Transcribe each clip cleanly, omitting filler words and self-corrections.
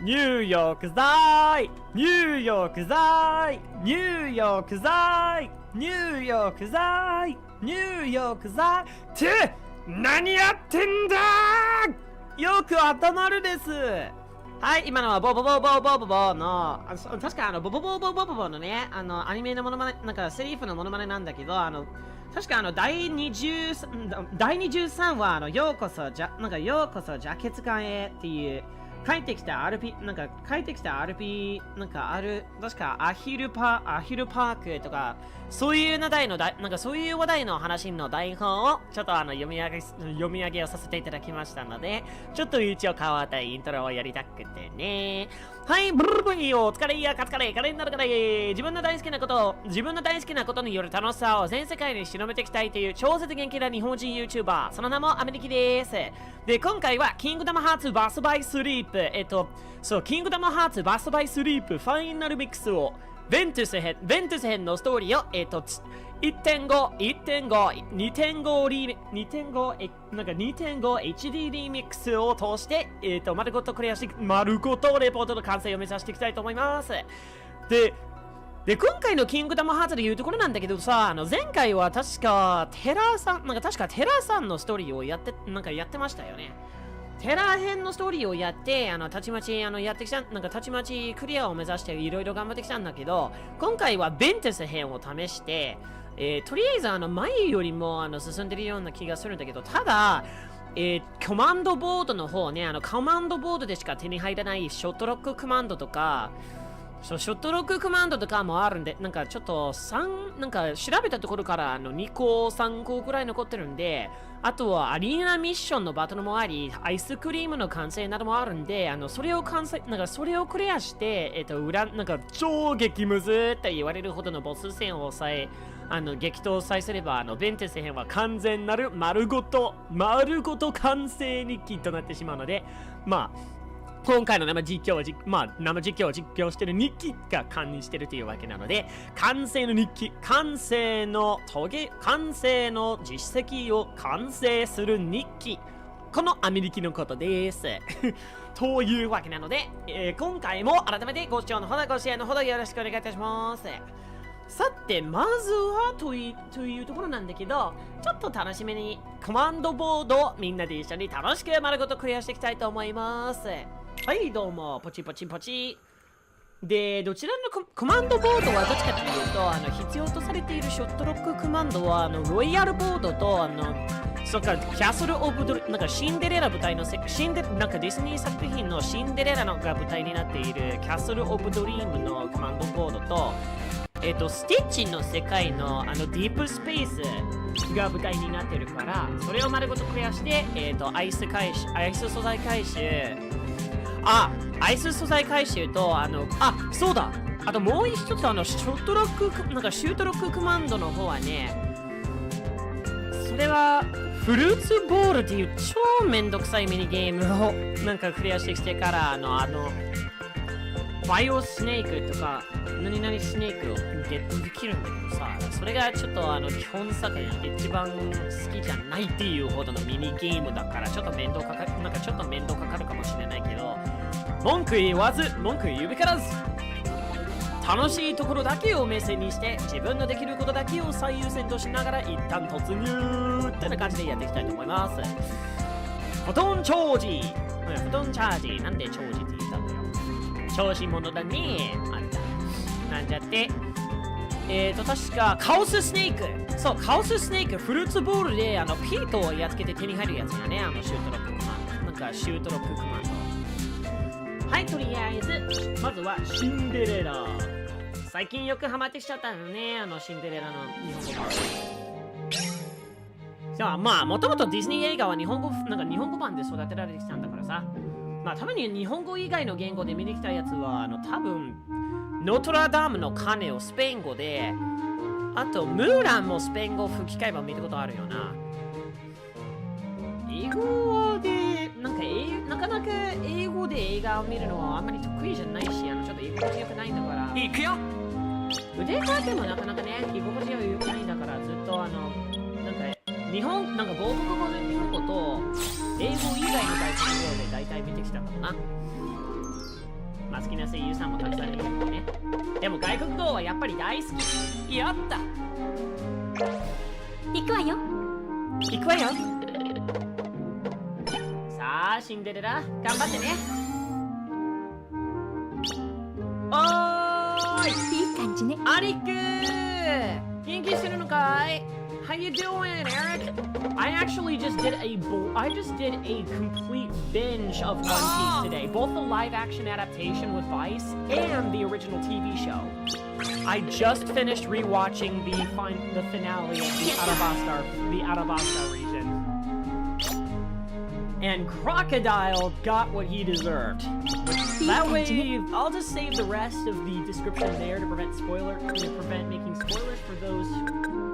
入浴剤入浴剤入浴剤入浴剤入浴剤って何やってんだー。よく頭るです。はい、今のはボボボボボボボの、確かボボボボボボボのね、アニメのモノマネ、なんかセリフのモノマネなんだけど、確か第23話、ようこそ邪血館へっていう、帰ってきた RP、確かアヒルパークとか、そういう話題の話の台本をちょっと読み上げをさせていただきましたので、ちょっと一応変わったイントロをやりたくてね。はい、ブルブルお疲れいや勝つカレー、カレーになるカレー。自分の大好きなことによる楽しさを全世界に広めていきたいという超絶元気な日本人 YouTuber、その名もアメニキです。で、今回はキングダムハーツバスバイスリープ、キングダムハーツバスバイスリープファイナルミックスをベントゥス編のストーリーを1.5 HD リミックスを通して、丸ごとレポートの完成を目指していきたいと思います。で、今回のキングダムハーツでいうところなんだけどさ、前回は確かテラさんのストーリーをやってましたよね。テラ編のストーリーをやって、たちまちクリアを目指していろいろ頑張ってきたんだけど、今回はベンテス編を試して、とりあえず前よりも進んでるような気がするんだけど、ただ、コマンドボードの方ね、コマンドボードでしか手に入らないショットロックコマンドとか、ショットロックコマンドとかもあるんで、ちょっと調べたところから2個、3個くらい残ってるんで、あとはアリーナミッションのバトルもあり、アイスクリームの完成などもあるんで、それをクリアして、超激ムズって言われるほどのボス戦を抑え、激闘さえすれば、ベンテス編は完全なる丸ごと完成日記となってしまうので、今回の生実況を実況してる日記が管理してるというわけなので、完成の日記、完成の実績を完成する日記、このアメリキのことです。というわけなので、今回も改めてご視聴のほどご支援のほどよろしくお願いいたします。さて、まずはというところなんだけど、ちょっと楽しみにコマンドボードをみんなで一緒に楽しく丸ごとクリアしていきたいと思います。はい、どうも、ポチポチポチ。で、どちらのコマンドボードはどっちかというと、必要とされているショットロックコマンドは、ロイヤルボードと、キャスル・オブ・シンデレラ舞台のディズニー作品のシンデレラが舞台になっているキャスル・オブ・ドリームのコマンドボードと、スティッチの世界のディープスペースが舞台になってるから、それを丸ごとクリアして、アイス素材回収、アイス素材回収と、そうだ、あともう一つシュートロックコマンドの方はね、それはフルーツボールっていう超めんどくさいミニゲームをクリアしてきてから、バイオスネークとか何々スネークをゲットできるんだけどさ、それがちょっと基本作品一番好きじゃないっていうほどのミニゲームだから、ちょっと面倒かかるかもしれないけど、文句言わず文句言うべからず、楽しいところだけを目線にして自分のできることだけを最優先としながら一旦突入ってな感じでやっていきたいと思います。フォトンチャージなんでチャージって言ったんだよ。調子者だねあんた。なんちゃって。確かカオススネーク。そう、カオススネーク、フルーツボールでピートをやっつけて手に入るやつだね。シュートロックコマンド。シュートロックコマンド。はい、とりあえず、まずはシンデレラ。最近よくハマってきちゃったのね、シンデレラの日本語版。じゃあ、もともとディズニー映画は日本語版で育てられてきたんだからさ。たまに日本語以外の言語で見てきたやつは、多分、ノートラダムの鐘をスペイン語で、あと、ムーランもスペイン語吹き替え版見たことあるよな。英語で、なかなか英語で映画を見るのはあんまり得意じゃないし、ちょっと居心地良くないんだから。いくよ。腕がでもなかなかね、居心地が良くないんだから、ずっと日本、母国語の日本語と、英語以外の外国語で大体見てきたんだろうな。まあ好きな声優さんもたくさんいるんでね。でも外国語はやっぱり大好き。やった。行くわよ。行くわよ。さあシンデレラ頑張ってね。おーい、いい感じね。アニック元気してるのかい？ How you doing, Eric? I just did a complete binge of One Piece today, both the live action adaptation with Vice and the original TV show. I just finished rewatching the finale of the Arabasta region. And Crocodile got what he deserved. That way, I'll just save the rest of the description there to prevent making spoilers for those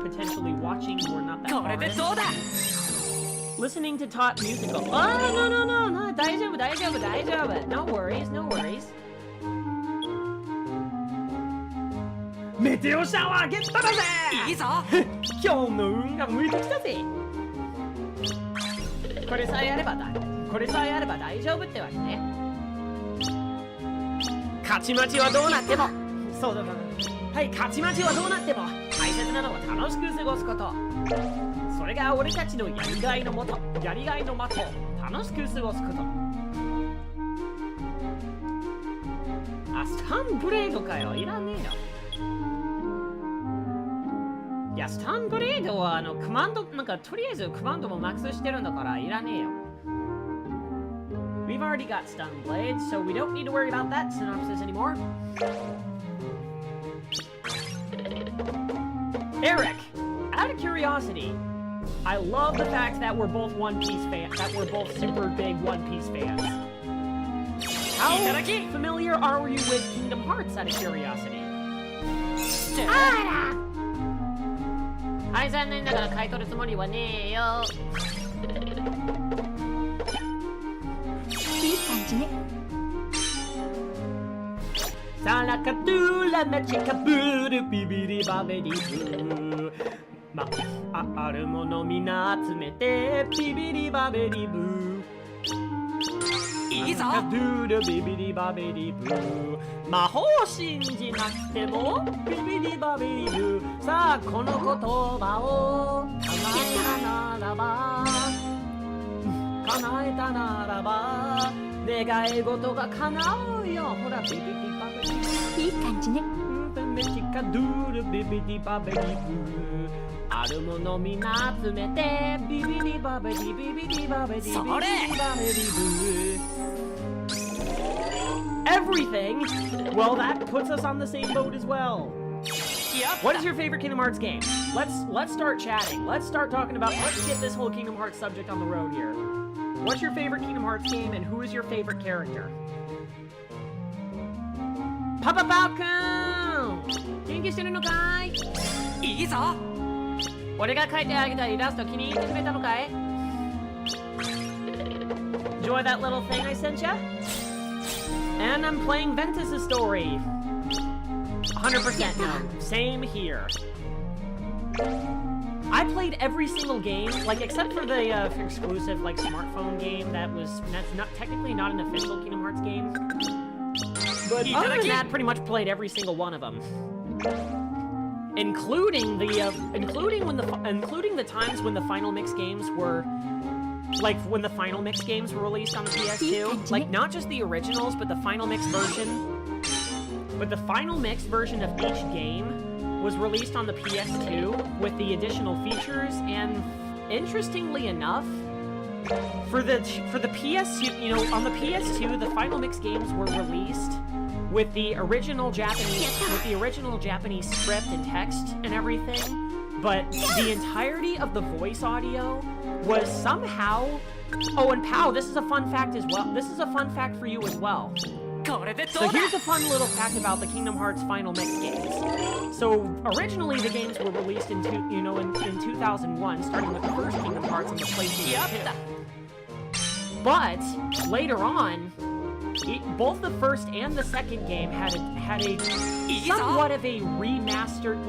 potentially watching who are not that far in. Listening to top musical. Oh, no. 大丈夫。No worries. メテオシャワーゲットだぜ。いいぞ。今日の運が向いてきたぜ。これさえあれば大丈夫ってわけね。勝ち待ちはどうなっても、そうだな。はい、勝ち待ちはどうなっても大切なのは楽しく過ごすこと。それが俺たちのやりがいのもと、楽しく過ごすこと。スタンブレードかよ、いらねえよ。いや、スタンブレードはコマンド、とりあえずコマンドもマックスしてるんだからいらねえよ。We've already got stun blades, so we don't need to worry about that synopsis anymore. Eric, out of curiosity, I love the fact that we're both One Piece fans, that we're both super big One Piece fans. How familiar are you with Kingdom Hearts, out of curiosity? はい、残念ながら買い取るつもりはねえよ。いい感じね。サラカトゥラマチカブルビビリバベリブ。あるものみな集めてビビリバベリブ。いいぞ。ドゥルビビリバベリブ。魔法を信じなくてもビビリバベリブ。さあこの言葉を叶えたならば願い事が叶うよ。ほらビビリバベリブ。いい感じね。メチカドゥルビビリバベリブ。あるものみな集めてビビリバベリビビリバベリビビリバベリブ。Everything? Well, that puts us on the same boat as well. Yep. What is your favorite Kingdom Hearts game? Let's start chatting. Let's start talking about. Let's get this whole Kingdom Hearts subject on the road here. What's your favorite Kingdom Hearts game, and who is your favorite character? Papa Falcon! 元気してるのかい？いいぞ。俺が描いてあげたイラスト気に入ってくれたのかい？ Enjoy that little thing I sent ya? And I'm playing Ventus' story. 100% no. Same here. I played every single game, except for the exclusive smartphone game that's not technically not an official Kingdom Hearts game. But other than that, pretty much played every single one of them, including the times when the final mix games were. When the final mix games were released on the PS2, not just the originals, but the final mix version. But the final mix version of each game was released on the PS2 with the additional features, and interestingly enough, for the PS2, on the PS2, the final mix games were released with the original Japanese script and text and everything, but the entirety of the voice audio was somehow. Oh, and Pao, this is a fun fact as well. This is a fun fact for you as well. So here's a fun little fact about the Kingdom Hearts final mix games. So originally the games were released in 2001, starting with the first Kingdom Hearts on the PlayStation 2. But later on, both the first and the second game had a somewhat of a remastered,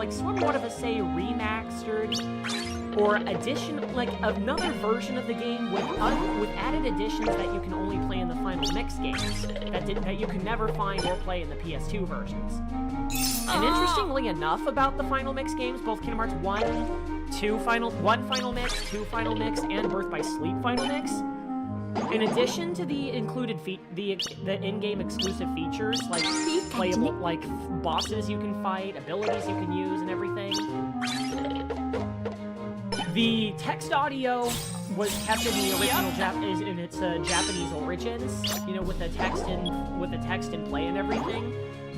or addition, like another version of the game with added additions that you can only play in the Final Mix games that you can never find or play in the PS2 versions. And interestingly enough about the Final Mix games, both Kingdom Hearts 1 Final Mix, 2 Final Mix, and Birth by Sleep Final Mix, in addition to the included the in-game exclusive features like playable like bosses you can fight, abilities you can use, and everything, the text audio was kept in the original in its Japanese origins, you know, with the text in play and everything.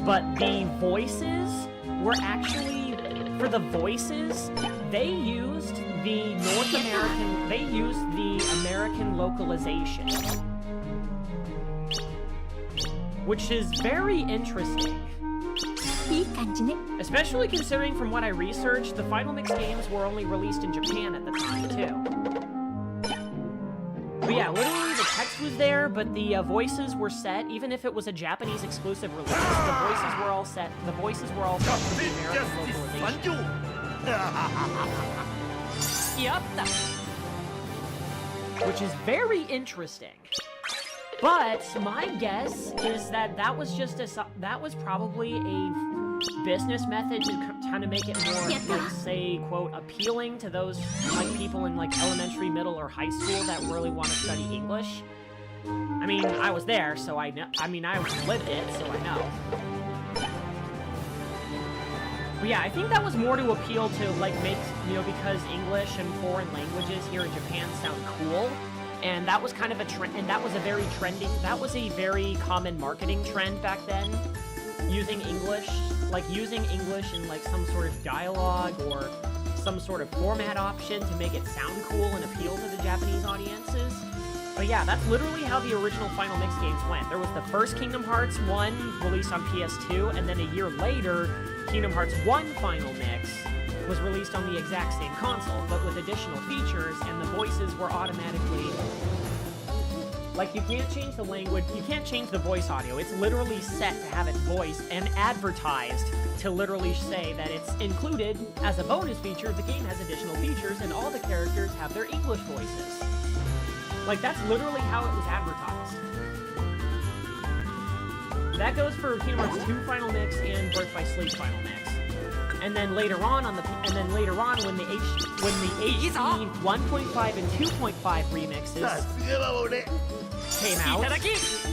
But the voices were actually, for the voices, they used the American localization, which is very interesting. Especially considering from what I researched, the Final Mix games were only released in Japan at the time, too. But yeah, literally the text was there, but the voices were set. Even if it was a Japanese exclusive release, the voices were all set. The voices were all set for the American localization. Which is very interesting. But my guess is that that was probably a business method to kind of make it more, let's say, quote, appealing to those like people in like elementary, middle, or high school that really want to study English. I mean, I was there, so I know. I mean, I lived it, so I know. But yeah, I think that was more to appeal to like make, you know, because English and foreign languages here in Japan sound cool. And that was kind of a trend, and that was a very very common marketing trend back then, using English in like some sort of dialogue or some sort of format option to make it sound cool and appeal to the Japanese audiences. But yeah, that's literally how the original Final Mix games went. There was the first Kingdom Hearts 1 released on PS2, and then a year later, Kingdom Hearts 1 Final Mix was released on the exact same console, but with additional features, and the voices were automatically... Like, you can't change the language, you can't change the voice audio. It's literally set to have it voiced and advertised to literally say that it's included as a bonus feature. The game has additional features, and all the characters have their English voices. Like, that's literally how it was advertised. That goes for Kingdom Hearts 2 Final Mix and Birth by Sleep Final Mix. And then later on when the HD 1.5 and 2.5 remixes came out,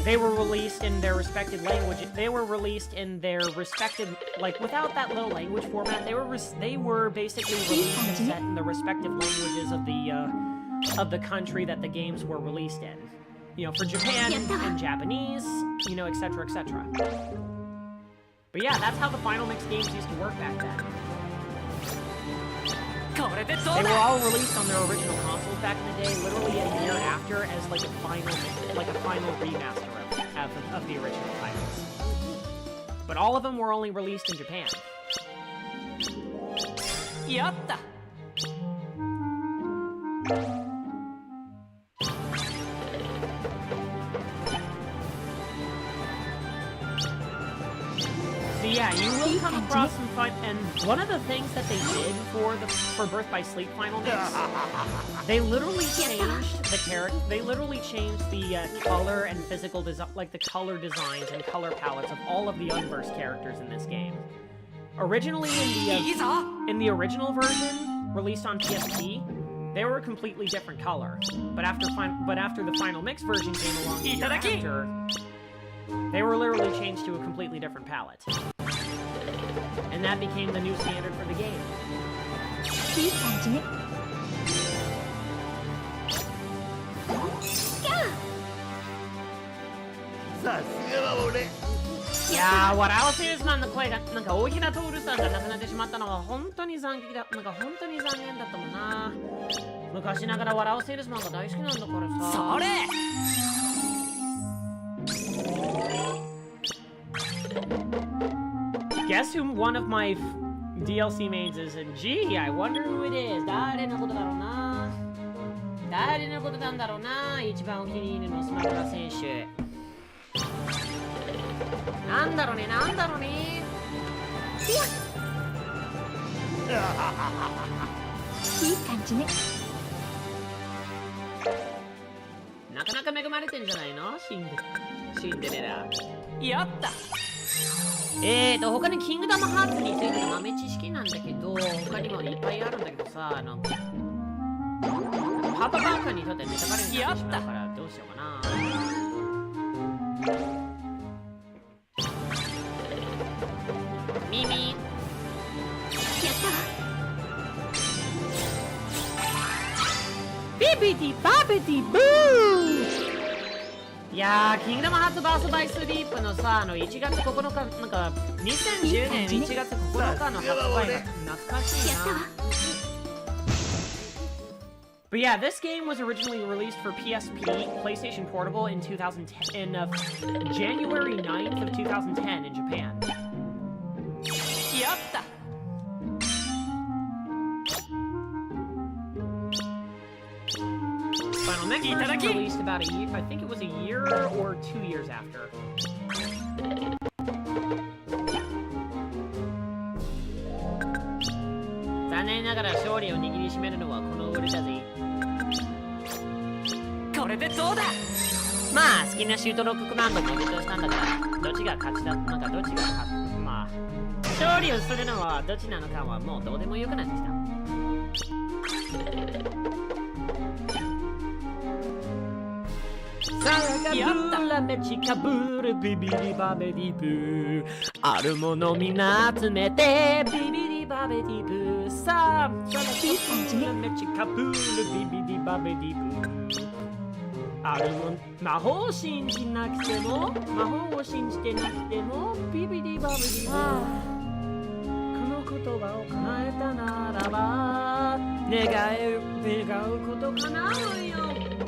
they were released in their respective language. They were released in their respective, like, without that little language format. They were basically released and set in the respective languages of the country that the games were released in. You know, for Japan, in Japanese, you know, etc., etc. But yeah, that's how the Final Mix games used to work back then. They were all released on their original consoles back in the day, literally a year after, as like a final remaster of the original titles. But all of them were only released in Japan. Yatta! So yeah, you will come across some fun, and one of the things that they did for Birth by Sleep Final Mix, they literally changed the color and physical design, like the color designs and color palettes of all of the Unverse characters in this game. Originally in the original version released on PSP, they were a completely different color. But after the Final Mix version came along the year after, they were literally changed to a completely different palette. And that became the new standard for the game. Yeah, 笑わせるさんの声がなんか大平徹さんが亡くなってしまったのは本当に残念だったもんな。昔ながら笑わせるさんが大好きなんだからさ。それGuess who one of my DLC mains is, and gee, I wonder who it is. 誰のことだろうな。誰のことなんだろうな。一番お気に入りのスマブラ選手。なんだろうね。いい感じね。なかなか恵まれてんじゃないのシンデレラ。やった。他にキングダムハーツについての豆知識なんだけど、他にもいっぱいあるんだけどさ、パパバーカーにとってネタバレになってしまうからどうしようかな。耳。やったわ。ビビディバビディブー。いやー、キングダムハーツバースバイスリープのさ、1月9日、なんか、2010年1月9日の発売が懐かしいな。But yeah, this game was originally released for PSP, PlayStation Portable in January 9th of 2010 in Japan. やった。Final Mech version released about a year, I think it was a year or 2 years after. 残念ながら勝利を握りしめるのはこの俺だぜ。これでどうだ。まあ好きなシュートロックコマンドもゲットしたんだから、どっちが勝ちだ、なんかどっちが勝つ、まあ勝利をするのはどっちなのかはもうどうでもよくなってきた。サラガブラメチカブルビビリバベディブー、あるものみんな集めてビビリバベディブー、さあサラガブラメチカブルビビリバベディブー、あるもん魔法を信じなくても魔法を信じてなくてもビビリバベディブー、この言葉を叶えたならば願うこと叶うよ、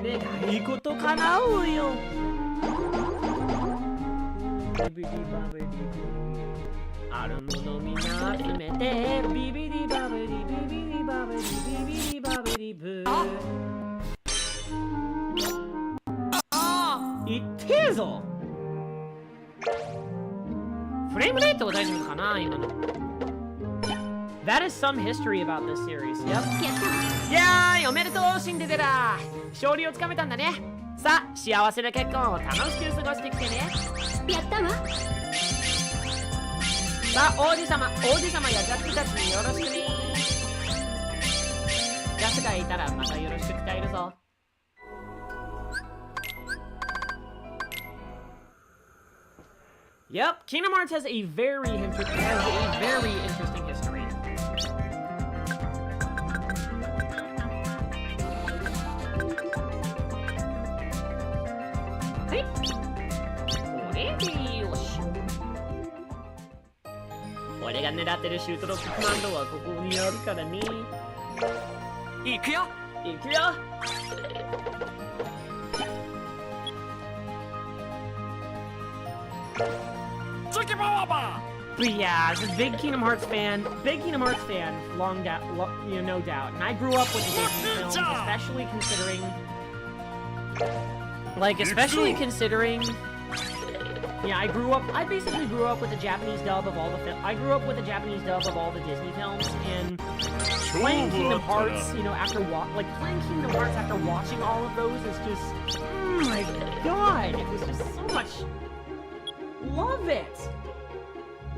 願い事叶うよ。ビビリバベディブー、あるものみんな集めてビビリバベディビビリバベディビビリバベディブー。いってえぞ。フレームレートは大丈夫かな今の。That is some history about this series. Yep. いやー、おめでとうシンデレラ。勝利をつかめたんだね。さあ、幸せな結婚を楽しく過ごしてきてね。やったわ。さあ、王子様やジャックたちによろしくね。ジャスがいたらまたよろしく伝えるぞ。Yep, Kingdom Hearts has a very interesting history. はい、これでよし。俺が狙ってるシュートロックコマンドはここにあるからね。行くよ。But yeah, as a big Kingdom Hearts fan, no doubt. And I grew up with the Disney films, especially considering, yeah, I basically grew up with the Japanese dub of all the I grew up with the Japanese dub of all the Disney films, and playing Kingdom Hearts, after playing Kingdom Hearts after watching all of those is just, oh my god, it was just so much.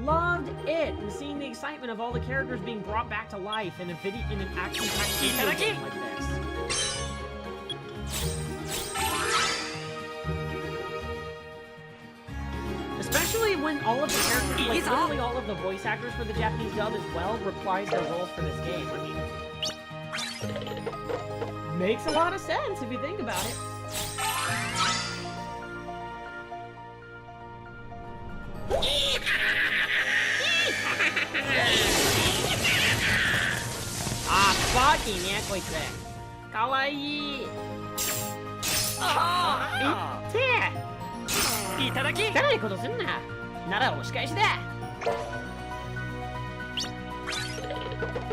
Loved it, and seeing the excitement of all the characters being brought back to life in an action-packed video game like this. Especially when all of the characters, literally all of the voice actors for the Japanese dub as well, reprised their roles for this game. I mean, makes a lot of sense if you think about it. Ah, Sparky ね、こいつ。かわいい。いただき。汚いことすんな。ならお仕返しだ。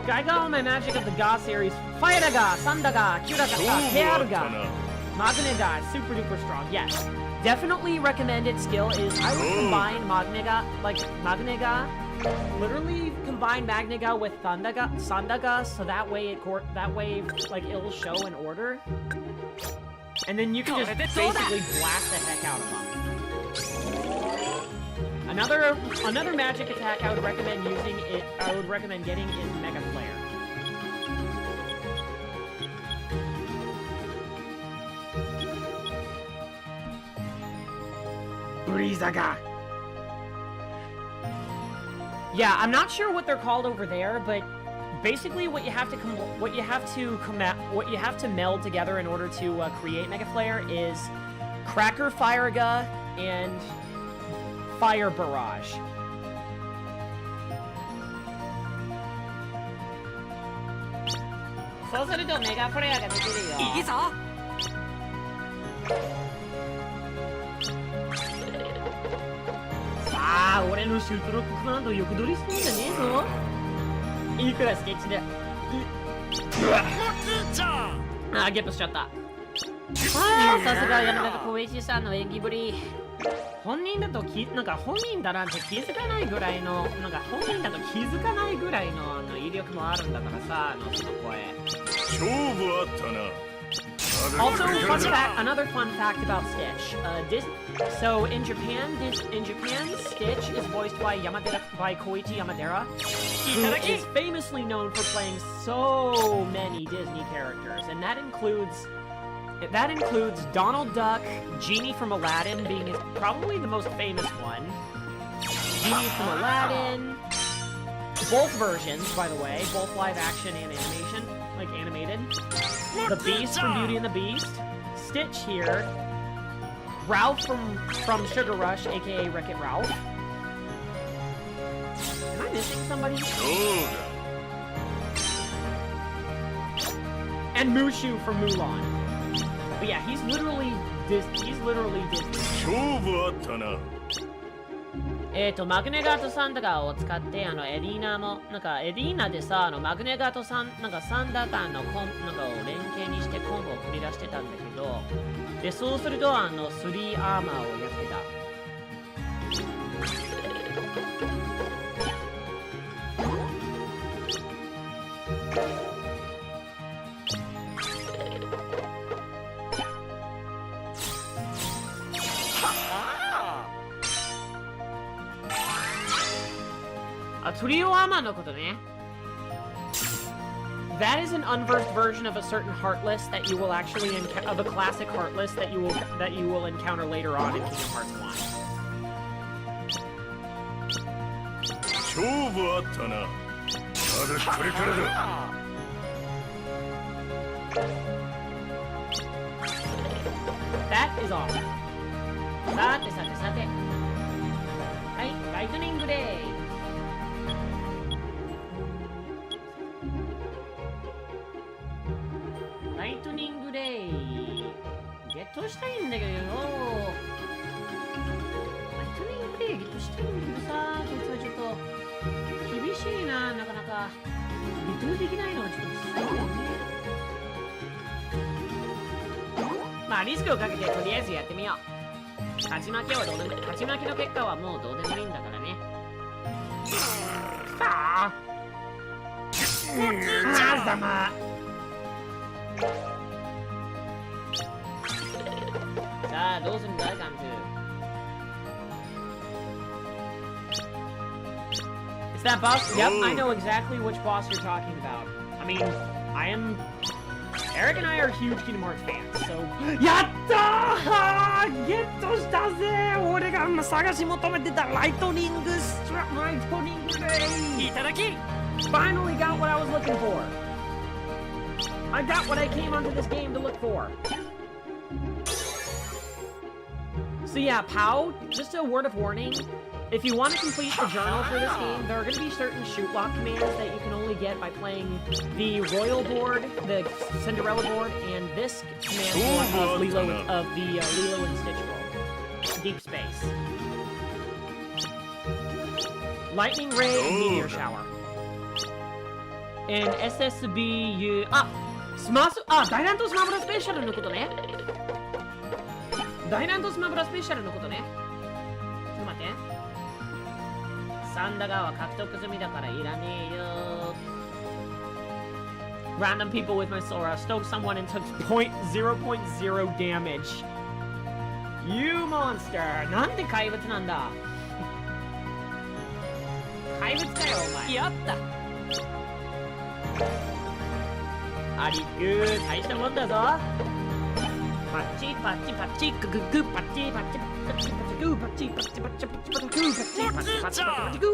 Gaiga my magic of the Ga series. Fire-ga, Sanda-ga, Kyura-ga, Kearu-ga, Magne-ga, super duper strong. Yes. Definitely recommended skill is I would combine Magne-ga, literally combine Magnaga with Sandaga, so that way like it'll show in order, and then you can just basically blast the heck out of them. Another magic attack I would recommend getting is Mega Flare. Yeah, I'm not sure what they're called over there, but basically what you have to meld together in order to create Mega Flare is Cracker Firega and Fire Barrage. So Mega Flare ga dekiru yo. いいぞ。さあ、俺のシュートロックコマンド横取りするんじゃねえぞ。いいくらいスケッチで。あ、ゲットしちゃった。ああ、さすが山田小石さんの演技ぶり。本人だとなんか本人だなんて気づかないぐらいの、なんか本人だと気づかないぐらいの威力もあるんだからさ、その声。勝負あったな。Also, another fun fact about Stitch. So in Japan, Stitch is voiced by Koichi Yamadera, who is famously known for playing so many Disney characters, and that includes Donald Duck, Genie from Aladdin being probably the most famous one. Genie from Aladdin, both versions, by the way, both live action and animation, like animated. The Beast from Beauty and the Beast, Stitch here, Ralph from Sugar Rush, aka Wreck-It Ralph. Am I missing somebody? And Mushu from Mulan. But yeah, he's literally Disney. 勝負あったな。マグネガートサンダガーを使ってエディーナもなんかエディーナでさマグネガートサンダガーのなんかを連携にしてコンボを繰り出してたんだけどでそうすると3アーマーをやってた。Trio Armorのことね。That is an unversed version of a certain Heartless that you will actually of a classic Heartless that you will encounter later on in Kingdom Hearts 1. 勝負あったな。まだこれからだ。That is awesome. さて。はい、ライトニングレイ。ライトニングレイゲットしたいんだけどよ。ライトニングレイゲットしたいんだけどさ、こいつはちょっと厳しいな、なかなかリトルできないのはちょっときついんだよね。まあリスクをかけてとりあえずやってみよう。勝ち負けの結果はもうどうでもいいんだからね。さあざまさあどうするんだカントゥ。Is that boss? Yep, I know exactly which boss you're talking about. I mean, Eric and I are huge Kingdom Hearts fans, so... やったー！ゲットしたぜ！俺が探し求めてたライトニングレイ！いただき！ Finally got what I was looking for! I got what I came onto this game to look for! So yeah, Pao, just a word of warning. If you want to complete the journal for this game, there are going to be certain shoot lock commands that you can only get by playing the Royal board, the Cinderella board, and this command board of Lilo and Stitch world. Deep Space. Lightning Ray and Meteor Shower. And SSBU... ダイナントスマブラスペシャルのことね。ダイナントスマブラスペシャルのことね。ちょっと待って。3だがは獲得済みだからいらねえよ。Random people with my Sora stoked someone and took 0.0 damage. You monster! なんで怪物なんだ。怪物かよお前。やった。アリク大したもんだぞ。パッチパッチパッチグググパッチパッチパッチパッチグーパッチパッチパッチパッチパッチグーパッチパッチパッチパッチパッチグー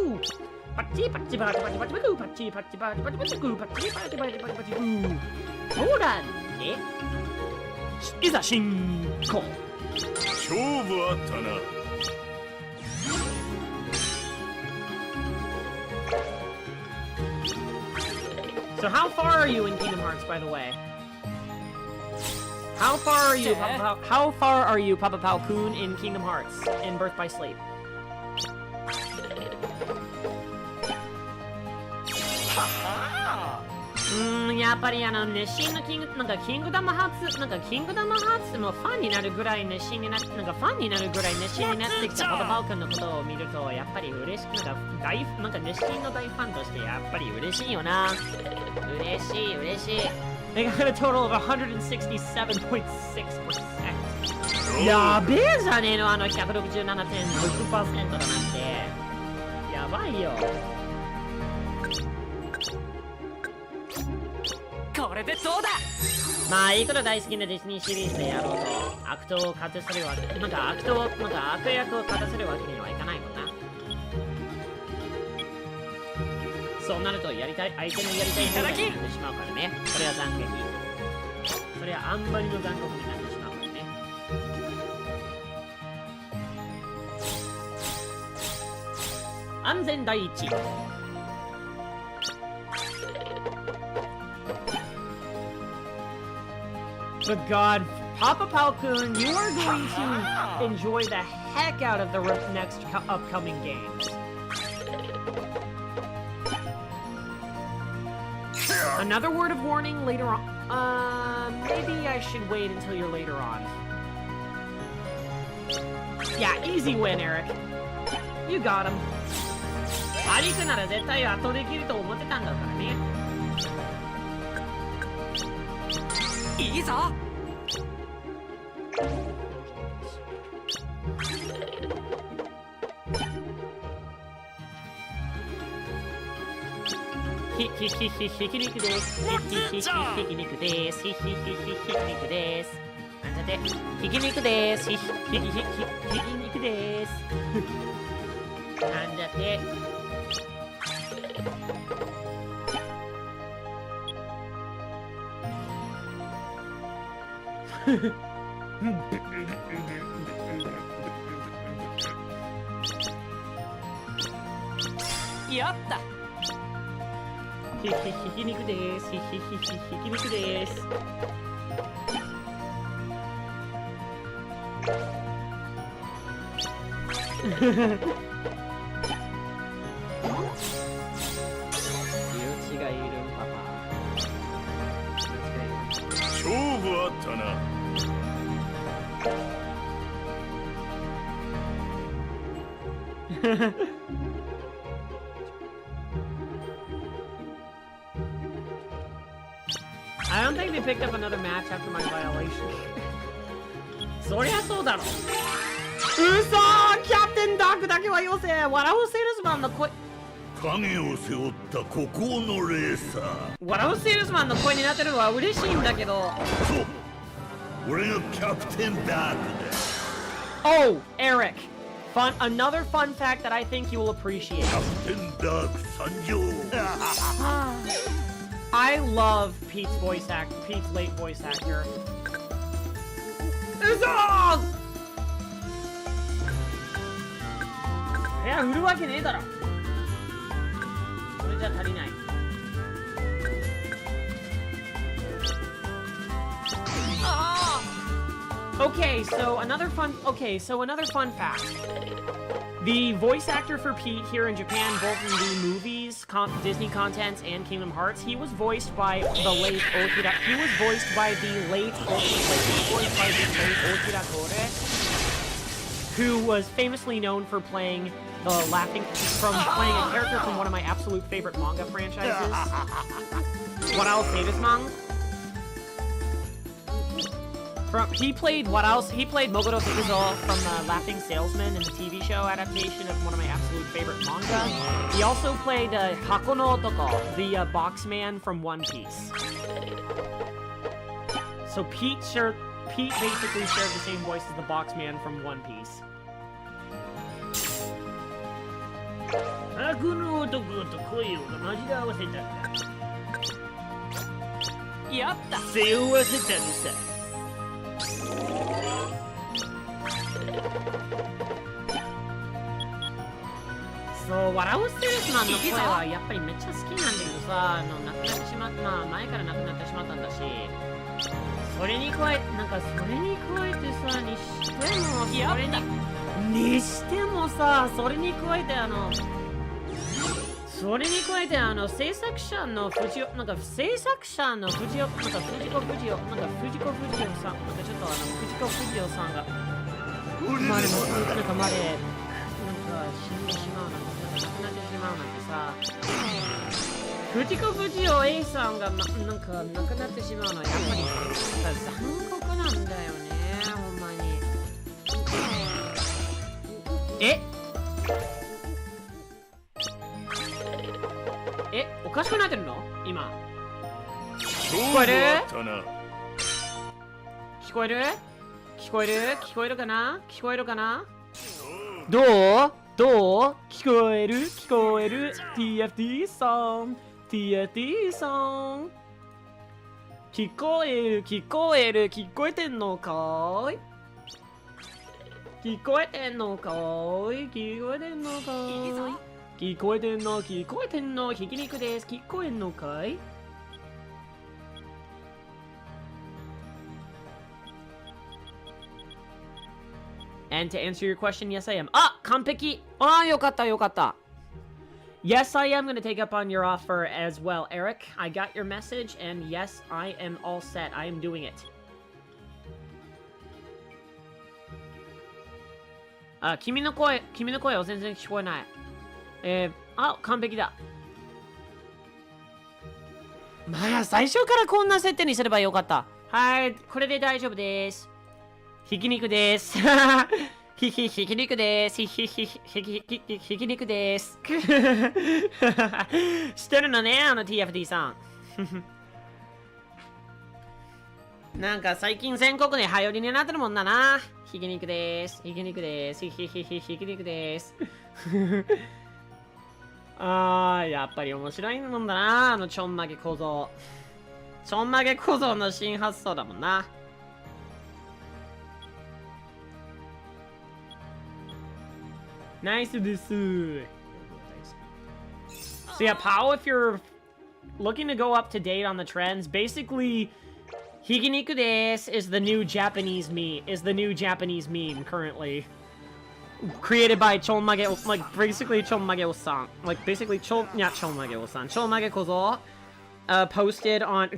パッチパッチパッチパッチグーパッチパッチパッチパッチパッチパッチグーパッチパッチパッチパッチパッチグーそうだね。いざ進行。勝負あったな。So how far are you in Kingdom Hearts, by the way? How far are you, Papa Pao-kun, in Kingdom Hearts in Birth by Sleep? やっぱり熱心なキングダムハーツでもファンになるぐらい熱心になってきたパパパオ君のことを見るとやっぱり嬉しく熱心の大ファンとしてやっぱり嬉しいよな。嬉しい。They got a total of 167.6%。やべえじゃねえの167.6% だなんて。やばいよ。これでどうだ。まあいくら大好きなディズニーシリーズでやろうと悪役を勝たせるわけにはいかないもんな。そうなると相手のやりたい方になってしまうからね。それは残劇。それはあんまりの残酷になってしまうからね。安全第一。But God, Papa Pao-kun, you are going to enjoy the heck out of the next upcoming games. Another word of warning later on. Maybe I should wait until you're later on. Yeah, easy win, Eric. You got him. アリクなら絶対圧倒できると思ってたんだからね。いいぞ。ひき肉です。ひき肉です。ひき肉です。なんだってひき肉です。ひき肉です。なんだって。やった。ひき肉です。ひき肉です。命がいるパパ。勝負あったな。I don't think they picked up another match after my violation. そりゃそうだろ。うそー、キャプテンダークだけはよせ。笑うセールスマンの声。影を背負った孤高のレーサー。笑うセールスマンの声になってるのは嬉しいんだけど。そう。俺がキャプテンダークだ。Oh, Eric. Another fun fact that I think you will appreciate. キャプテンダーク参上。I love Pete's late voice actor. うそー！いや、売るわけねえだろ。それじゃ足りない。Okay, so another fun fact. The voice actor for Pete here in Japan, both in the movies, Disney contents, and Kingdom Hearts, he was voiced by the late Okira. He was voiced by the late Okira Kore, who was famously known for playing laughing from playing a character from one of my absolute favorite manga franchises. What else? Davis-mang? He played what else? He played Mogoro Fukuzo from the Laughing Salesman in the TV show adaptation of one of my absolute favorite manga. He also played Hakono Otoko, the box man from One Piece. So Pete basically shared the same voice as the box man from One Piece. 悪の男と声を混じらわせたんだ。やった。背負わせたのさ。そう、笑うセールスマンの声はやっぱりめっちゃ好きなんだけどさ、亡くなってしまった、まあ前から亡くなってしまったんだし、それに加えて、なんかそれに加えてさ、にしてもさ、それに加えて制作者の藤子不二雄さん、なんかちょっと藤子不二雄さんが、まあでもなんか死んでしまうなんて、亡くなってしまうなんてさ、藤子不二雄 A さんが、なんか亡くなってしまうのはやっぱり残酷なんだよね、ほんまに。おかしくなってるの今。聞こえる？聞こえる？聞こえる？聞こえるかな？聞こえるかな？どう？聞こえる？聞こえる？ TFT さん TFT さん聞こえてんのかーい？聞こえてんのかーい？聞こえてんのひき肉です。聞こえんのかい？And to answer your question, yes I am. 完璧。よかった。Yes, I am going to take up on your offer as well, Eric. I got your message, and yes, I am all set. I am doing it. 君の声は全然聞こえない。完璧だ。まあ、最初からこんな設定にすればよかった。はい、これで大丈夫です。ひき肉です。ひき肉です。ひき肉です。してるのね、TFD さん。なんか最近全国で流行りになってるもんだな。ひき肉です。ひき肉です。ひき肉です。やっぱり面白いもんだな、ちょんまげ小僧。ちょんまげ小僧の新発想だもんな。ナイスです。So yeah, Pao, if you're looking to go up to date on the trends, basically, Higiniku desu is the new Japanese meme currently. Created by Chonmage, like basically Chonmage-san. Like basically not Chonmage-san. Chonmage Kozo posted on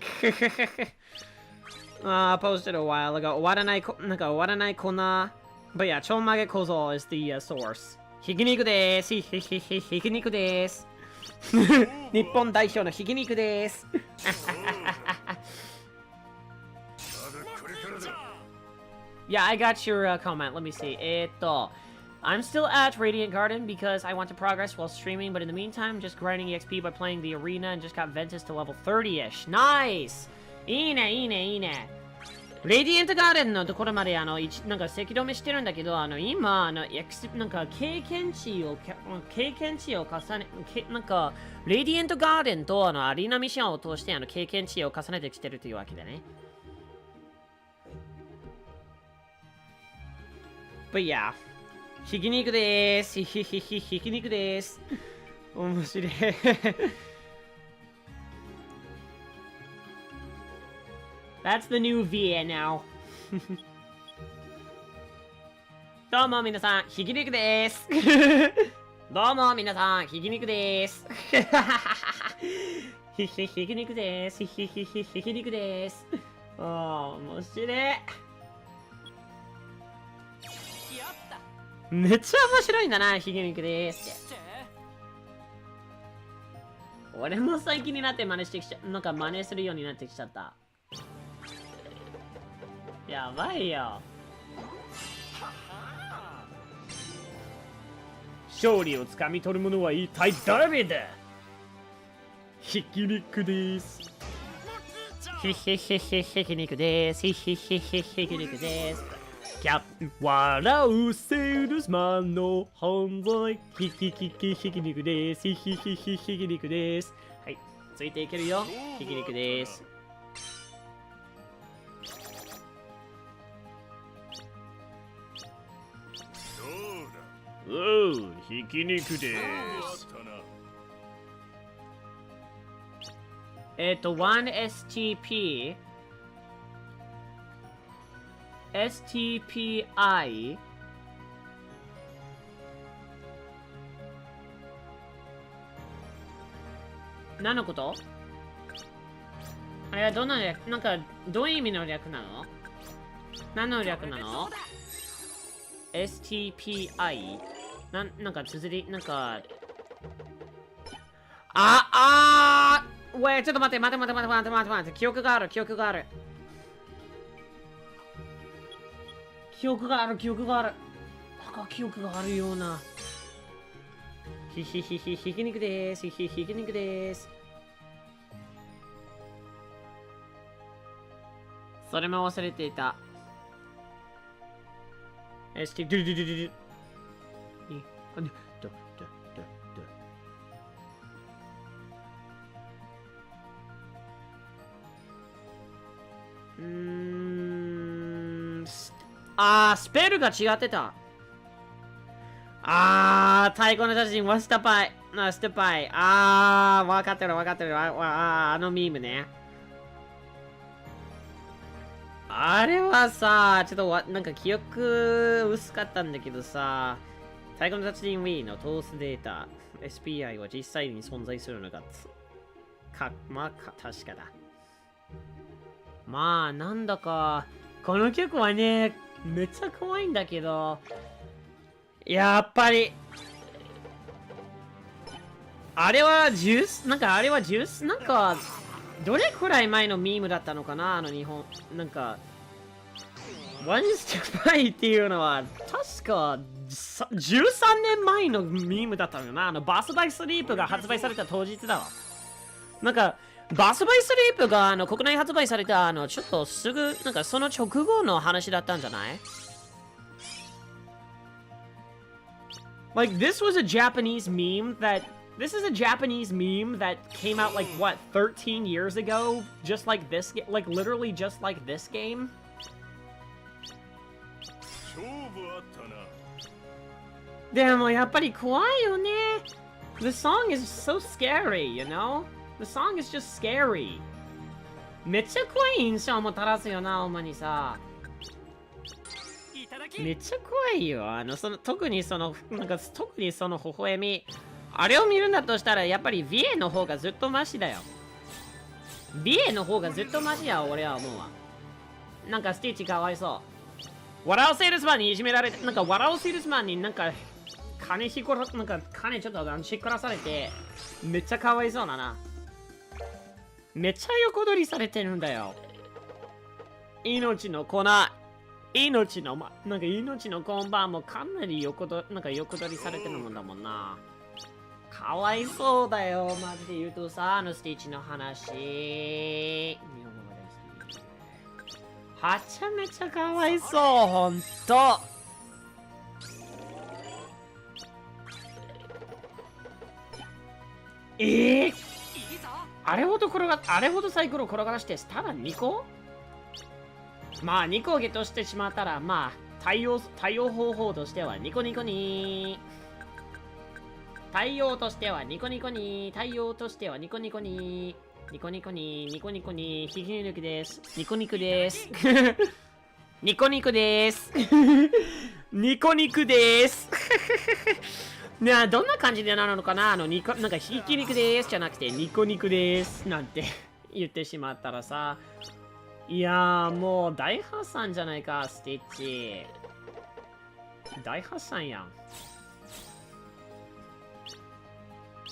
posted a while ago. Waranai Kona. But yeah, Chonmage Kozo is the source. Higiniku desu. Higiniku desu. 日本代表のひき肉です。Yeah, I got your comment. Let me see. I'm still at Radiant Garden because I want to progress while streaming, but in the meantime, just grinding EXP by playing the arena and just got Ventus to level 30-ish. Nice! いいね。レディエントガーデンのところまでなんか赤止めしてるんだけど、今なんか経験値を重ね、なんかレディエントガーデンとアリーナミッションを通して経験値を重ねてきてるというわけだね。But yeah, ひき肉でーす。ひき肉でーす。面白い。That's the new VA now. どうも皆さん、ひき肉でーす。どうも皆さん、ひき肉でーす。ひき肉でーす。ひき肉でーす。面白い。めっちゃ面白いんだな、ひき肉ですって。俺も最近になって真似してきちゃ、なんか真似するようになってきちゃった。やばいよ。勝利をつかみ取る者は一体誰だ？ひき肉です。ひき肉です。ひき肉です。笑うセールスマンの犯罪。ひき肉です。ひき肉です。はい、ついていけるよ。ひき肉です。おう、ひき肉です。1STP STPI 何のこと？あれはどんな略、なんかどういう意味の略なの？何の略なの？ STPI なんか綴り、なんかウェイ、ちょっと待って、記憶がある。記憶がある。なんか記憶があるような。ひき肉でーす。ひき肉でーす。それも忘れていた。スペルが違ってた。太鼓の達人はスタパイ。スタパイ。わかってる。あのミームね。あれはさ、ちょっとなんか記憶薄かったんだけどさ、太鼓の達人 Wii のトースデータ SPI は実際に存在するのが確かだ。まあ、なんだか、この曲はね、めっちゃ可愛いんだけど、やっぱり、あれはなんか、どれくらい前のミームだったのかな、日本。なんか、ワンステップ前っていうのは、確か、13年前のミームだったのよな。バースバイスリープが発売された当日だわ。なんか、バースバイスリープが国内発売されたちょっとすぐ、なんかその直後の話だったんじゃない？ Like, this is a Japanese meme that came out like, what, 13 years ago? Just like this, like literally just like this game? でもやっぱり怖いよね。The song is so scary, you know? The song is just scary. めっちゃ怖い印象もたらすよな、お前にさ。めっちゃ怖いよ。特にその微笑み。あれを見るんだとしたら、やっぱりヴィエの方がずっとマシだよ。ヴィエの方がずっとマシや、俺は思うわ。なんかスティッチかわいそう。笑うセールスマンにいじめられて、なんか笑うセールスマンになんか、金ちょっとしっこらされて、めっちゃかわいそうだな。めっちゃ横取りされてるんだよ。命の粉。命の今晩もかなり横取りされてるもんだもんな。かわいそうだよ、マジで言うとさ、スティッチの話。はちゃめちゃかわいそう、ほんと。あれほどサイコロ転がらして、ただ2個？まあ2個ゲットしてしまったら、まあ対応方法としてはニコニコに。対応としてはニコニコに。ニコニコに。ひき肉です。ニコニクです。ニコニクです。ニコニクです。ねえ、どんな感じでなるのかな、なんかひき肉ですじゃなくてニコニクですなんて言ってしまったらさ、いやーもう大破産じゃないか、スティッチ。大発散やん。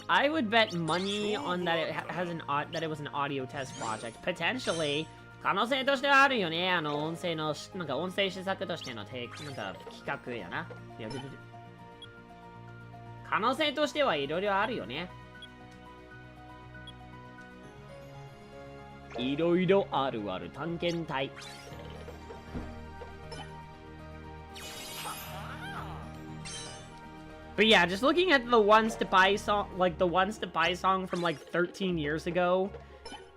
I would bet money on that it has that it was an audio test project. Potentially. 可能性としてはあるよね。音声の、なんか音声試作としてのなんか企画やな。可能性としてはいろいろあるよね。いろいろあるある探検隊。But yeah, just looking at the Ones to Buy song, like the Ones to Buy song from like 13 years ago,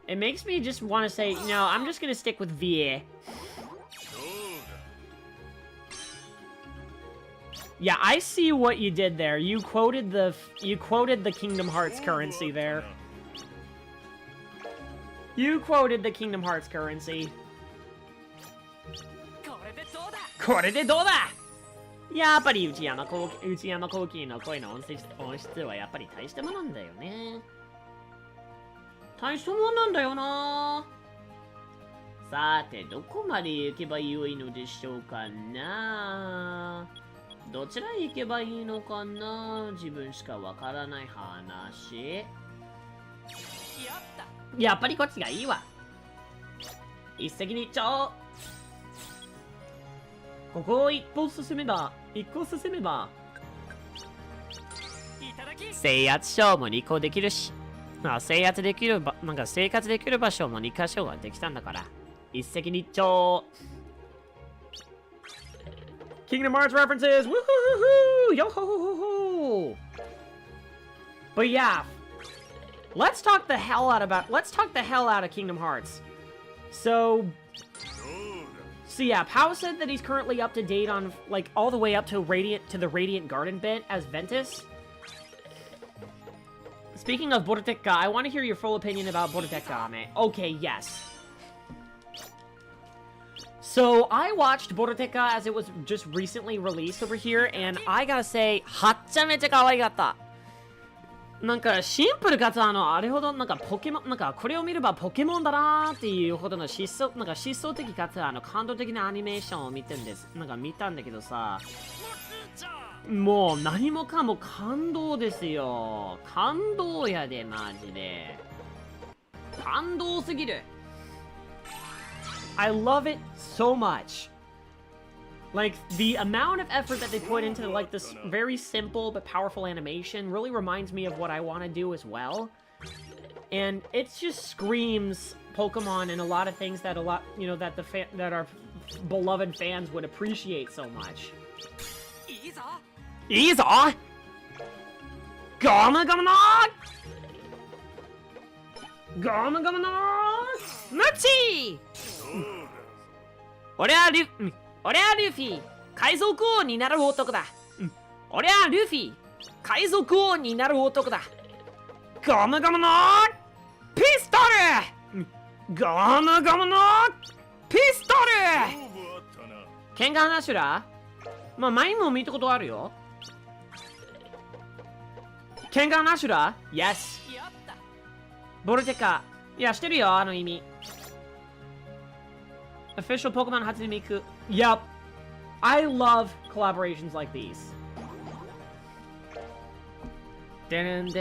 it makes me just want to say, no, I'm just gonna stick with VA. Yeah, I see what you did there. You quoted the Kingdom Hearts currency there. You quoted the Kingdom Hearts currency. これでどうだやっぱり内山幸喜の声の音質はやっぱり大したものなんだよね。大したものなんだよな。さて、どこまで行けばよいのでしょうかな。どちらへ行けばいいのかな。自分しかわからない話。やっぱりこっちがいいわ。一石二鳥。ここを一個進めば制圧所も2個できるし、制圧できるなんか生活できる場所も2箇所ができたんだから、一石二鳥。Kingdom Hearts references! Woohoo! Yo ho ho ho ho! But yeah, let's talk the hell out of Kingdom Hearts. So yeah, Pao said that he's currently up to date on like all the way up to the Radiant Garden bit as Ventus. Speaking of Boroteka, I want to hear your full opinion about Boroteka, Ame. Okay, yes. So I watched Boroteka as it was just recently released over here, and I gotta say, はっちゃめちゃ可愛かった。なんかシンプルかつあれほどなんかポケモンなんかこれを見ればポケモンだなーっていうほどの疾走的かつ感動的なアニメーションを見たんだけどさ、もう何もかも感動ですよ。感動やでマジで感動すぎる。I love it so much. Like, the amount of effort that they put into, like, this very simple but powerful animation really reminds me of what I want to do as well. And it just screams Pokemon and a lot of things that that our beloved fans would appreciate so much. Iza! Gama gama nog! Gama gama nog! Muchi! 俺はルフィ、海賊王になる男だ。俺はルフィ、海賊王になる男だ。ガムガムのピストル！ガムガムのピストル！ケンガンアシュラ？まあ前にも見たことあるよ。ケンガンアシュラ？ Yes。ボルテカ。いや、してるよ、あの意味。Official Pokemon Hatsune Miku. Yep. I love collaborations like these. Kengan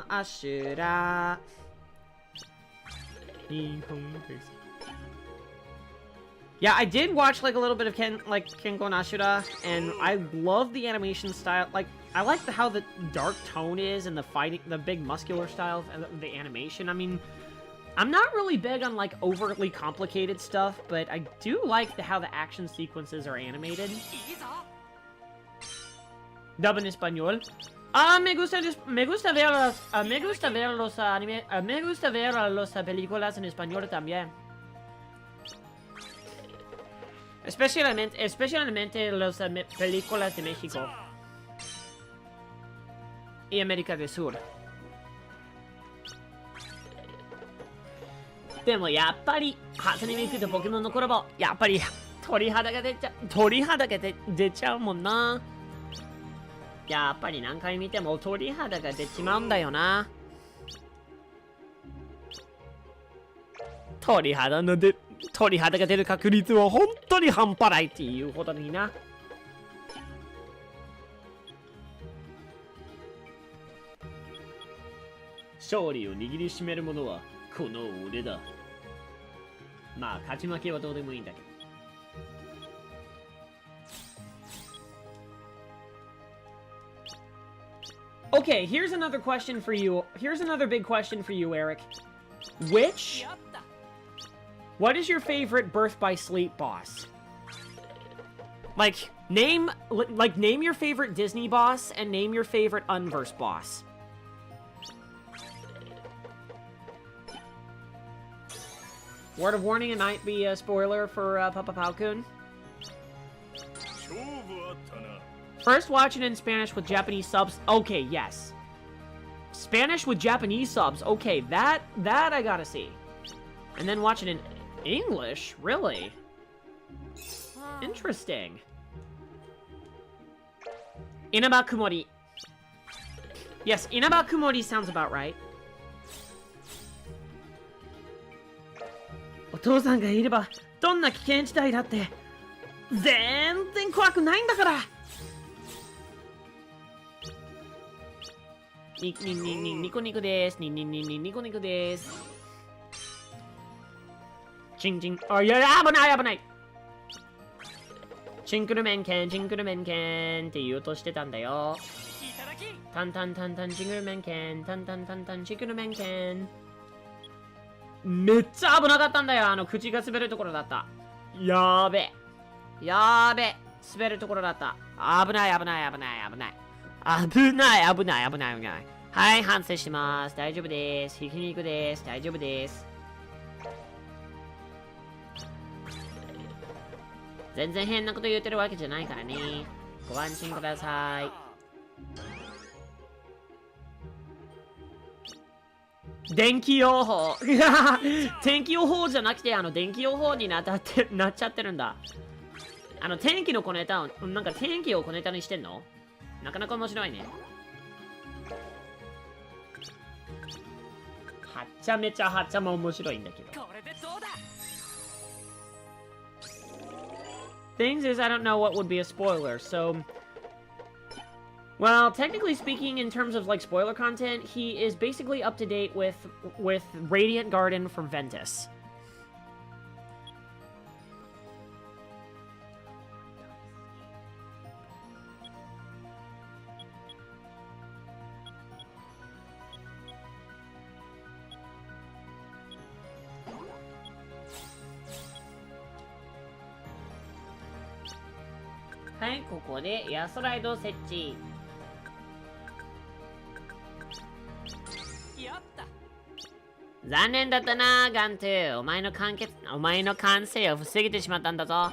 Ashura. Yeah, I did watch like a little bit of Kengan Ashura, and I love the animation style. Like, I like how the dark tone is and the big muscular style of the animation. I mean, I'm not really big on like overly complicated stuff, but I do like how the action sequences are animated. Dub en español. Me gusta ver las películas en español también. Especialmente las películas de México y América del Sur. でもやっぱり初音ミクとポケモンのコラボ、やっぱり鳥肌が出ちゃうもんな。やっぱり何回見ても鳥肌が出ちまうんだよな。鳥肌の鳥肌が出る確率は本当に半端ないっていうほどにな。勝利を握りしめる者はこの俺だ。まあ勝ち負けはどうでもいいんだけど。Okay, here's another question for you. Here's another big question for you, Eric. What is your favorite Birth by Sleep boss? Like, name your favorite Disney boss and name your favorite Unverse boss. Word of warning, it might be a spoiler for Papa Pao-kun. First, watch it in Spanish with Japanese subs. Okay, yes. Spanish with Japanese subs. Okay, that I gotta see. And then watch it in English? Really? Interesting. Inaba Kumori. Yes, Inaba Kumori sounds about right. お父さんがいればどんな危険地帯だって全然怖くないんだから。ニコニコです。ニコニコです。チンチン。あ、いや、危ない。チンクルメンケンって言おうとしてたんだよ。タンタンチンクルメンケン。タンチンクルメンケン。めっちゃ危なかったんだよ。口が滑るところだった。やーべ。滑るところだった。危ない。はい、反省します。大丈夫です。ひき肉です。大丈夫です。全然変なこと言ってるわけじゃないからね。ご安心ください。電気予報天気予報じゃなくて、電気予報になっちゃってるんだ。天気の小ネタを、なんか天気を小ネタにしてんの？なかなか面白いね。はっちゃめちゃも面白いんだけど。Things is, I don't know what would be a spoiler, so... Well, technically speaking, in terms of, like, spoiler content, he is basically up to date with Radiant Garden from Ventus. Hi, ここでエアスライド設置。残念だったな、ガントゥ。お前の完成を防いでしまったんだぞ。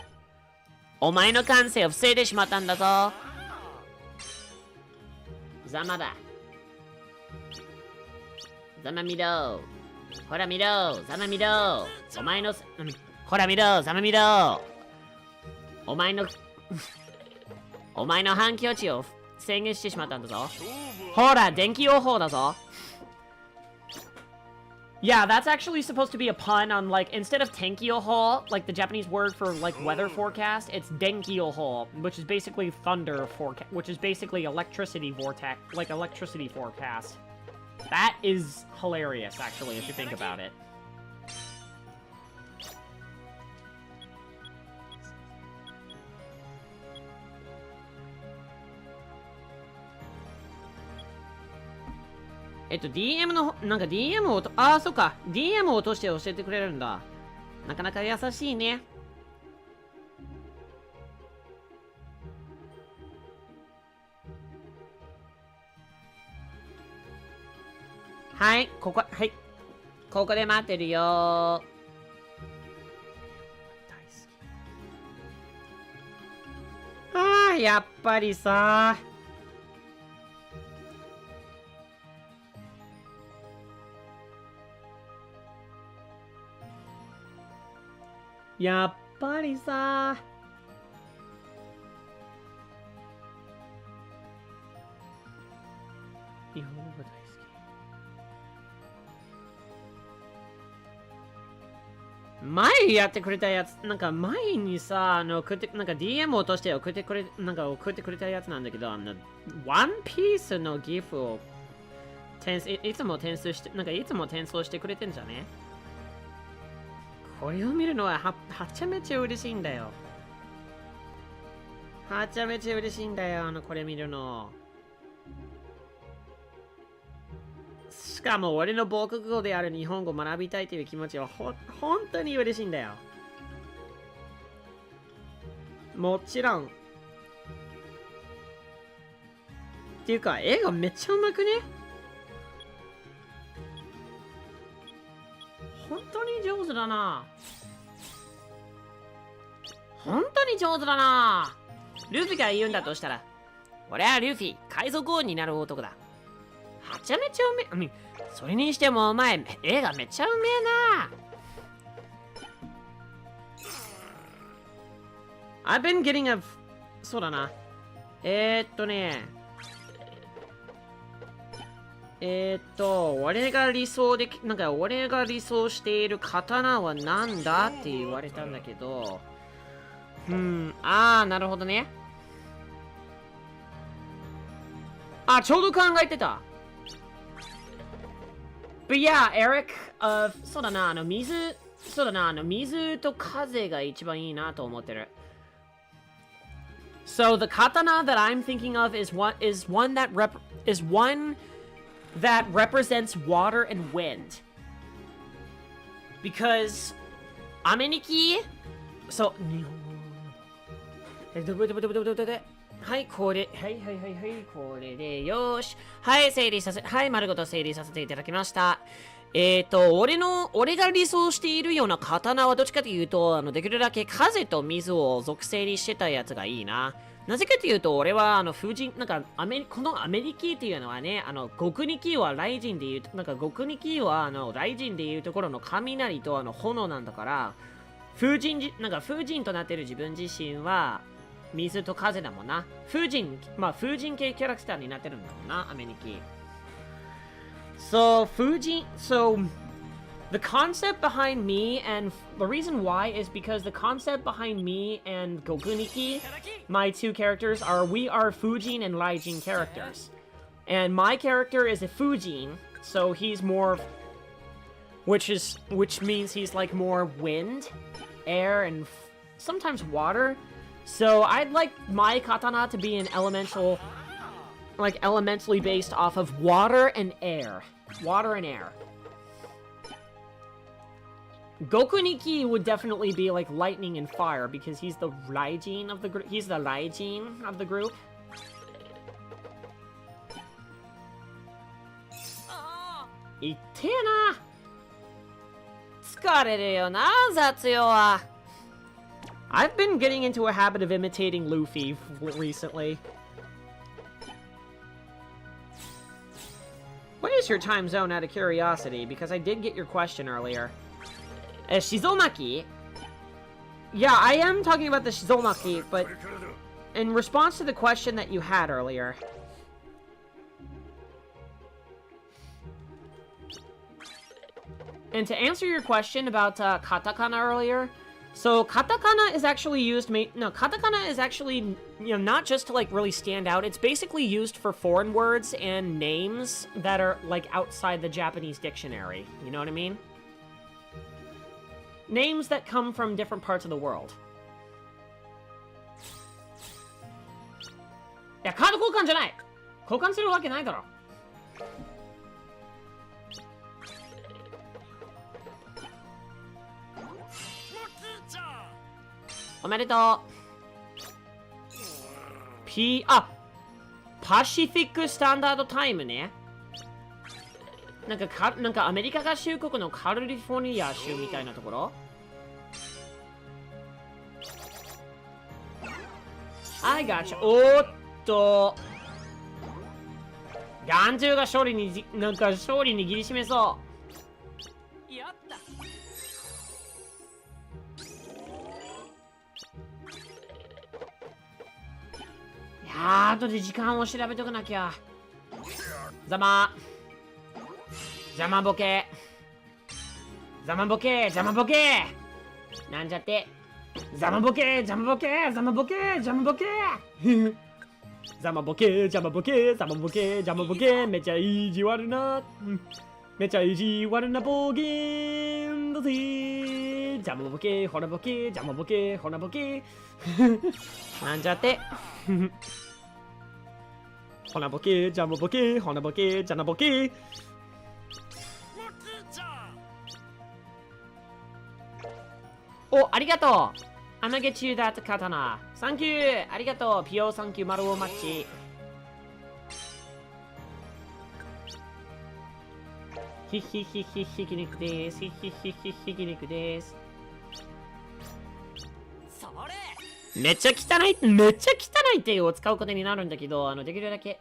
ざまだ。ざまみろ。ほら見ろ、ざまみろ。ほら見ろ、ざまみろ。お前の反響値を制限してしまったんだぞ。ほら、電気予報だぞ。Yeah, that's actually supposed to be a pun on, like, instead of tenkyoho, like the Japanese word for, like, weather forecast, it's denkyoho, which is basically thunder forecast, which is basically electricity vortex, like electricity forecast. That is hilarious, actually, if you think about it. DM の、なんか DM を、そっか。DM を落として教えてくれるんだ。なかなか優しいね。はい、ここで待ってるよ。やっぱりさ。やっぱりさ。日本語が大好き。前やってくれたやつ、なんか前にさ、なんか DM を落として送ってくれたやつなんだけど、ワンピースのギフをいつも転送してくれてんじゃね？これを見るのははちゃめちゃ嬉しいんだよ。はちゃめちゃ嬉しいんだよ、これ見るの。しかも俺の母国語である日本語を学びたいという気持ちは本当に嬉しいんだよ。もちろん。っていうか、絵がめっちゃうまくね？本当に上手だな。本当に上手だな。ルフィが言うんだとしたら、俺はルフィ、海賊王になる男だ。はちゃめちゃうめえ。それにしてもお前、絵がめっちゃうめえな。I've been getting a... そうだな。俺が理想している刀はなんだって言われたんだけど、なるほどね。ちょうど考えてた。But yeah, Eric, そうだな、水と風が一番いいなと思ってる。So the katana that I'm thinking of is one that represents water and wind. Because AmeNiki, soはい、これでよし。はい、丸ごと整理させていただきました。俺が理想しているような刀はどっちかというと、できるだけ風と水を属性にしてたやつがいいな。なぜかというと、俺は、このアメリキっていうのはね、極ニキは雷神でいう、極ニキは、雷神でいうところの雷と炎なんだから、風神となっている自分自身は、水と風だもんな。風神系キャラクターになってるんだもんな、アメニキ。So, the concept behind me and the reason why is because the concept behind me and Gokuniki, my two characters, we are Fujin and Raijin characters. And my character is a Fujin, so he's more, which means he's like more wind, air, and sometimes water. So I'd like my katana to be an elementally based off of water and air. Gokuniki would definitely be like lightning and fire because he's the Raijin of the group. Itena! 疲れるよな、雑用は。I've been getting into a habit of imitating Luffy recently. What is your time zone out of curiosity? Because I did get your question earlier. Shizomaki? Yeah, I am talking about the Shizomaki, but in response to the question that you had earlier. And to answer your question about katakana earlier, so katakana is actually used, katakana is actually, not just to like really stand out. It's basically used for foreign words and names that are like outside the Japanese dictionary. You know what I mean? Names that come from different parts of the world. いや、カード交換じゃない。交換するわけないだろ。おめでとう。パシフィックスタンダードタイムね。なんかアメリカ合衆国のカリフォルニア州みたいなところ。I gotcha. おーっと。眼中が勝利に握りしめそう。やった。後で時間を調べとかなきゃ。ざまボケ。なんちゃって。ザマボケザマボケザマボケザマボケザマボケザマボケザマボケザマボケめちゃ意地悪なめちゃ意地悪な暴言だぜ。ザマボケほらボケザマボケほらボケなんちゃってほらボケザマボケほらボケザナボケ。お、ありがとう。I'm gonna get you that katana. Thank you. ありがとう。ピオサンキューマルオマッチ。ひひひひひき肉です。ひひひひひき肉です。めっちゃ汚い手を使うことになるんだけど、できるだけ。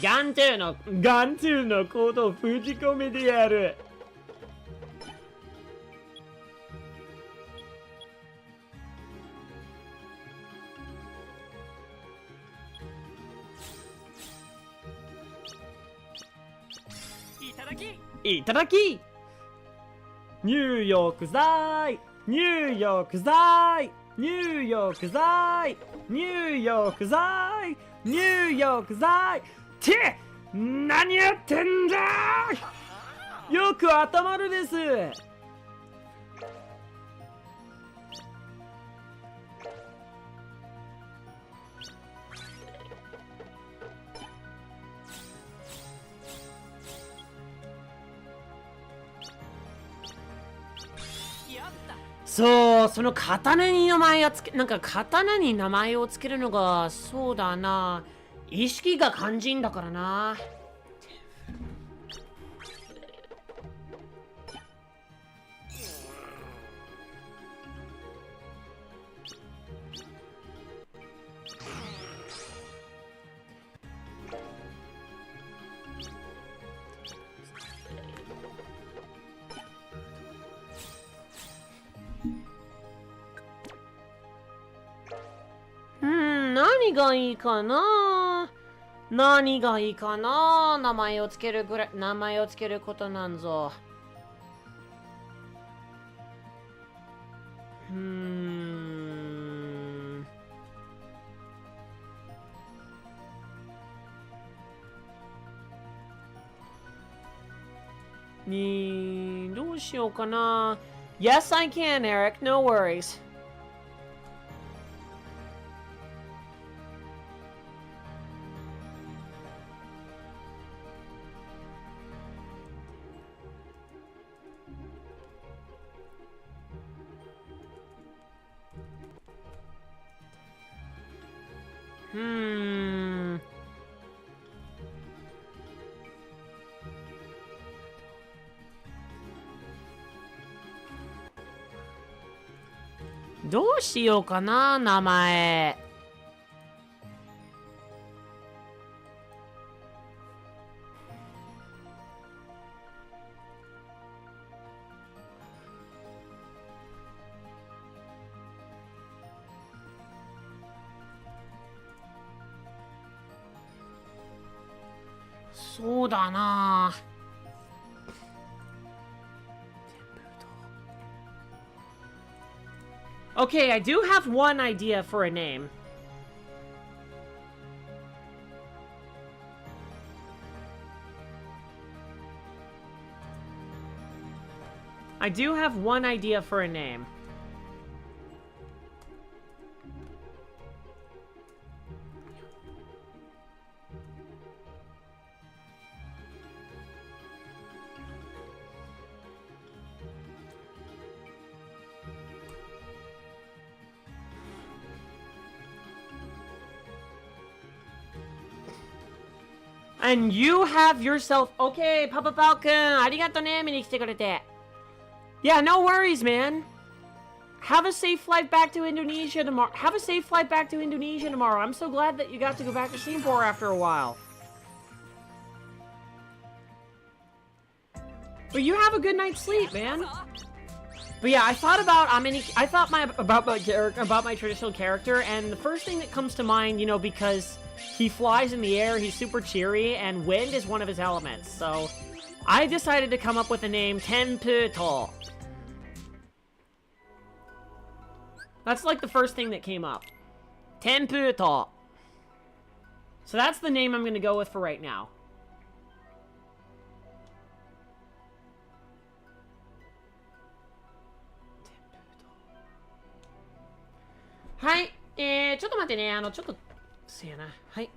ガントゥーのコードを封じ込めてやる。いただき入浴剤入浴剤入浴剤入浴剤入浴剤って何やってんだ。よく頭るです。そう、その刀に名前をつけ、刀に名前をつけるのが、そうだな。意識が肝心だからな。何がいいかな。何がいいかな。名前をつけることなんぞ。どうしようかな。Yes, I can, Eric. No worries. Hmm. どうしようかな、名前。そうだな。Okay, I do have one idea for a name. I do have one idea for a name. And you have yourself... Okay, Papa Falcon, ありがとね、見に来てくれて。Yeah, no worries, man. Have a safe flight back to Indonesia tomorrow. Have a safe flight back to Indonesia tomorrow. I'm so glad that you got to go back to Singapore after a while. But you have a good night's sleep, man. But yeah, I thought about AmeNiki. I thought about my traditional character, and the first thing that comes to mind, you know, because he flies in the air, he's super cheery, and wind is one of his elements. So I decided to come up with the name Tenputo. That's like the first thing that came up. Tenputo. So that's the name I'm going to go with for right now. Hi. ちょっと待ってね。ちょっと、せやな。はい。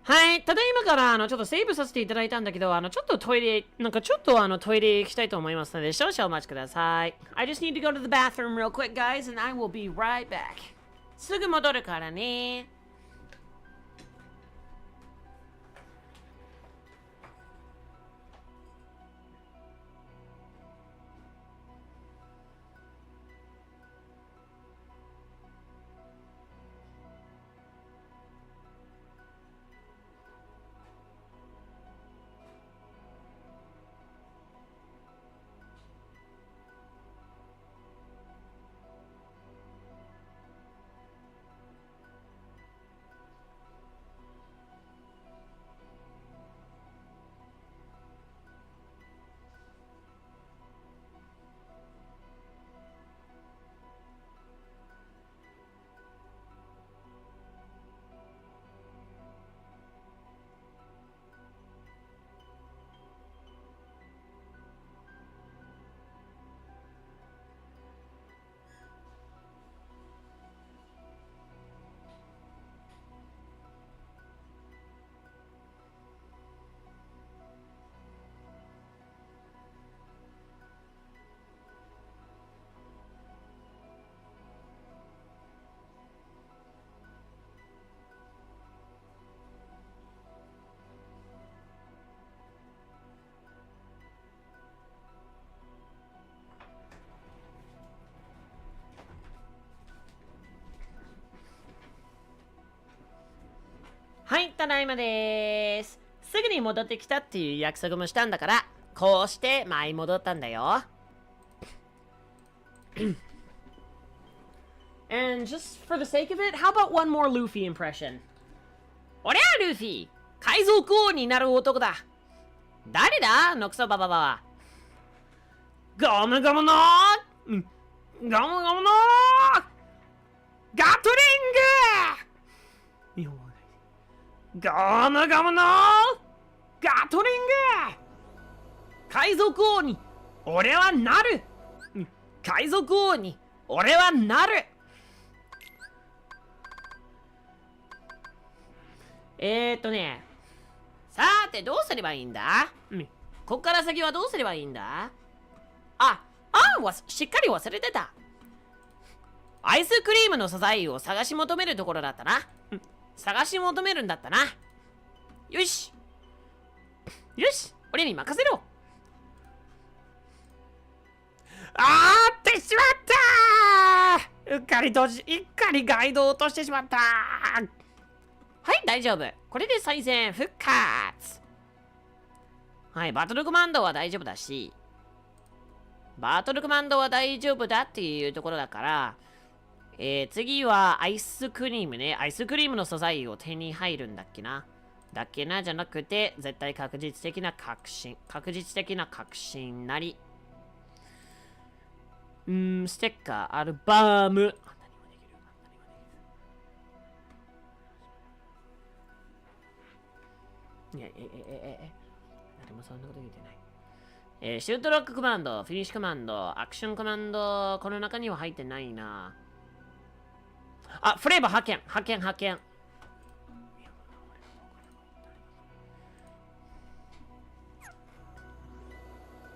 はい。ただいまから、ちょっとセーブさせていただいたんだけど、ちょっとトイレ、トイレ行きたいと思いますので、少々お待ちください。I just need to go to the bathroom real quick, guys, and I will be right back. すぐ戻るからね。はい、ただいまでーす。すぐに戻ってきたっていう約束もしたんだから、こうして舞い戻ったんだよ。And just for the sake of it, how about one more Luffy impression? おりゃあ、ルフィ海賊王になる男だ。誰だノクソバババは。ゴムゴムのゴムゴムのガトリングゴムゴムのガトリング海賊王に俺はなる海賊王に俺はなるさてどうすればいいんだこっから先はどうすればいいんだしっかり忘れてたアイスクリームの素材を探し求めるところだったな探し求めるんだったな。よし。よし。俺に任せろ。ってしまったうっかりガイドを落としてしまったはい、大丈夫。これで再戦復活はい、バトルコマンドは大丈夫だし、バトルコマンドは大丈夫だっていうところだから、次はアイスクリームね。アイスクリームの素材を手に入るんだっけなじゃなくて、絶対確実的な確信なり。ステッカー、アルバム。誰もそんなこと言ってない。シュートロックコマンド、フィニッシュコマンド、アクションコマンド、この中には入ってないな。フレーバー派遣。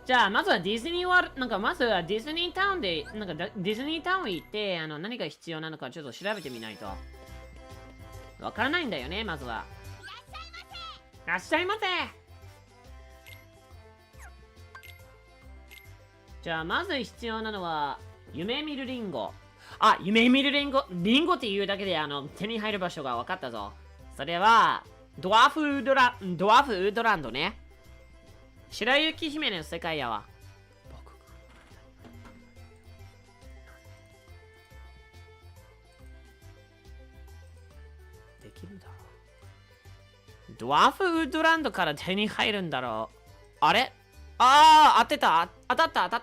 じゃあ、まずはディズニーワールド、まずはディズニータウンで、ディズニータウン行って、何が必要なのかちょっと調べてみないと。わからないんだよね、まずは。いらっしゃいませ。じゃあ、まず必要なのは、夢見るリンゴ。夢見るリンゴっていうだけで手に入る場所が分かったぞ。それは、ドワーフウッドランドね。白雪姫の世界やわ。できるだろう。ドワーフウッドランドから手に入るんだろう。あれ当たった。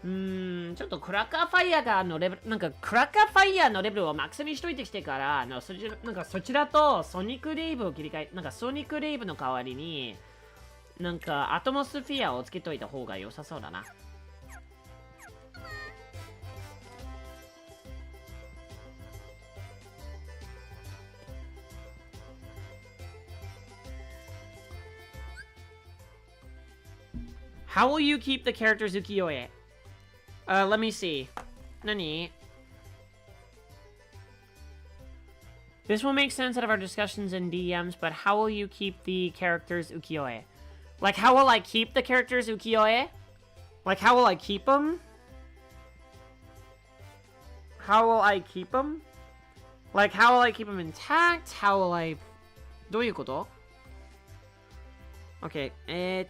ちょっとクラッカーファイヤーのレベル、なんかクラッカーファイヤーのレベルをマックスにしといてきてから、そちらとソニックレイブを切り替え、なんかソニックレイブの代わりに、なんかアトモスフィアをつけといた方が良さそうだな。How will you keep the characters ukiyo-e? Let me see. Nani? This will make sense out of our discussions in DMs, but how will you keep the characters ukiyo-e? Like, how will I keep the characters ukiyo-e? Like, how will I keep them? How will I keep them? Like, how will I keep them intact? How will I... どういうこと ?OK。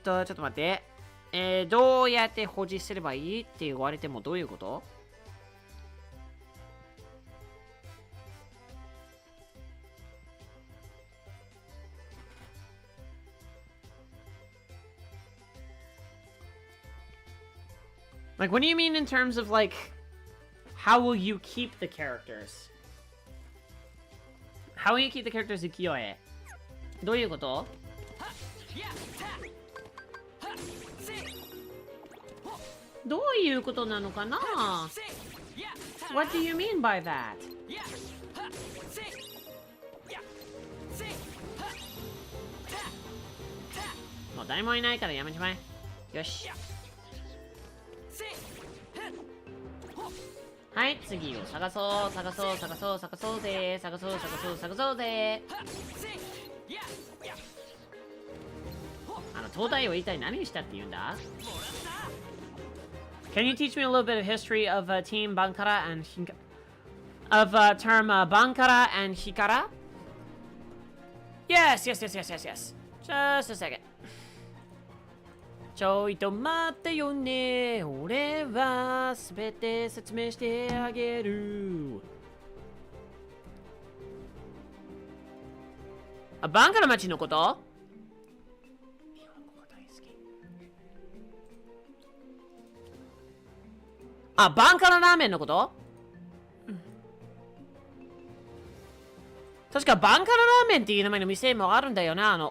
ちょっと待って。どうやって保持すればいいって言われてもどういうこと Like, what do you mean in terms of, like, how will you keep the characters? How will you keep the characters ukiyo-e? どういうことどういうことなのかな What do you mean by that? もう誰もいないからやめちまえ。よし。はい、次を探そう、探そう、探そう、探そうぜ、探そう、探そう、探そうぜ。東大を一体何したって言うんだ Can you teach me a little bit of history of Team Bankara and term Bankara and Hikara? Yes. Just a second. ちょいと待ってよね。俺はすべて説明してあげる。バンカラ町のことバンカララーメンのこと、確かバンカララーメンっていう名前の店もあるんだよな。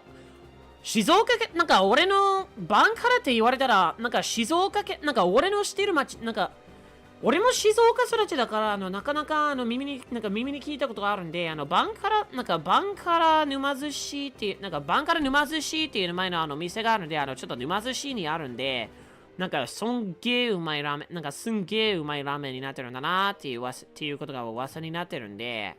静岡県、なんか俺のバンカラって言われたら、なんか静岡県、なんか俺の知ってる町、なんか俺も静岡育ちだから、なかなか耳に聞いたことがあるんで、バンカラ沼寿司っていう、なんかバンカラ沼寿司っていう名前の店があるんで、ちょっと沼寿司にあるんで、なんかすんげえうまいラーメン、なんかすんげえうまいラーメンになってるんだなっていうことが噂になってるんで。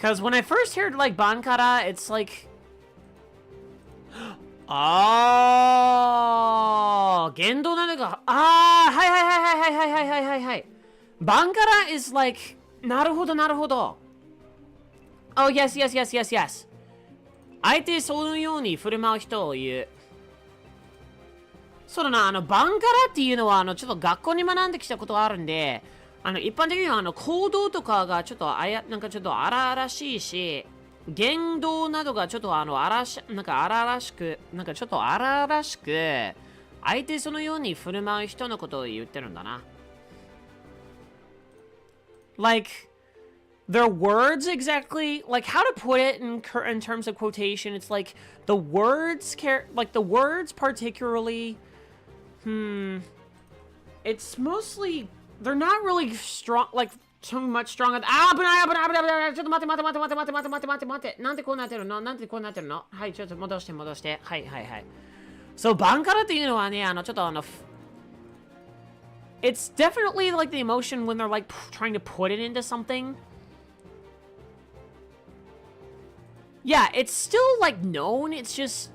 Because when I first heard, like, Bankara, it's like...言動なのか。はい。Bankara is like... なるほど。Oh, yes. 相手そのように振る舞う人を言う。そうだな、バンカラっていうのは、ちょっと学校に学んできたことがあるんで、一般的には行動とかがちょっとなんかちょっと荒々しいし、言動などがちょっとなんか荒々しく、なんかちょっと荒々しく、相手そのように振る舞う人のことを言ってるんだな。Like, their words exactly, like how to put it in terms of quotation, it's like the words particularly, it's mostly, they're not really strong, like too much strong. 危ない。ちょっと待って。なんでこうなってるのはい、ちょっと戻して。はい。そう、バンカラっていうのはね、ちょっとit's definitely like the emotion when they're like trying to put it into something. Yeah, it's still like known, it's just...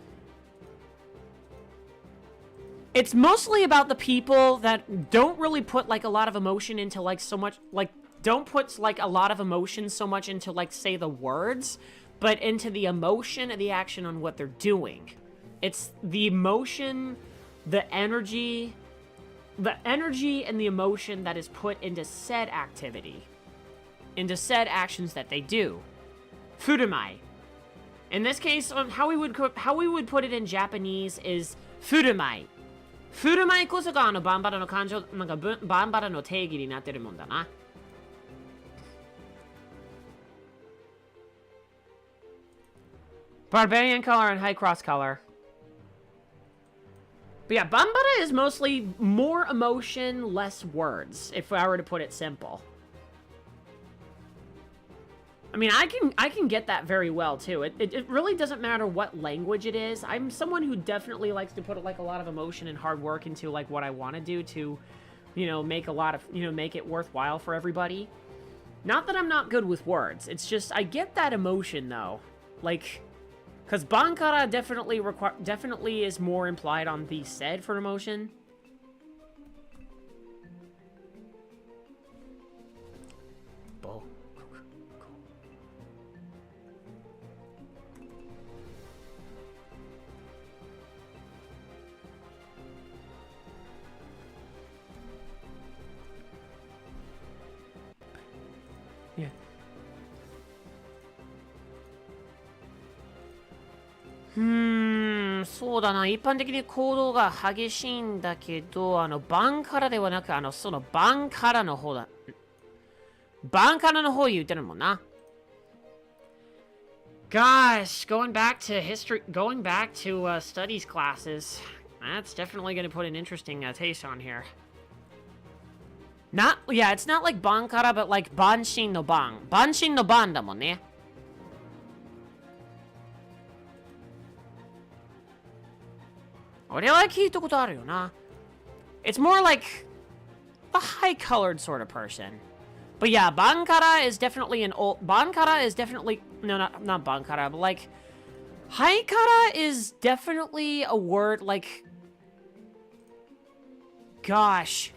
It's mostly about the people that don't really put like a lot of emotion into like so much, like don't put like a lot of emotion so much into like say the words, but into the emotion and the action on what they're doing. It's the emotion, the energy and the emotion that is put into said activity, into said actions that they do. Furumai. In this case, how we would put it in Japanese is furumai. Furumai こそがバンバラの感情、なんかバンバラの定義になってるもんだな。Barbarian color and high cross color. But yeah, Bambara is mostly more emotion, less words, if I were to put it simple. I mean, I can get that very well, too. It really doesn't matter what language it is. I'm someone who definitely likes to put, like, a lot of emotion and hard work into, like, what I want to do to, you know, make a lot of, you know, make it worthwhile for everybody. Not that I'm not good with words. It's just, I get that emotion, though. Like... Because bankara definitely is more implied on the said for emotion. Bo. Yeah. Hmm, そうだな。一般的に行動が激しいんだけど、バンカラではなく、そのバンカラの方だ。バンカラの方言ってるもんな。Gosh, going back to studies classes, that's definitely going to put an interesting taste on here. Yeah, it's not like bankara, but like banshin no ban. Banshin no ban だもんね。俺は聞いたことあるよな。It's more like a high-colored sort of person. But yeah, bankara is definitely an old... Bankara is definitely... No, not bankara, but like... Haikara is definitely a word like... Gosh.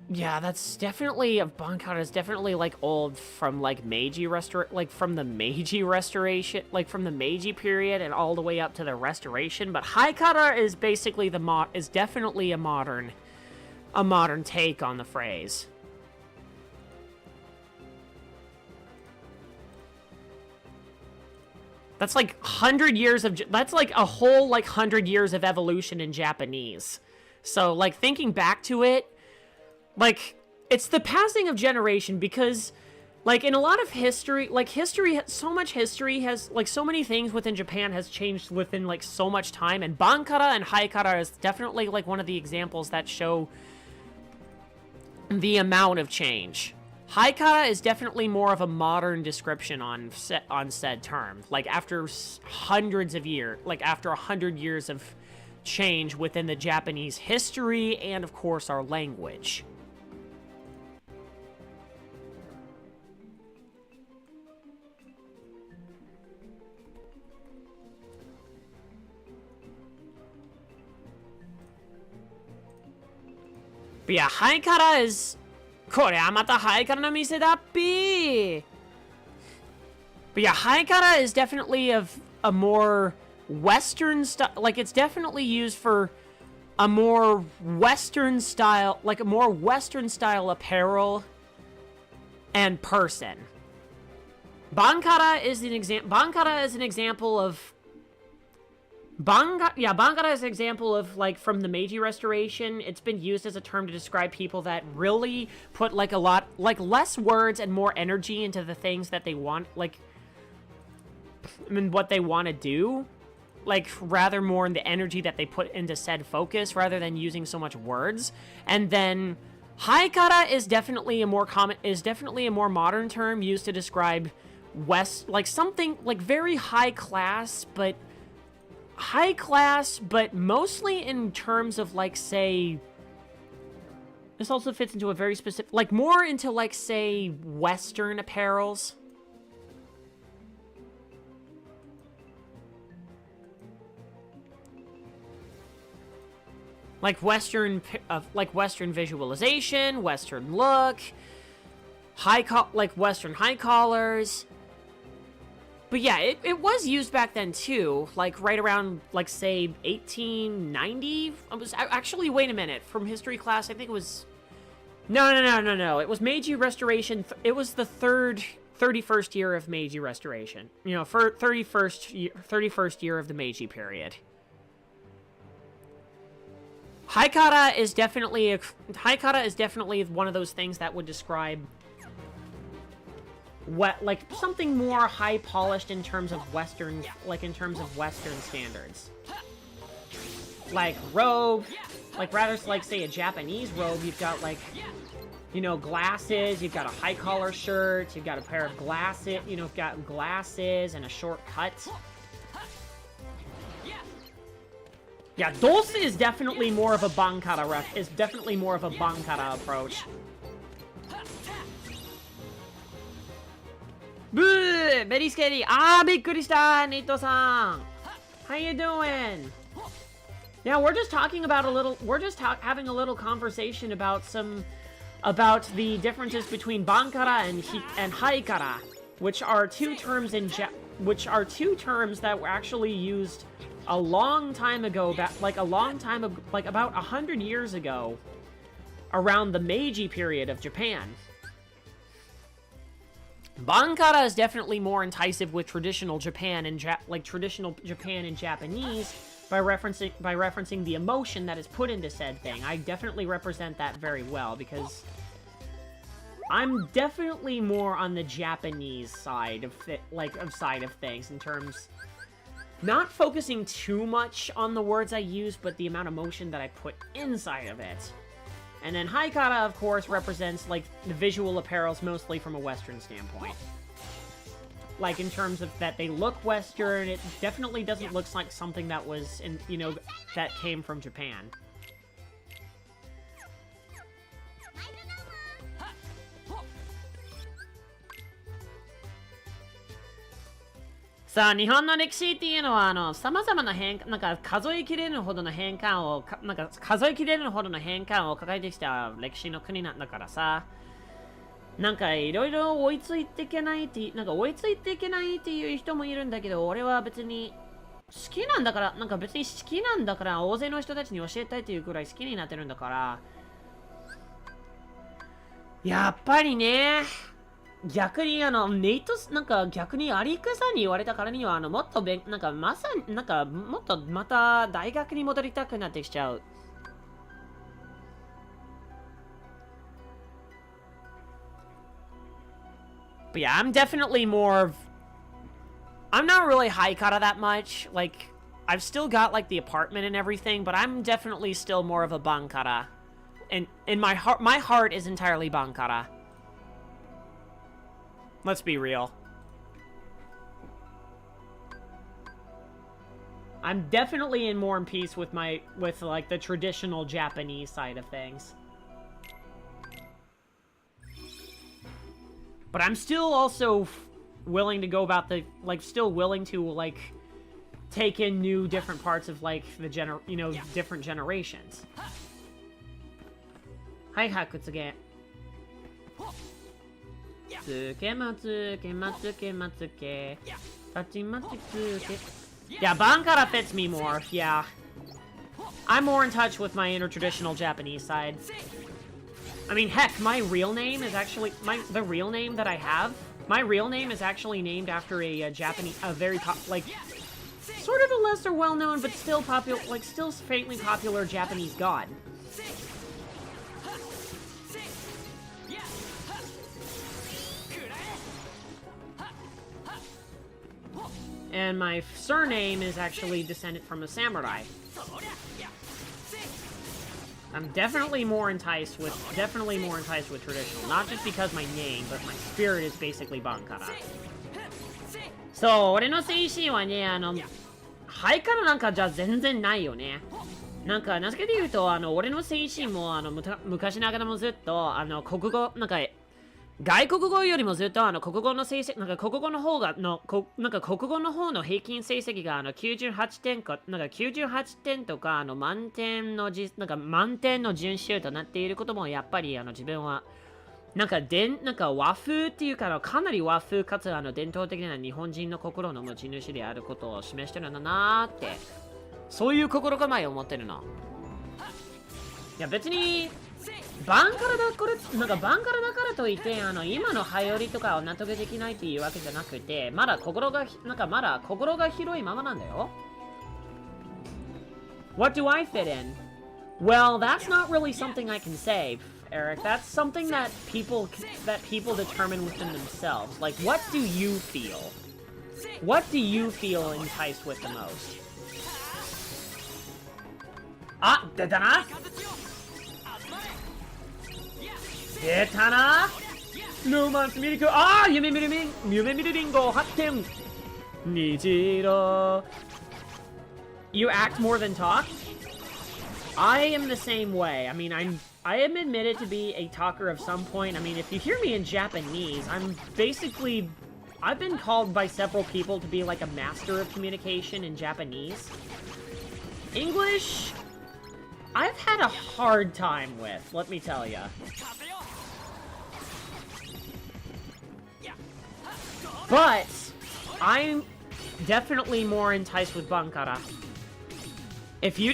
Yeah, that's definitely... Bankara is definitely like old from like Meiji like from the Meiji restoration, like from the Meiji period and all the way up to the restoration. But Haikara is basically is definitely a modern take on the phrase. That's like 100 years of... That's like a whole like 100 years of evolution in Japanese. So like thinking back to it, like, it's the passing of generation because, like, in a lot of history, like, so much history has, like, so many things within Japan has changed within, like, so much time, and bankara and haikara is definitely, like, one of the examples that show the amount of change. Haikara is definitely more of a modern description on said term. Like, after hundreds of years, like, after 100 years of change within the Japanese history and, of course, our language. But yeah, haikara is... これはまたハイカラの店だっぴー. But yeah, haikara is definitely of a more Western style... Like, it's definitely used for a more Western style... Like, a more Western style apparel and person. Bankara is an example of... Bankara is an example of, like, from the Meiji Restoration. It's been used as a term to describe people that really put, like, a lot, like, less words and more energy into the things that they want, like, I mean, what they want to do. Like, rather more in the energy that they put into said focus, rather than using so much words. And then, haikara is definitely a more modern term used to describe like, something, like, very high class, but mostly in terms of, like, say... This also fits into a very specific... Like, more into, like, say, Western apparels. Like Western visualization, Western look. Western high collars. But yeah, it was used back then too, like right around, like, say, 1890? Actually, wait a minute, from history class, I think it was... No, it was Meiji Restoration, it was the 31st year of Meiji Restoration. You know, for 31st year of the Meiji period. Haikara is definitely one of those things that would describe like something more high polished in terms of Western standards. Like robe, like rather like say a Japanese robe, you've got like, you know, glasses, you've got a high collar shirt, you've got a pair of glasses, you know, you've got glasses and a short cut. Yeah, Dose is definitely more of a Bankara approach. Boo! Very scary. Ah, bikkurishita, Nito-san. How you doing? Yeah, we're just having a little conversation about the differences between Bankara and Haikara, which are two terms that were actually used a long time ago, like about 100 years ago, around the Meiji period of Japan. Bankara is definitely more enticing with traditional Japan and traditional Japan and Japanese by referencing the emotion that is put into said thing. I definitely represent that very well because I'm definitely more on the Japanese side of things in terms. Not focusing too much on the words I use, but the amount of emotion that I put inside of it. And then Haikara, of course, represents, like, the visual apparels mostly from a Western standpoint. Like, in terms of that they look Western, it definitely doesn't look like something that was, that came from Japan. Sa, 日本の歴史っていうのは、様々な数えきれるほどの変化を抱えてきた歴史の国なんだからさ、いろいろ追いついていけないっていう人もいるんだけど、俺は別に好きなんだから、大勢の人たちに教えたいっていうくらい好きになってるんだから、やっぱりね、逆に逆にアリクさんに言われたからにはもっともっとまた大学に戻りたくなってきちゃう。But yeah, I'm not really Haikara that much. Like, I've still got like the apartment and everything, but I'm definitely still more of a Bankara. And in my heart is entirely Bankara. Let's be real. I'm definitely more in peace with like the traditional Japanese side of things. But I'm still also willing to go about willing to take in different parts of different generations. Hi, Hakutsuge. Yeah, Bankara fits me more, yeah. I'm more in touch with my inner traditional Japanese side. I mean, heck, my real name is actually, the real name that I have, my real name is actually named after a sort of a lesser well-known, but still popular, still faintly popular Japanese god. And my surname is actually descended from a samurai. I'm definitely more enticed with traditional. Not just because my name, but my spirit is basically Bankara. So, 俺の精神はね、ハイカラなんかじゃ全然ないよね。なぜかというと、俺の精神も、昔ながらもずっと、国語、外国語よりもずっと国語の成績、国語の方の平均成績が98点か、98点とか満点の準習となっていることもやっぱり自分はなんか和風っていうかかなり和風かつ伝統的な日本人の心の持ち主であることを示してるんだなーって、そういう心構えを持ってるの。いや別にバンカラだからといって今の流行りとかを納得できないっていうわけじゃなくて、まだ心が広いままなんだよ。What do I fit in? Well, that's not really something I can say, Eric. That's something that people determine within themselves. Like, what do you feel? What do you feel enticed with the most? あ、出たな。出たな。ロマンスミルク。ああ、夢見るリンゴ発見。虹色。You act more than talk? I am the same way. I mean, I am admitted to be a talker of some point. I mean, if you hear me in Japanese, I've been called by several people to be like a master of communication in Japanese. English, I've had a hard time with, let me tell ya. But I'm definitely more enticed with Bankara. If you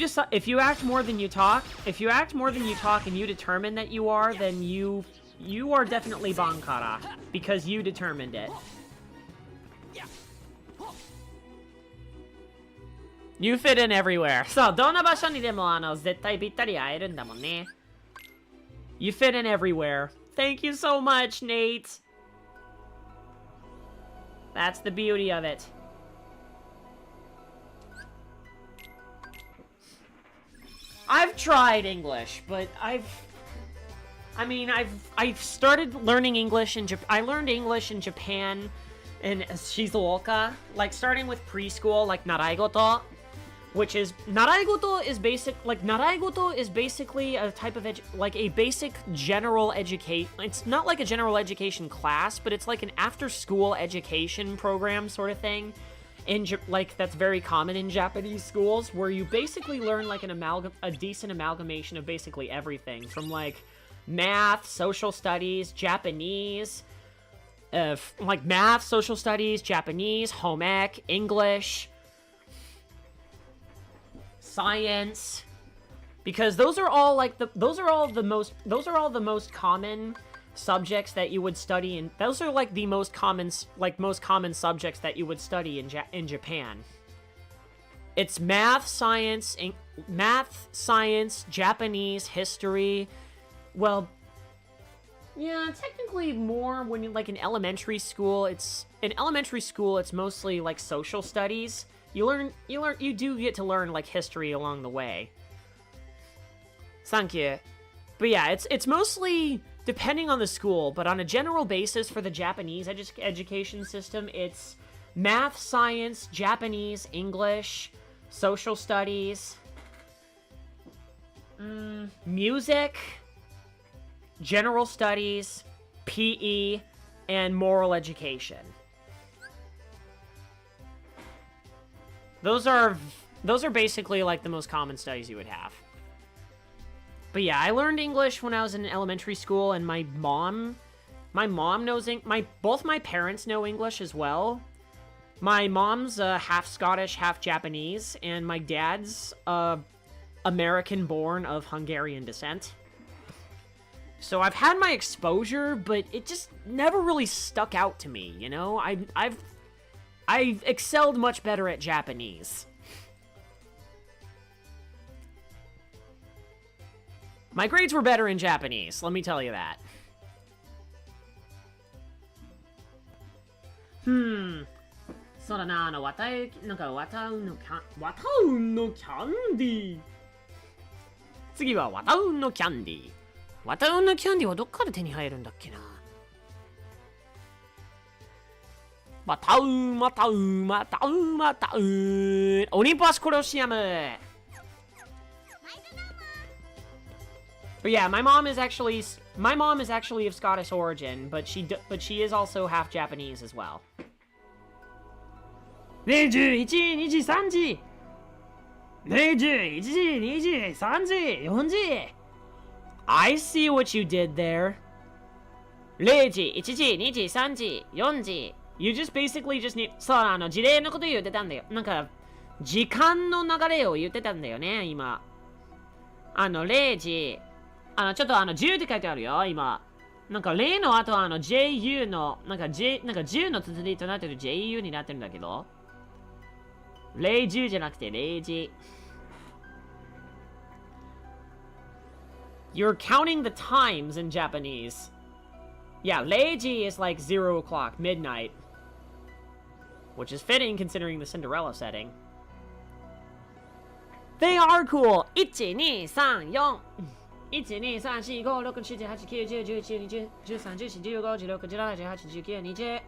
act more than you talk, and you determine that you are, then you are definitely Bankara because you determined it. You fit in everywhere. そう、どんな場所にでも絶対ぴったり会えるんだもんね。You fit in everywhere. Thank you so much, Nate. That's the beauty of it. I've tried English, but I've started learning English I learned English in Japan in Shizuoka, like starting with preschool, like naraigoto, which is naraigoto is basically a type of a basic general education. It's not like a general education class, but it's like an after-school education program sort of thing. That's very common in Japanese schools, where you basically learn like a decent amalgamation of basically everything from like math, social studies, Japanese, Japanese, home ec, English, science, because those are all the most common subjects that you would study, and those are like the most common subjects that you would study in Japan. It's math, science, Japanese, history. Well, yeah, technically more when you like in elementary school. It's mostly like social studies. You do get to learn like history along the way. Thank you. But yeah, it's mostly depending on the school, but on a general basis for the Japanese education system, it's math, science, Japanese, English, social studies, music, general studies, PE, and moral education. Those are basically like the most common studies you would have. But yeah, I learned English when I was in elementary school, and my mom knows both my parents know English as well. My mom's half Scottish, half Japanese, and my dad's American-born of Hungarian descent. So I've had my exposure, but it just never really stuck out to me, you know? I've excelled much better at Japanese. My grades were better in Japanese, let me tell you that. そうだな、わたうのキャンディー。次はわたうのキャンディー。わたうのキャンディーはどっから手に入るんだっけな。わたう。オリンパスコロシアム。But yeah, my mom is actually of Scottish origin, but she is also half Japanese as well. ねえ11時2時3時ねえ11時2時3時4時 I see what you did there. 0時、1時、2時、3時、4時。You just basically just need... そう、事例のこと言ってたんだよ。なんか、時間の流れを言ってたんだよね、今。0時、ちょっと10って書いてあるよ、今。なんか、0の後はJU の、なんか10の綴りとなってる JU になってるんだけど。0、10じゃなくて0時。You're counting the times in Japanese. Yeah, 0時 is like 0 o'clock, midnight. Which is fitting considering the Cinderella setting. They are cool! 1, 2, 3, 4 1, 2, 3, 4, 5, 6, 7, 8, 9, 10, 11, 12, 13, 14, 15, 16, 17, 18, 19, 20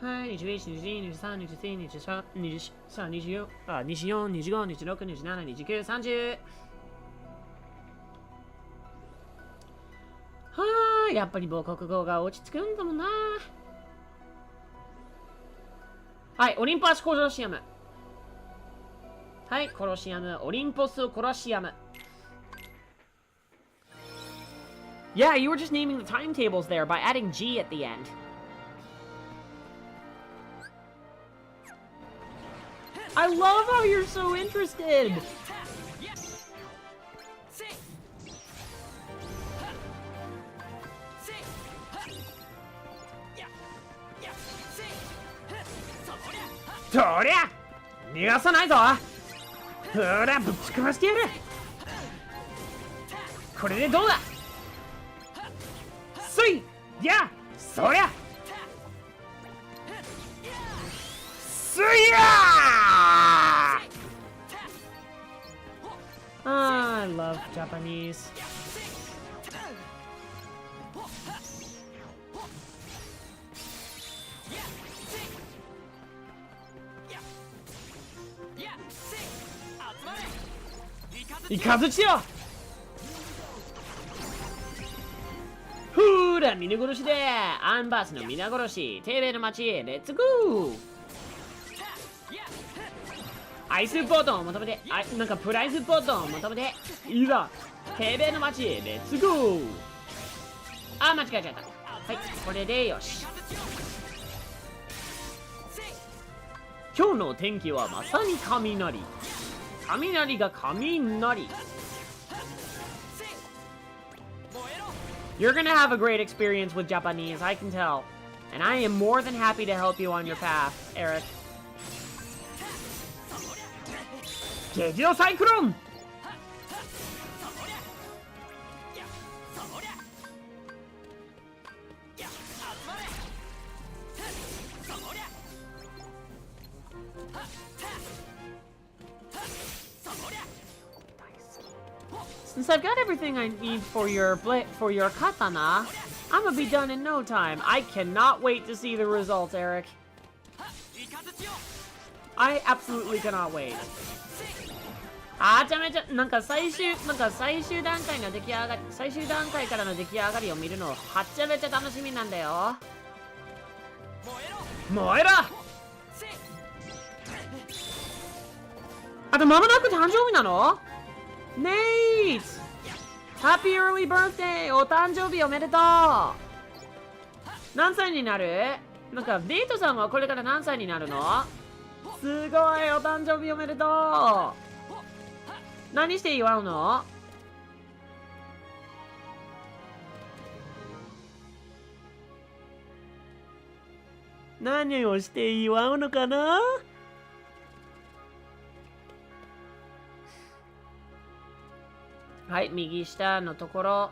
はい、21、22、23、24、24、25、26、27、29、30はーい、やっぱり母国語が落ち着くんだもんな。はい、オリンポスコロシアム。はい、コロシアム、オリンポスコロシアム。Yeah, you were just naming the timetables there by adding G at the end. I love how you're so interested! Toりゃ逃がさないぞほらぶっちかましてやるこれでどうだそいやそりゃすやI love Japanese. Katsuよふーら皆殺しでアンバースの皆殺しテーベの町へレッツゴーアイスポートを求めてなんかプライズポートを求めていざテーベの町へレッツゴーあ、間違えちゃったはい、これでよし今日の天気はまさに雷雷が雷 You're gonna have a great experience with Japanese, I can tell. And I am more than happy to help you on your path, Eric. ゲジオサイクロンSince I've got everything I need for your katana, I'm gonna be done in no time. I cannot wait to see the results, Eric. I absolutely cannot wait. はちゃめちゃなんか最終段階の出来上がり最終段階からの出来上がりを見るのはちゃめちゃ楽しみなんだよ。燃えろ！あと間もなく誕生日なの？ネイト！ハッピーエーリーバースデー！お誕生日おめでとう！何歳になる？なんかデートさんはこれから何歳になるの？すごいお誕生日おめでとう！何して祝うの？何をして祝うのかな？はい、右下のところ。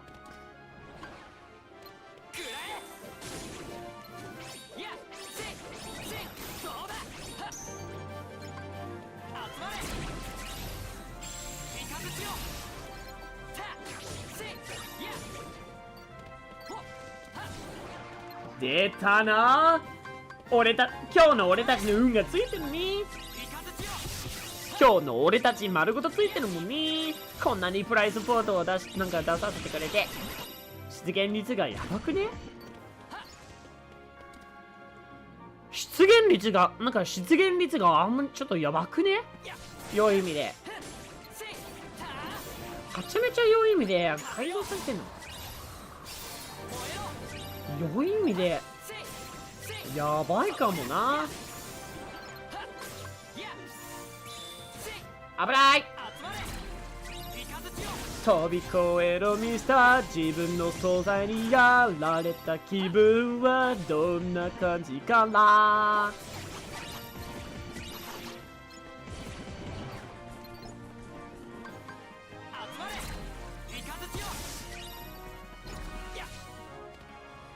出たな今日の俺たちの運がついてるね今日の俺たち丸ごとついてるもんねこんなにプライスポートを出させてくれて出現率がやばくね出現率があんまちょっとやばくね良い意味ではちゃめちゃ良い意味で改造されてんの良い意味でやばいかもな。危ない。飛び越えろミスター、自分の素材にやられた気分はどんな感じかな。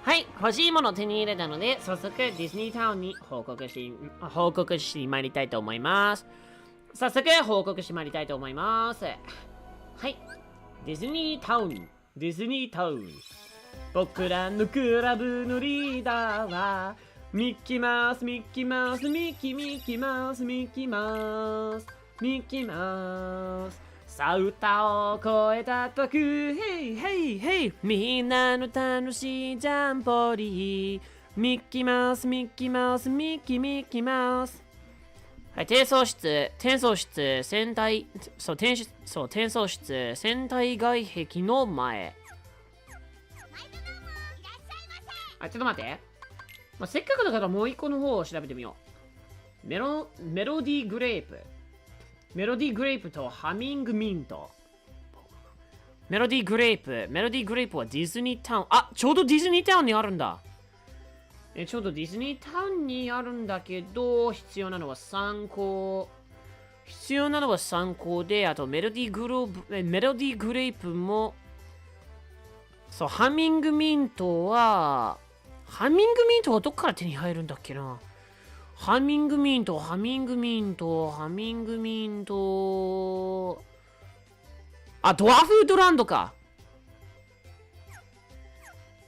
はい、欲しいものを手に入れたので、早速ディズニータウンに報告し参りたいと思います。早速報告し参りたいと思います。はい、ディズニータウン、ディズニータウン。僕らのクラブのリーダーは、ミッキーマウス、ミッキーマウス、ミッキーマウス、ミッキーマウス、ミッキーマウス。さあ歌を声叩く、ヘイヘイヘイ、みんなの楽しいジャンボリー。ミッキーマウス、ミッキーマウス、ミッキーマウス。はい、転送室、船体外壁の前。あ、ちょっと待って。まあ、せっかくだからもう一個の方を調べてみよう。メロディーグレープ。メロディーグレープとハミングミント。メロディーグレープはディズニータウン。あ、ちょうどディズニータウンにあるんだ。ちょうどディズニータウンにあるんだけど、必要なのは参考で、あとメロディーグレープも、そう、ハミングミントはどっから手に入るんだっけな。ハミングミント。あ、ドワーフウッドランドか。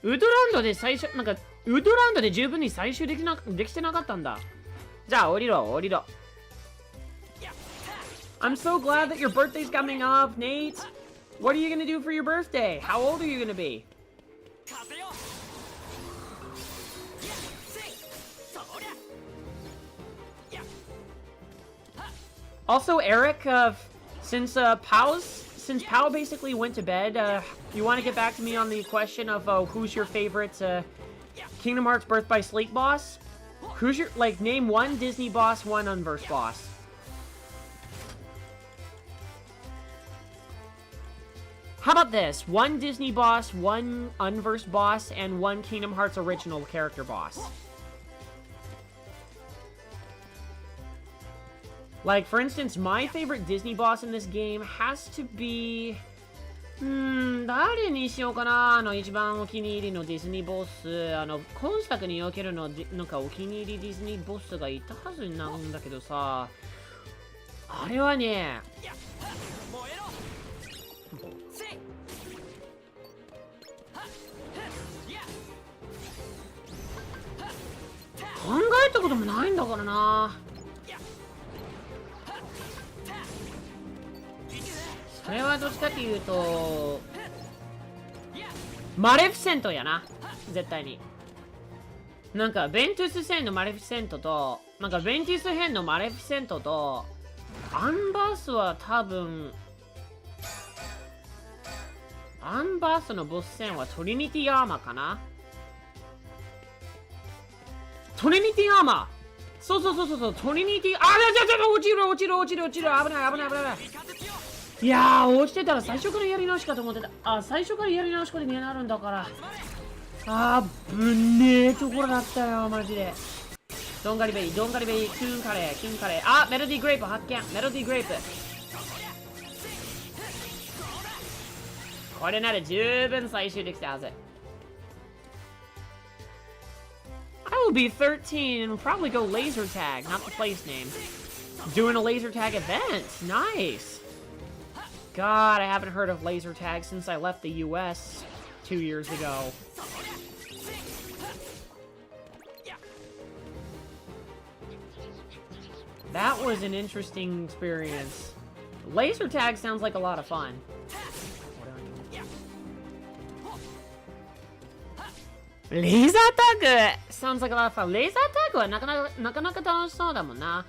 ウッドランドで最初、なんか、ウッドランドで十分に採集できてなかったんだ。じゃあ、降りろ。I'm so glad that your birthday's coming up, Nate. What are you gonna do for your birthday? How old are you gonna be? Also, Eric, since Pao basically went to bed, you want to get back to me on the question of who's your favorite Kingdom Hearts Birth by Sleep boss? Who's your, name one Disney boss, one Unverse boss. How about this? One Disney boss, one Unverse boss, and one Kingdom Hearts original character boss. Like, for instance, my favorite Disney boss in this game has to be... 誰にしようかな。一番お気に入りのディズニーボス。今作におけるの、なんかお気に入りディズニーボスがいたはずなんだけどさ。あれはね、考えたこともないんだからな。それはどっちかっていうと、マレフィセントやな。絶対に。なんか、ベントゥス編のマレフィセントと、アンバースは多分、アンバースのボス戦はトリニティアーマーかな。トリニティアーマー、そう、トリニティ、落ちる、危ない。いやー、落ちてたら最初からやり直しかと思ってた。最初からやり直しかになるんだから。ぶねえところだったよ、マジで。どんがりベイ、キュンカレー。メロディーグレープ発見。これなら十分採集できたはず。I will be 13 and probably go laser tag, not the place name. Doing a laser tag event. Nice. God, I haven't heard of laser tag since I left the US 2 years ago. That was an interesting experience. Laser tag sounds like a lot of fun. Laser tag sounds like a lot of fun. Laser tag はなかなか楽しそうだもんな。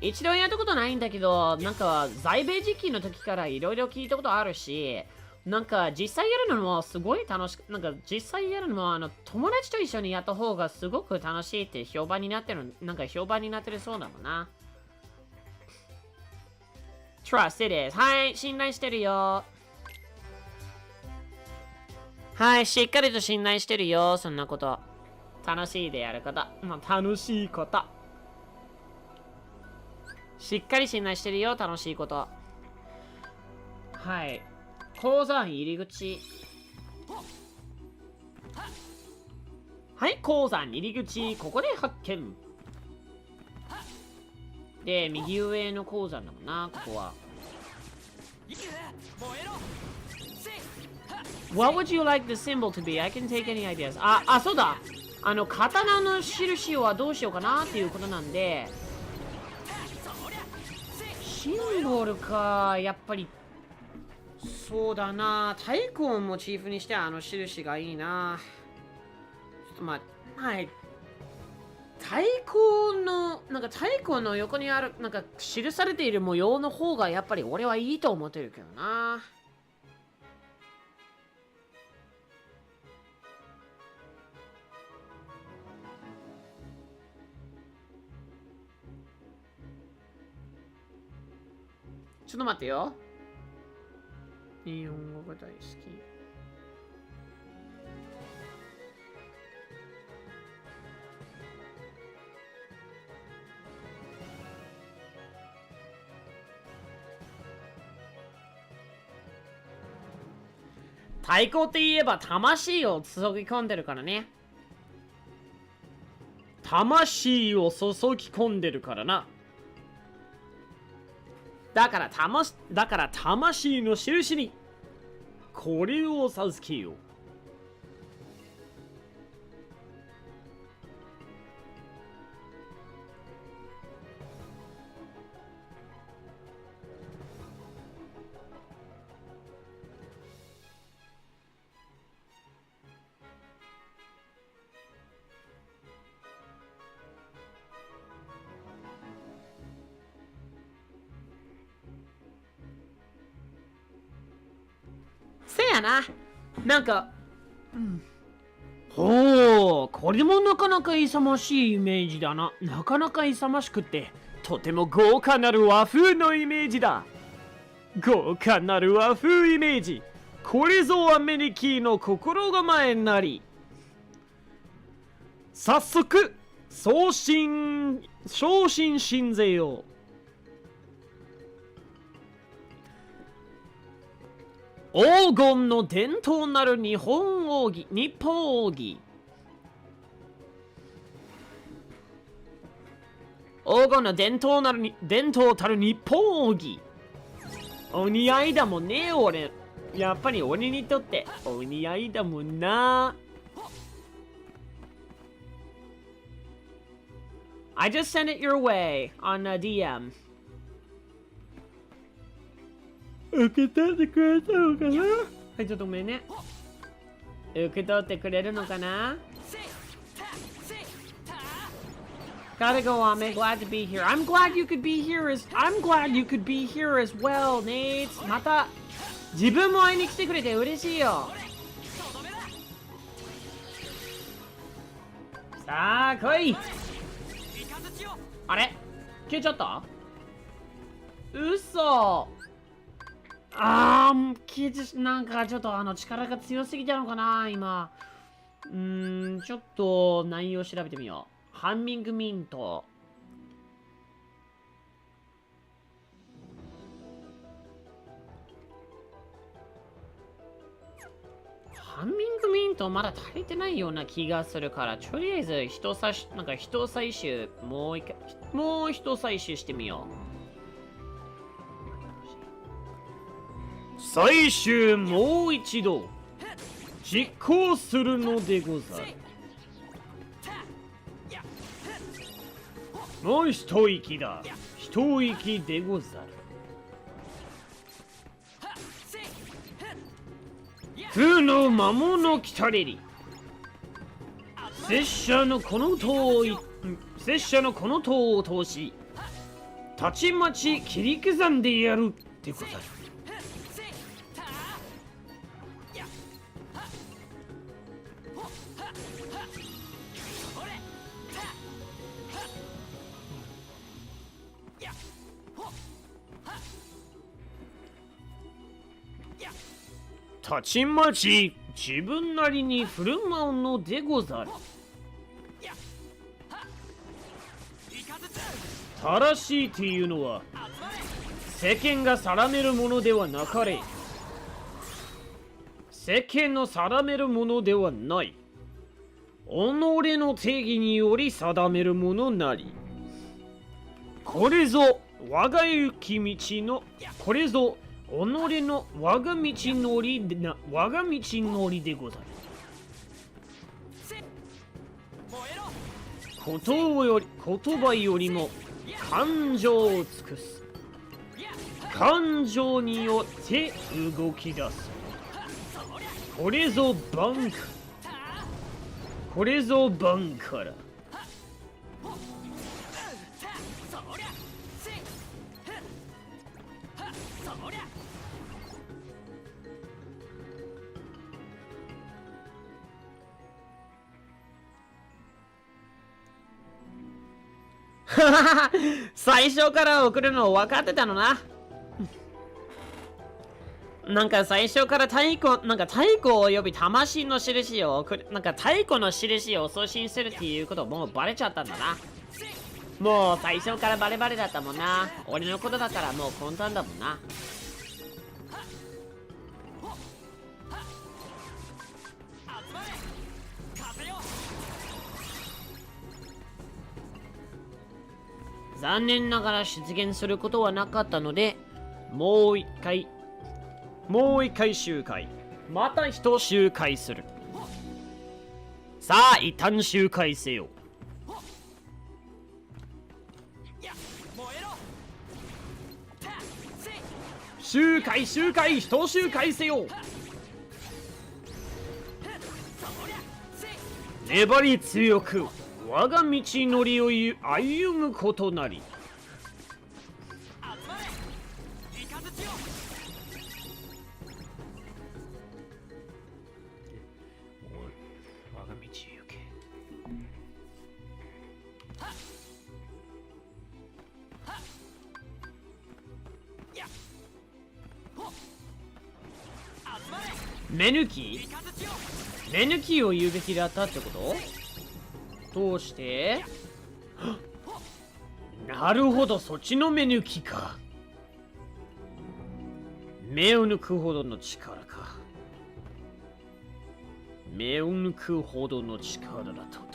一度やったことないんだけど、なんか在米時期の時からいろいろ聞いたことあるし、なんか実際やるのもすごい楽しく、なんか実際やるのも友達と一緒にやった方がすごく楽しいって評判になってる、なんか評判になってるそうだもんな。Trust it is。はい、信頼してるよ。はい、しっかりと信頼してるよ、そんなこと。楽しいでやること。まあ、楽しいこと。しっかり信頼してるよ、楽しいこと。はい。鉱山入り口。はい、鉱山入り口。ここで発見。で、右上の鉱山だもんな、ここは。What would you like the symbol to be? I can take any ideas. そうだ。刀の印はどうしようかなっていうことなんで。シンボルか、やっぱり。そうだな。太鼓をモチーフにして印がいいな。ちょっと待って、はい。太鼓の横にある、なんか記されている模様の方がやっぱり俺はいいと思ってるけどな。ちょっと待ってよ。日本語が大好き。太鼓って言えば魂を注ぎ込んでるからね。魂を注ぎ込んでるからな。だから魂の印にこれを授けよう。せやな。なんか、ほう、これもなかなか勇ましいイメージだな。なかなか勇ましくて、とても豪華なる和風のイメージだ。豪華なる和風イメージ。これぞアメニキの心構えなり。早速、昇進信ぜよ。黄金の伝統なる日本奥義。黄金の伝統たる日本奥義。お似合いだもんね、俺。やっぱり俺にとってお似合いだもんな。I just sent it your way on a DM. 受け取ってくれたのかな。はい、ちょっとごめんね。受け取ってくれるのかな。Gotta go on, I'm glad to be here. I'm glad you could be here as well, Nate. また自分も会いに来てくれて嬉しいよ。さあ来い。あれ消えちゃった。嘘。なんかちょっと力が強すぎたのかな今。ちょっと内容調べてみよう。ハンミングミント。ハンミングミントまだ足りてないような気がするから、とりあえず人採集もう一採集してみよう。採集もう一度実行するのでござる。もう一息だ。一息でござる。風の魔物来たれり。拙者のこの塔を通したちまち切り刻んでやるでござる。たちまち自分なりに振る舞うのでござる。正しいっていうのは世間が定めるものではなかれ。世間の定めるものではない。己の定義により定めるものなり。これぞ我が行き道の、これぞ己の我が道のりででござる。言葉よりも感情を尽くす。感情によって動き出す。これぞバンク。これぞバンカラ。最初から送るの分かってたのな。なんか最初から太鼓を呼び魂の印を送る、なんか太鼓の印を送信するっていうこともうバレちゃったんだな。もう最初からバレバレだったもんな。俺のことだからもう簡単だもんな。残念ながら出現することはなかったので、もう一回周回。また一周回する。さあ、一旦周回せよ。周回、一周回せよ。粘り強く我が道のりを歩むことなり。我が道行け。目抜きを言うべきだったってこと？どうして？なるほど、そっちの目抜きか。目を抜くほどの力か。目を抜くほどの力だとは。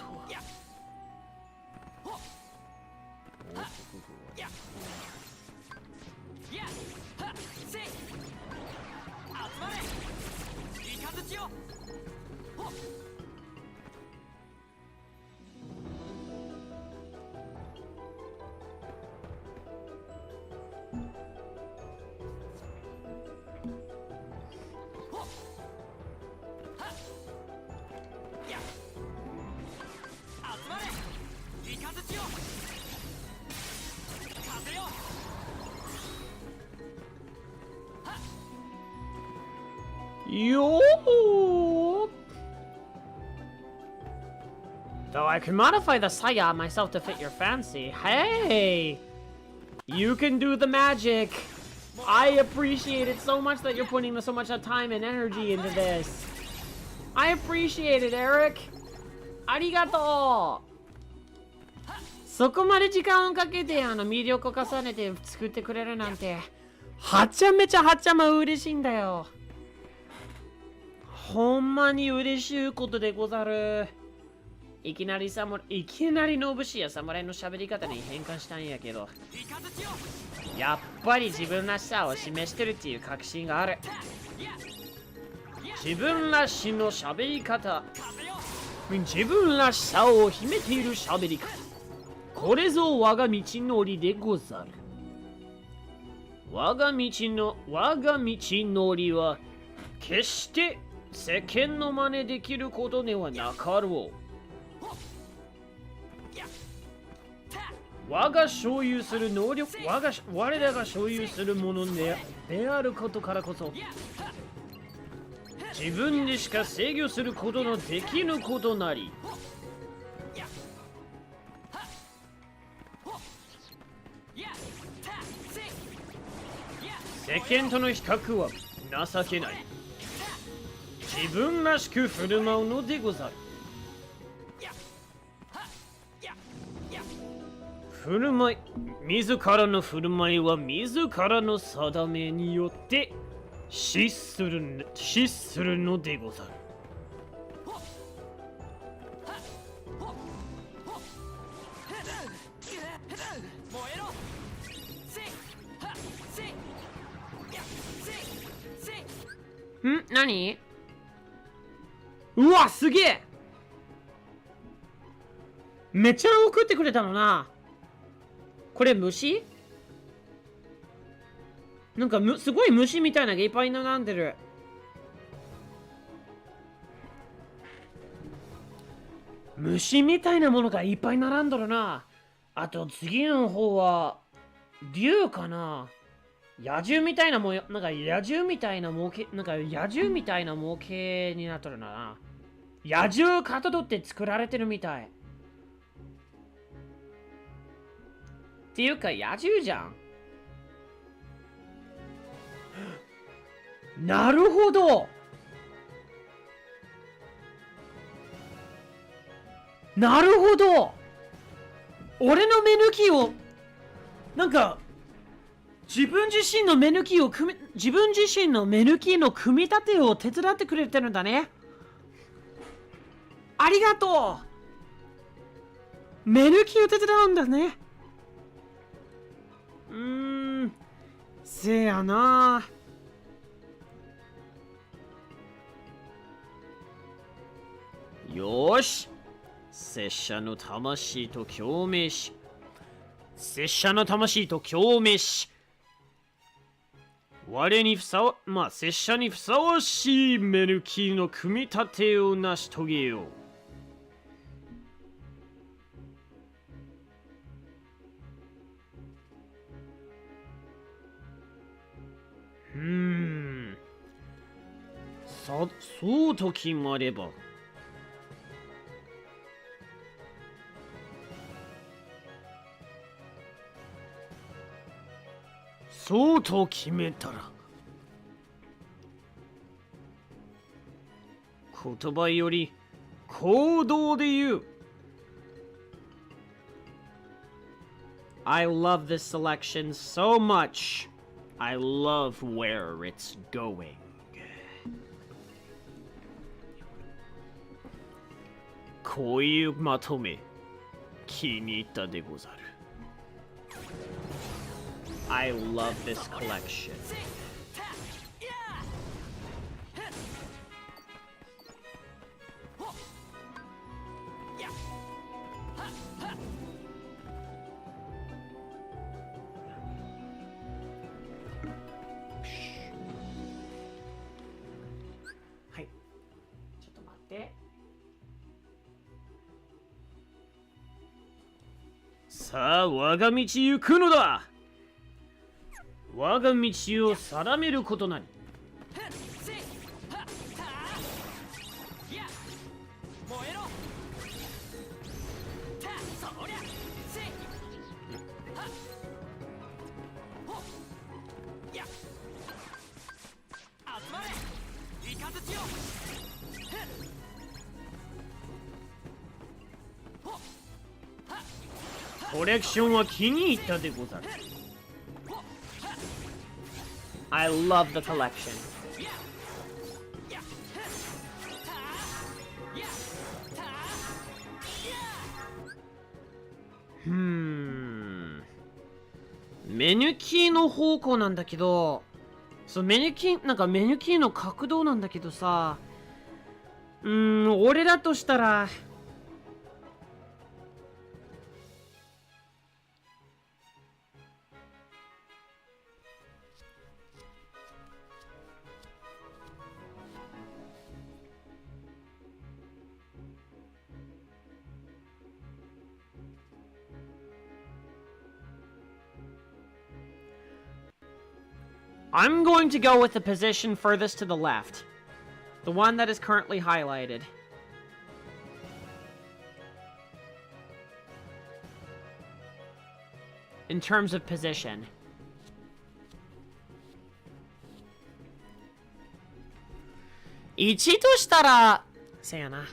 Yo! Though I can modify the saya myself to fit your fancy. Hey! You can do the magic! I appreciate it so much that you're putting so much time and energy into this. I appreciate it, Eric! ありがとう！そこまで時間をかけて魅力を重ねて作ってくれるなんて、はちゃめちゃ嬉しいんだよ。ほんまに嬉しいことでござる。いきなりの武士や侍の喋り方に変換したんやけど、やっぱり自分らしさを示してるっていう確信がある。自分らしの喋り方、自分らしさを秘めている喋り方、これぞ我が道のりでござる。我が道のりは決して世間の真似できることではなかろう。我が所有する能力、我らが所有するものであることからこそ、自分でしか制御することのできぬことなり。世間との比較は情けない。自分らしく振る舞うのでござる。振る舞い、自らの振る舞いは自らの定めによって死するのでござる。何？うわ、すげえ！めっちゃ送ってくれたのな。これ虫？なんかすごい虫みたいなのがいっぱい並んでる。虫みたいなものがいっぱい並んでるな。あと次の方は竜かな。野獣みたいななんか野獣みたいな模型、なんか野獣みたいな模型になってるな。野獣かたどって作られてるみたい。っていうか野獣じゃん。なるほど。なるほど。俺の目抜きをなんか自分自身の目抜きの組み立てを手伝ってくれてるんだね。ありがとう。目抜きを手伝うんだね。せやな。よーし。拙者の魂と共鳴し。拙者の魂と共鳴し。拙者にふさわしい目抜きの組み立てを成し遂げよう。そうと決まれば。そうと決めたら。言葉より行動で言う。I love this selection so much. I love where it's going. こういうまとめ、気に入ったでござる。I love this collection. はい。ちょっと待って。さあ、我が道行くのだ。我が道を定めることなり。コレクションは気に入ったでござる。I love the collection. メニューキーの方向なんだけど、メニューキーの角度なんだけどさ、俺だとしたら、I'm going to go with the position furthest to the left. The one that is currently highlighted. In terms of position. 1としたら、せやな。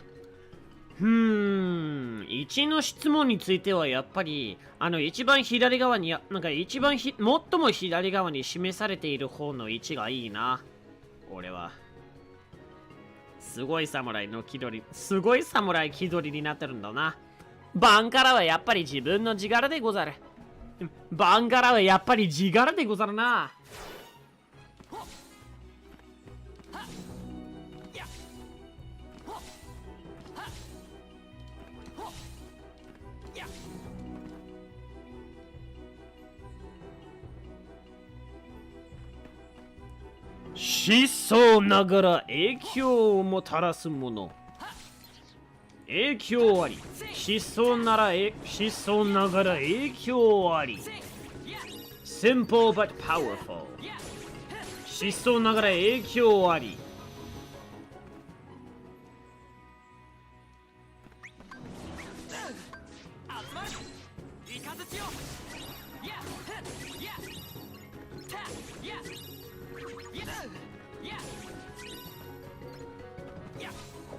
1の質問についてはやっぱり、一番左側に、なんか最も左側に示されている方の1がいいな。俺は。すごい侍気取りになってるんだな。バンカラはやっぱり自分の自柄でござる。バンカラはやっぱり自柄でござるな。思想ながら影響をもたらすもの。影響あり。思想ながら影響あり。Simple but powerful。思想ながら影響あり。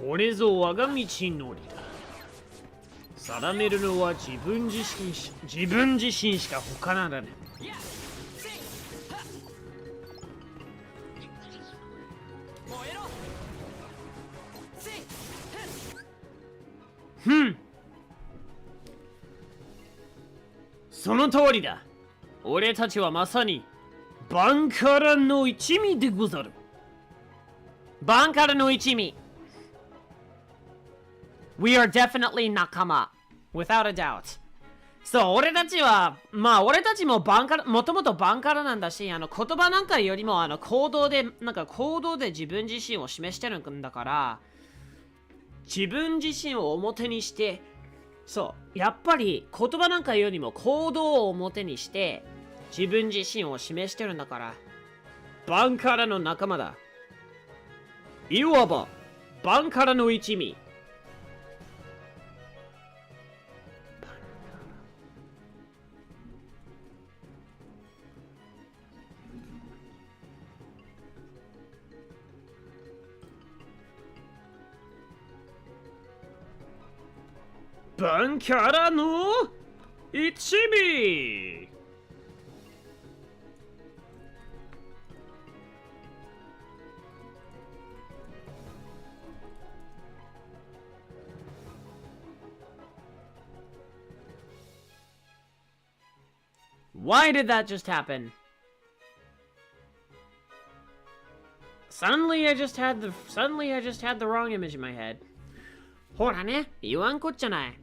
これぞ我が道のりだ。定めるのは自分自身しか他ならぬ。その通りだ。俺たちはまさにバンカラの一味でござる。バンカラの一味。We are definitely 仲間。Without a doubt。そう、俺たちももともとバンカラなんだし、言葉なんかよりも行動で自分自身を示してるんだから、自分自身を表にして、そう、やっぱり言葉なんかよりも行動を表にして、自分自身を示してるんだから、バンカラの仲間だ。いわば、バンカラの一味。バンカラの一味。Why did that just happen? Suddenly I just had the wrong image in my head. ほらね、言わんこっちゃない。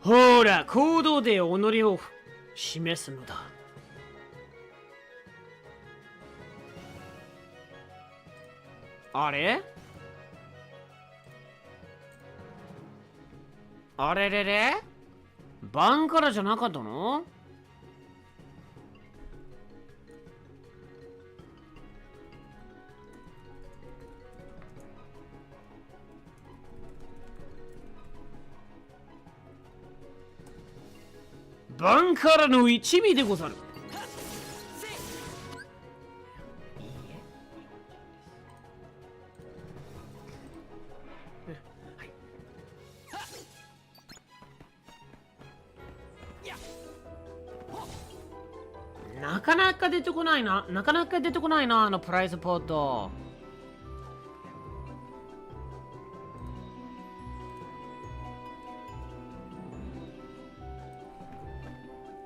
ほら、行動で己を示すのだ。あれあれれれバンカラじゃなかったの？バンカラの一味でござる。なかなか出てこないな、プライズポット。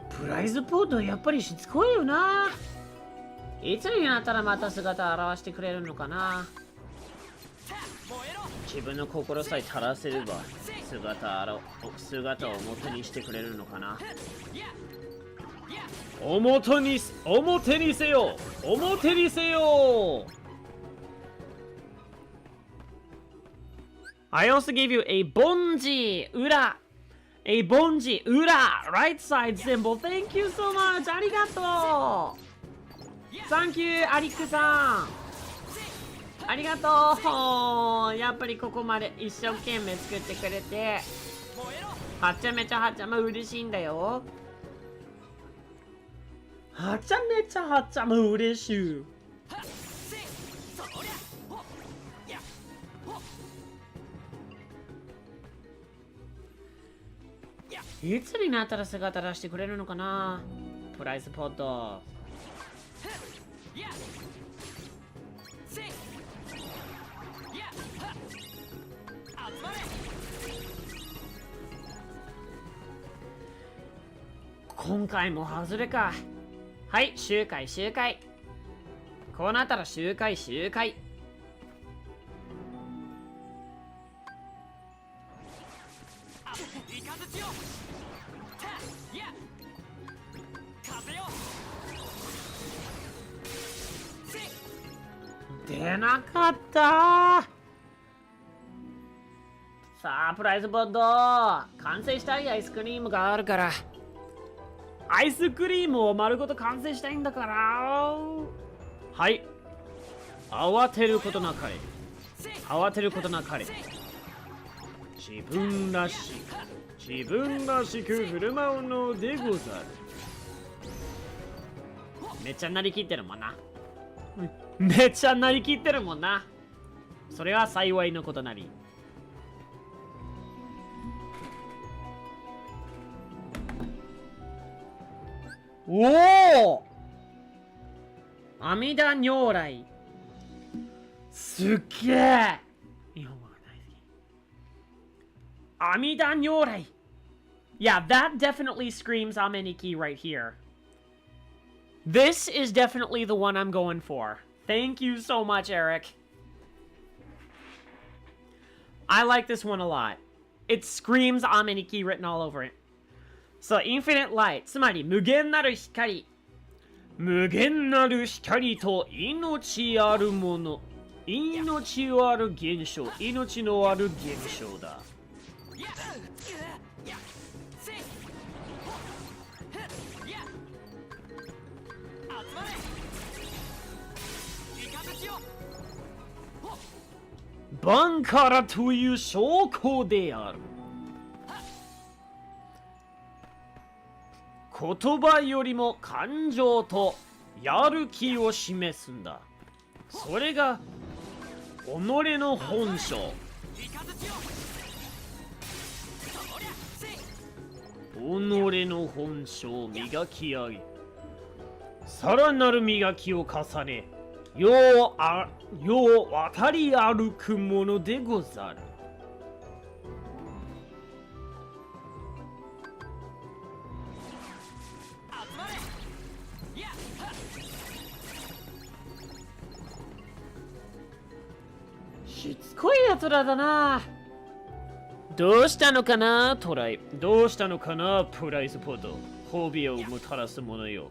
プライズポートやっぱりしつこいよな。いつになったらまた姿を現してくれるのかな。自分の心さえ垂らせれば姿を表にしてくれるのかな。表にせよ。I also gave you a ボンジ裏。A ボンジ裏 right side symbol. Thank you so much. ありがとう。Thank you アリックさん。ありがとう。やっぱりここまで一生懸命作ってくれてはちゃめちゃ嬉しいんだよ。はちゃめちゃはちゃの嬉しゅう。いつになったら姿出してくれるのかな。プライズポッド。今回も外れか。はい、周回。こうなったら周回。出なかったー。さあ、プライズボッド。完成したいアイスクリームがあるから。アイスクリームを丸ごと完成したいんだから。はい。慌てることなかれ。自分らしく振る舞うのでござる。めっちゃなりきってるもんな。それは幸いのことなり。おお、阿弥陀如来。すっげえ。日本語が大好き。阿弥陀如来。Yeah, that definitely screams AmeNiki right here. This is definitely the one I'm going for. Thank you so much, Eric. I like this one a lot. It screams AmeNiki written all over it. So, infinite light. つまり、無限なる光。無限なる光と命あるもの。命ある現象。命のある現象だ。バンカラという証拠である。言葉よりも感情とやる気を示すんだ。それが己の本性。己の本性を磨き上げ、さらなる磨きを重ね、世を渡り歩くものでござる。しつこいやつらだな。どうしたのかなトライ。どうしたのかなプライズポッド。褒美をもたらすものよ。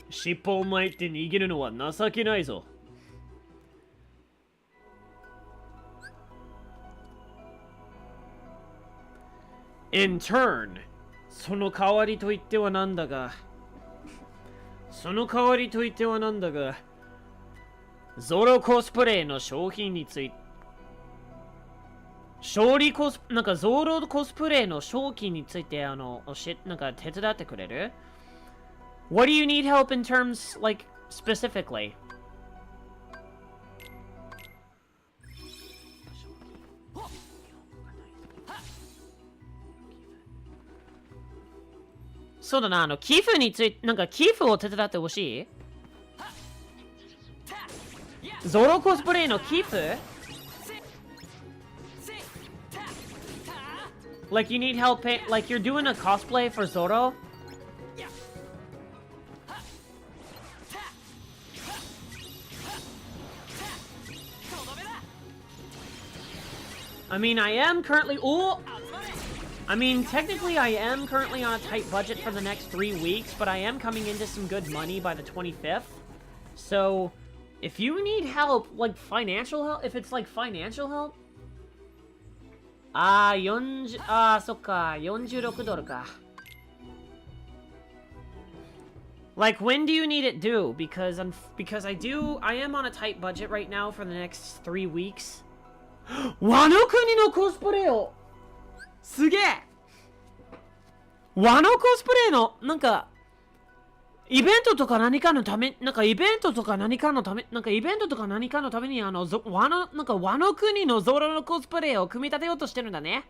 尻尾を巻いて逃げるのは情けないぞ。In turn、その代わりと言ってはなんだが、ゾロコスプレイの商品について、なんかゾロコスプレイの商品についてなんか手伝ってくれる？ What do you need help in terms, like, specifically? そうだな、寄付について、なんか寄付を手伝ってほしい？ゾロコスプレイの寄付？ Like you need help pay, like you're doing a cosplay for Zoro? I mean, technically I am currently on a tight budget for the next 3 weeks, but I am coming into some good money by the 25th. So, if you need help, like financial help, if it's like financial help, そっか、46ドルか。Like, when do you need it due? Because I am on a tight budget right now for the next 3 weeks. ワノ国のコスプレをすげえワノコスプレの、なんか、イベントとか何かのため、なんかイベントとか何かのため、なんかイベントとか何かのために和の国のゾロのコスプレを組み立てようとしてるんだね。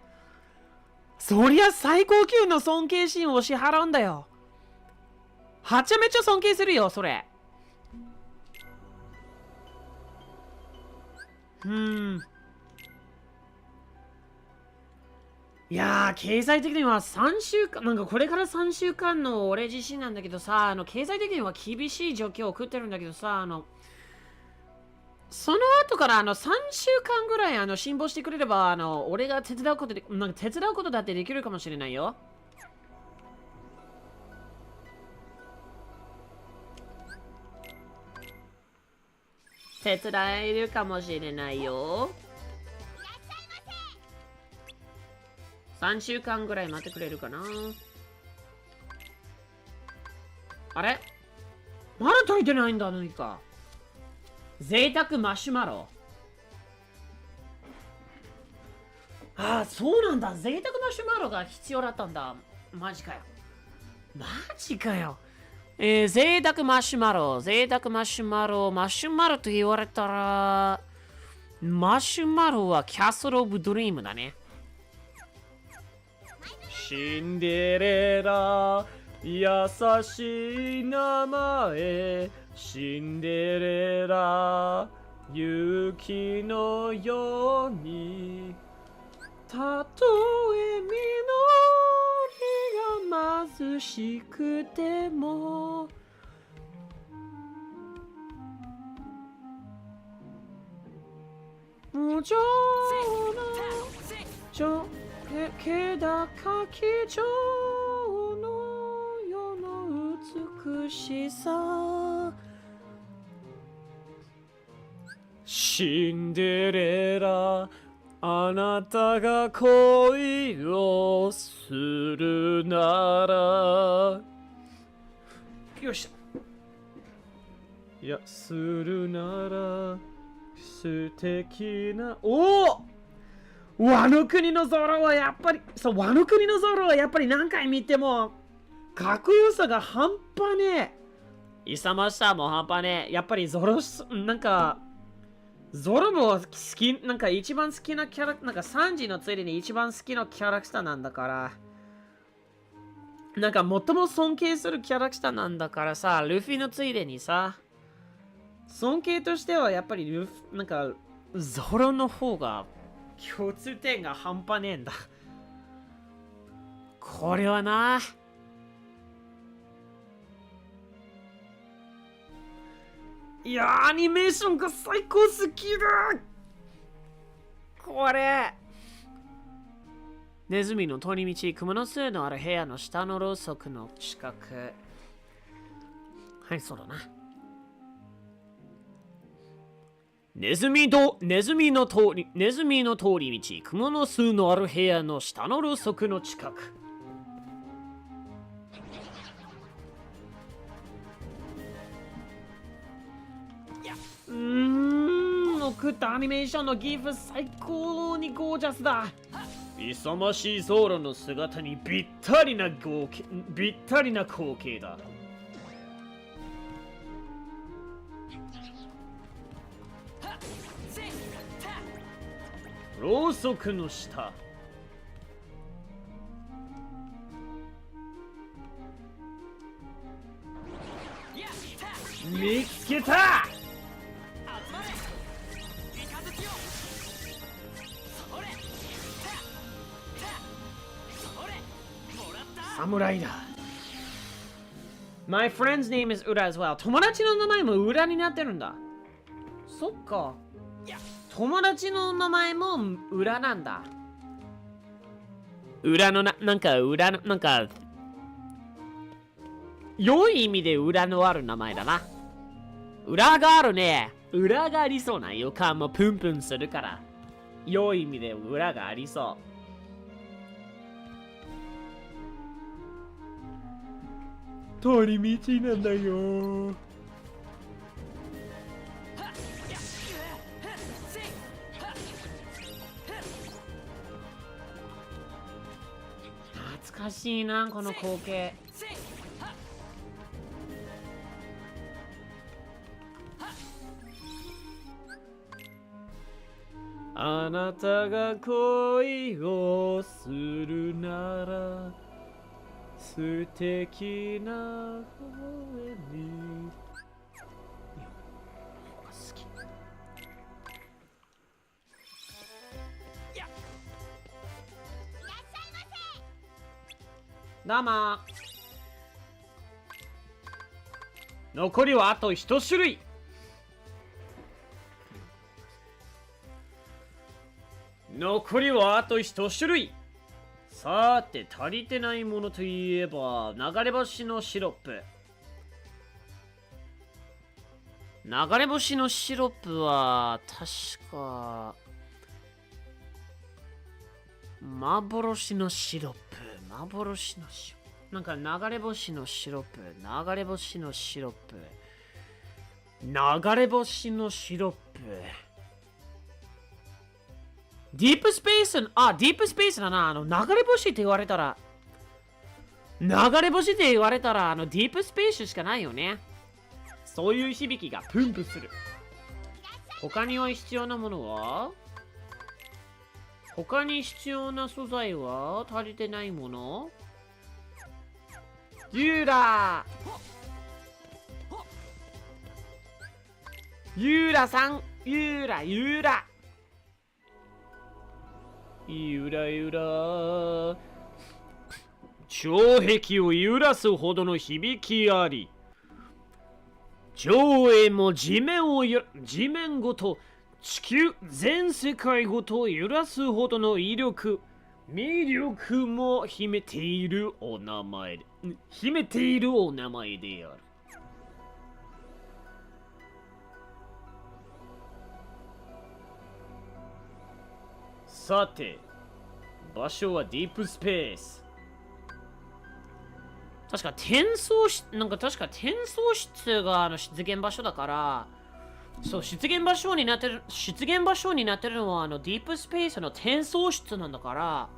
そりゃ最高級の尊敬心を支払うんだよ。はちゃめちゃ尊敬するよ、それ。いやー、経済的には3週間、なんかこれから3週間の俺自身なんだけどさ、経済的には厳しい状況を送ってるんだけどさ、その後から3週間ぐらい辛抱してくれれば、俺が手伝うことで、なんか手伝うことだってできるかもしれないよ。手伝えるかもしれないよ。3週間ぐらい待ってくれるかな。あれまだ炊いてないんだ、何か。贅沢マシュマロ。ああ、そうなんだ。贅沢マシュマロが必要だったんだ。マジかよ。マジかよ。贅沢マシュマロ。贅沢マシュマロ。マシュマロと言われたら、マシュマロはキャスル・オブ・ドリームだね。シンデレラ優しい名前シンデレラ雪のようにたとえ実りが貧しくても無情な気高き女の世の美しさシンデレラあなたが恋をするならよっしゃ。いやするなら素敵なおお和の国のゾロはやっぱりそう和の国のゾロはやっぱり何回見てもかっこよさが半端ねえ。勇ましさも半端ねえ。やっぱりゾロなんかゾロも好きなんか一番好きなキャラなんかサンジのついでに一番好きなキャラクターなんだからなんか最も尊敬するキャラクターなんだからさルフィのついでにさ尊敬としてはやっぱりなんかゾロの方が共通点が半端ねえんだ。これはな。いやー、アニメーションが最高すぎる。これ。ネズミの通り道、雲の巣のある部屋の下のろうそくの近く。はい、そうだな。ネズミの通り道、雲の巣のある部屋の下のろうそくの近く。送ったアニメーションのギフ最高にゴージャスだ。勇ましいゾロの姿にぴったりな光景だ。ろうそくの下。見つけた。侍だ。My friend's name is Ura as well. 友達の名前も裏になってるんだ。そっか。友達の名前も裏なんだ。裏のなんか良い意味で裏のある名前だな。裏があるね。裏がありそうな予感もプンプンするから。良い意味で裏がありそう。通り道なんだよ。懐かしいなこの光景。あなたが恋をするなら素敵な声に。好き。どうも。残りはあと1種類。残りはあと1種類。さて、足りてないものといえば、流れ星のシロップ。流れ星のシロップは、確か、幻のシロップ。幻のシロップ。なんか流れ星のシロップ。流れ星のシロップ。流れ星のシロップ。ディープスペース、ディープスペースだな。流れ星って言われたら、ディープスペースしかないよね。そういう響きがプンプする。他には必要なものは？他に必要な素材は足りてないもの？ユーラさん、ユーラゆら城壁を揺らすほどの響きあり、上へも地面ごと地球全世界ごと揺らすほどの魅力も秘めているお名前である。さて、場所はディープスペース。確か転送室が出現場所だから、そう、出現場所になってるのはディープスペースの転送室なんだから、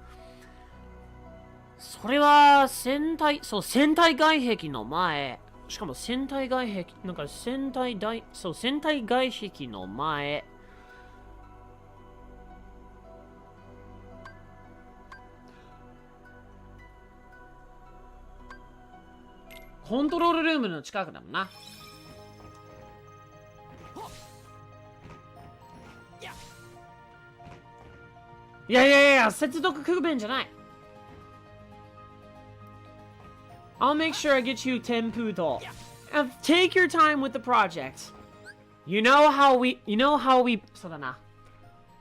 それは船体外壁の前、しかも船体外壁の前。コントロールルームの近くだもんな。いや、接続不便じゃない。I'll make sure I get you 10 poodle. Take your time with the project. You know how we そうだな。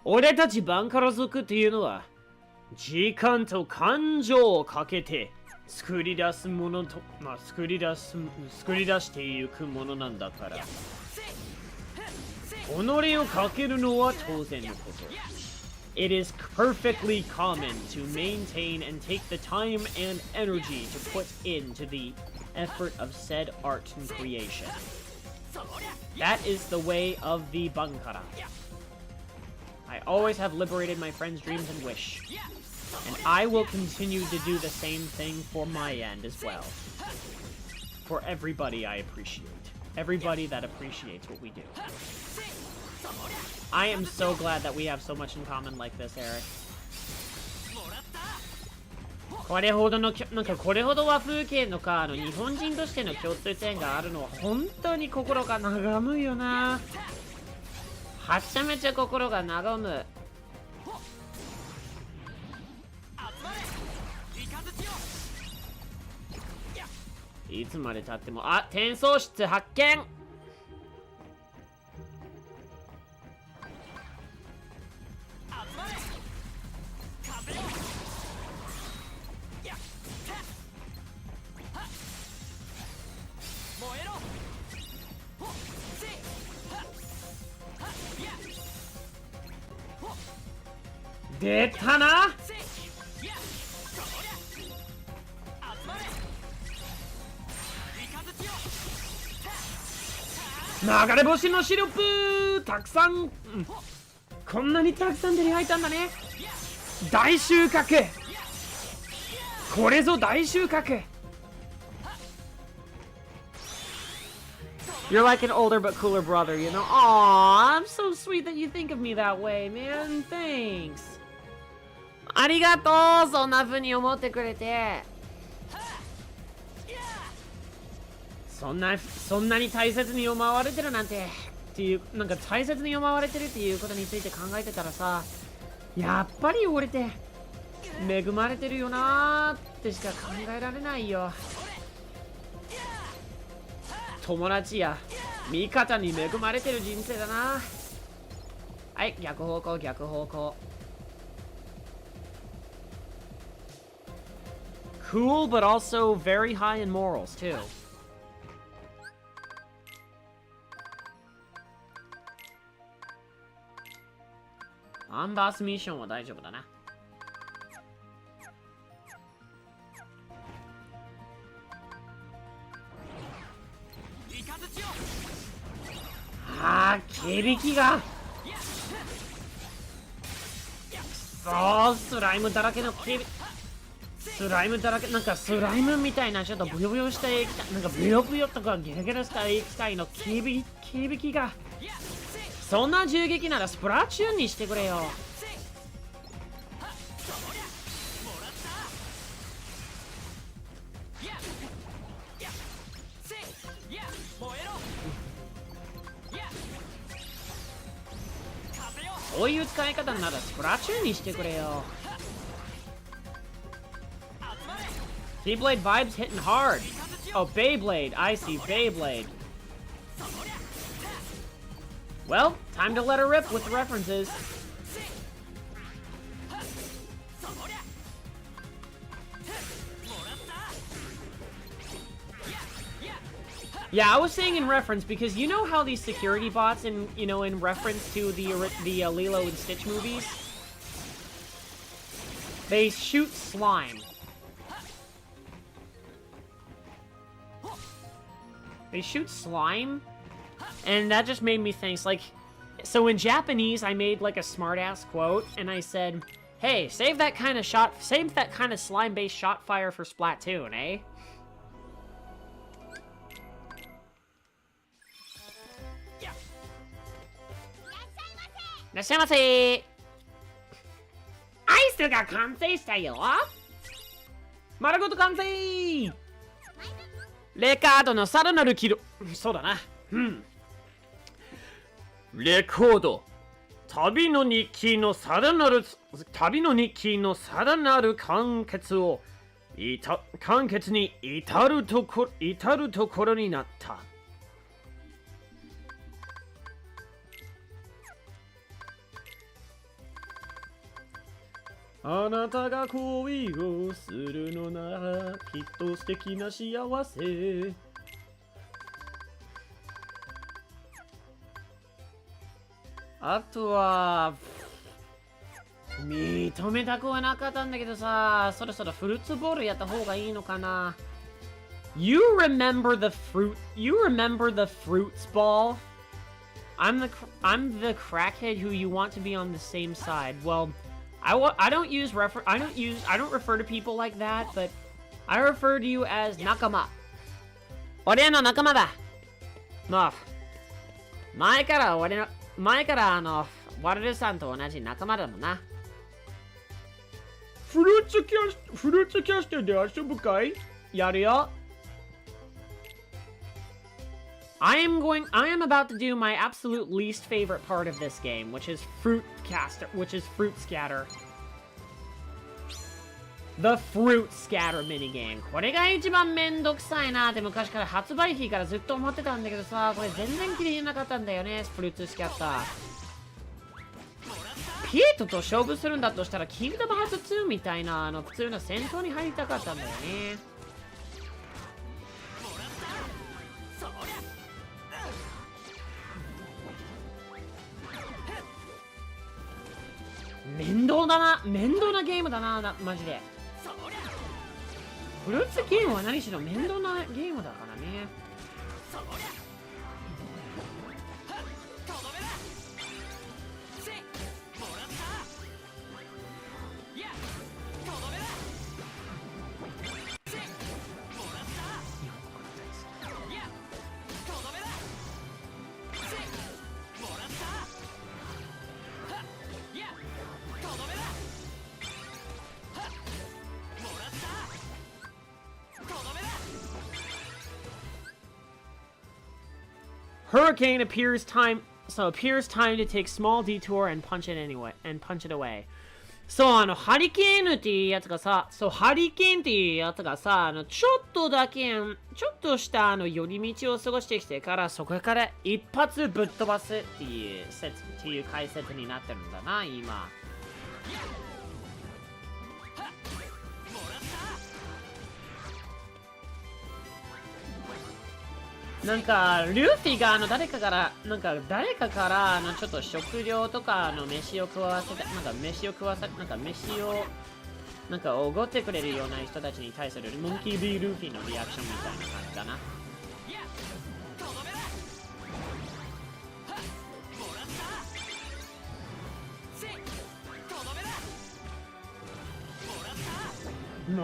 俺たちバンカラ族っていうのは、時間と感情をかけて、作り出していくものなんだから。己をかけるのは当然のこと。It is perfectly common to maintain and take the time and energy to put into the effort of said art and creation. That is the way of the Bankara. I always have liberated my friends' dreams and wish. And I will continue to do the same thing for my end as well. For everybody I appreciate. Everybody that appreciates what we do. I am so glad that we have so much in common like this, Eric. これほどは風景のか、日本人としての共通点があるのは本当に心が和むよな。はちゃめちゃ心が和む。いつまで経っても、転送室発見。出たな。流れ星のシロップたくさん、こんなにたくさん手に入ったんだね。大収穫。これぞ大収穫。You're like an older but cooler brother, you know? Aw, I'm so sweet that you think of me that way, man. Thanks. ありがとう、そんな風に思ってくれて。そんなに大切に思われてるなんてっていう、なんか大切に思われてるっていうことについて考えてたらさ、やっぱり俺って恵まれてるよなーってしか考えられないよ。友達や味方に恵まれてる人生だな。はい、逆方向逆方向。Cool but also very high in morals too. アンバースミッションは大丈夫だな。ああ、警備機がそうスライムだらけの警備スライムだらけなんかスライムみたいなちょっとブヨブヨした液体なんかブヨブヨとかゲラゲラした液体の警備機がそんな銃撃ならスプラチューンにしてくれよ。そういう使い方ならスプラチューンにしてくれよ。Keyblade vibes hitting hard. Oh, Beyblade. I see Beyblade. Well, time to let her rip with the references. Yeah, I was saying in reference because you know how these security bots in reference to the Lilo and Stitch movies, they shoot slime. They shoot slime, and that just made me think like, so in Japanese I made like a smart-ass quote, and I said, "Hey, save that kind of slime-based shot fire for Splatoon, eh?" いらっしゃいませー。アイスが完成したよ。丸ごと完成。レカードのさらなる記録。そうだな。レコード。旅の日記のさらなる完結に至るところになった。あなたが恋をするのならきっと素敵な幸せ。あとは認めたくはなかったんだけどさ、そろそろフルーツボールやった方がいいのかな。You remember the fruits ball? I'm the crackhead who you want to be on the same side. Well, I don't refer to people like that, but I refer to you as 仲間。俺の仲間だ。前からワルルさんと同じ仲間だもんな。フルーツキャストで遊ぶかい？やるよ。I am about to do my absolute least favorite part of this game, which is fruit scatter. The fruit scatter minigame. これが一番めんどくさいなって昔から発売日からずっと思ってたんだけどさ、これ全然切れなかったんだよね、フルーツスキャッター。ピエトと勝負するんだとしたら、キングダムハーツ2みたいな普通の戦闘に入りたかったんだよね。面倒なゲームだな、マジで。フルーツゲームは何しろ面倒なゲームだからね。Hurricane appears time to take small detour and punch it away. そう、ハリケーンっていうやつがさ、そう、ハリケーンっていうやつがさ、ちょっとした寄り道を過ごしてきてから、そこから一発ぶっ飛ばすっていう解説になってるんだな、今。なんか、ルフィが誰かからちょっと食料とか飯を食わせて、おごってくれるような人たちに対するモンキー D ルフィのリアクションみたいな感じだな。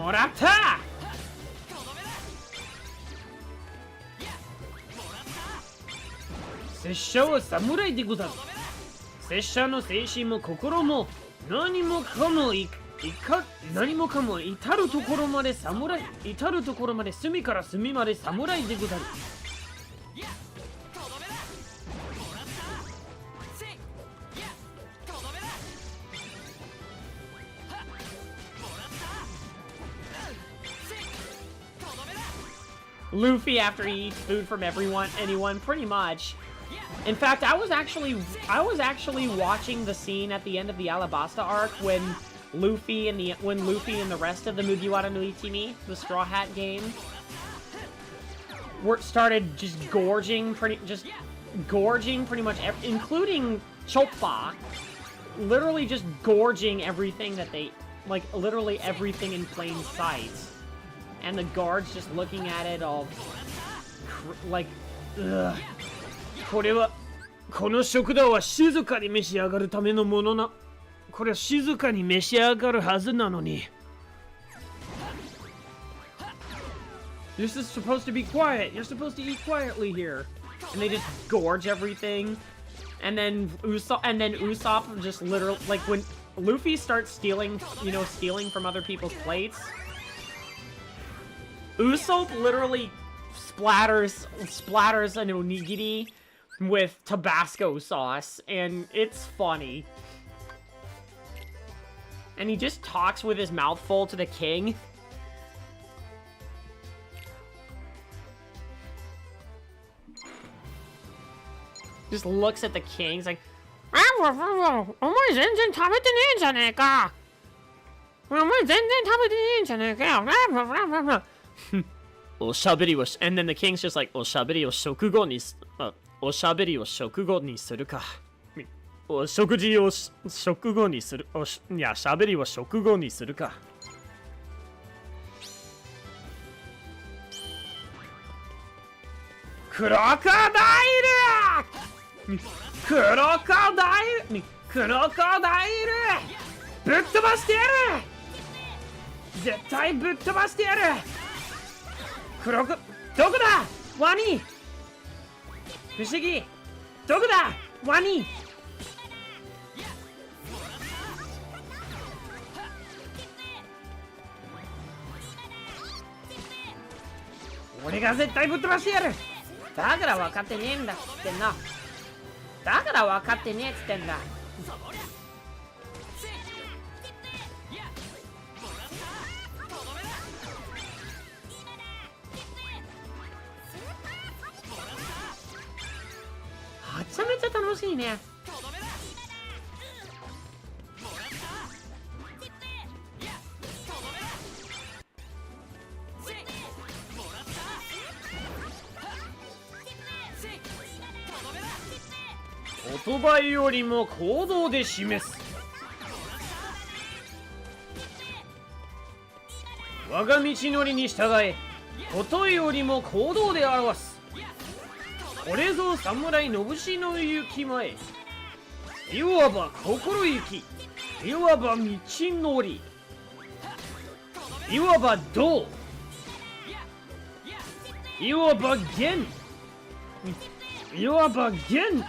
もらった！拙者は侍でござる。拙者の精神も心も何もかも至るところまで隅から隅まで侍でござる。Luffy after he eats food from anyone, pretty much. In fact, I was actually watching the scene at the end of the Alabasta arc when Luffy and the rest of the Mugiwara no Ichimi, the Straw Hat game, started just gorging pretty much including Choppa, literally just gorging everything that they literally everything in plain sight. And the guards just looking at it all ugh. この食堂は静かに召し上がるためのものな。これは静かに召し上がるはずなのに。This is supposed to be quiet. You're supposed to eat quietly here. And they just gorge everything. And then Usopp just literally, when Luffy starts stealing from other people's plates, Usopp literally splatters an onigiri with Tabasco sauce, and it's funny. And he just talks with his mouth full to the king. Just looks at the king, he's like, お前全然食べてねえんじゃねえか。お前全然食べてねえんじゃねえかよ。おしゃべりをand then the king's just like おしゃべりを食後にするか。お食事を食後にする。いや、しゃべりを食後にするか。クロコダイル！クロコダイル！ぶっ飛ばしてやる！絶対ぶっ飛ばしてやる！どこだワニ！不思議！どこだワニ！俺が絶対ぶっ飛ばしてやる！だから分かってねえんだっつってんな。だから分かってねえっつってんだ。めちゃめちゃ楽しいね。言葉よりも行動で示す。我が道のりに従え、ことよりも行動で表す。これぞ侍のぶしの行き前。いわば心意気。いわば道のり。いわば道。いわば弦。いわば弦。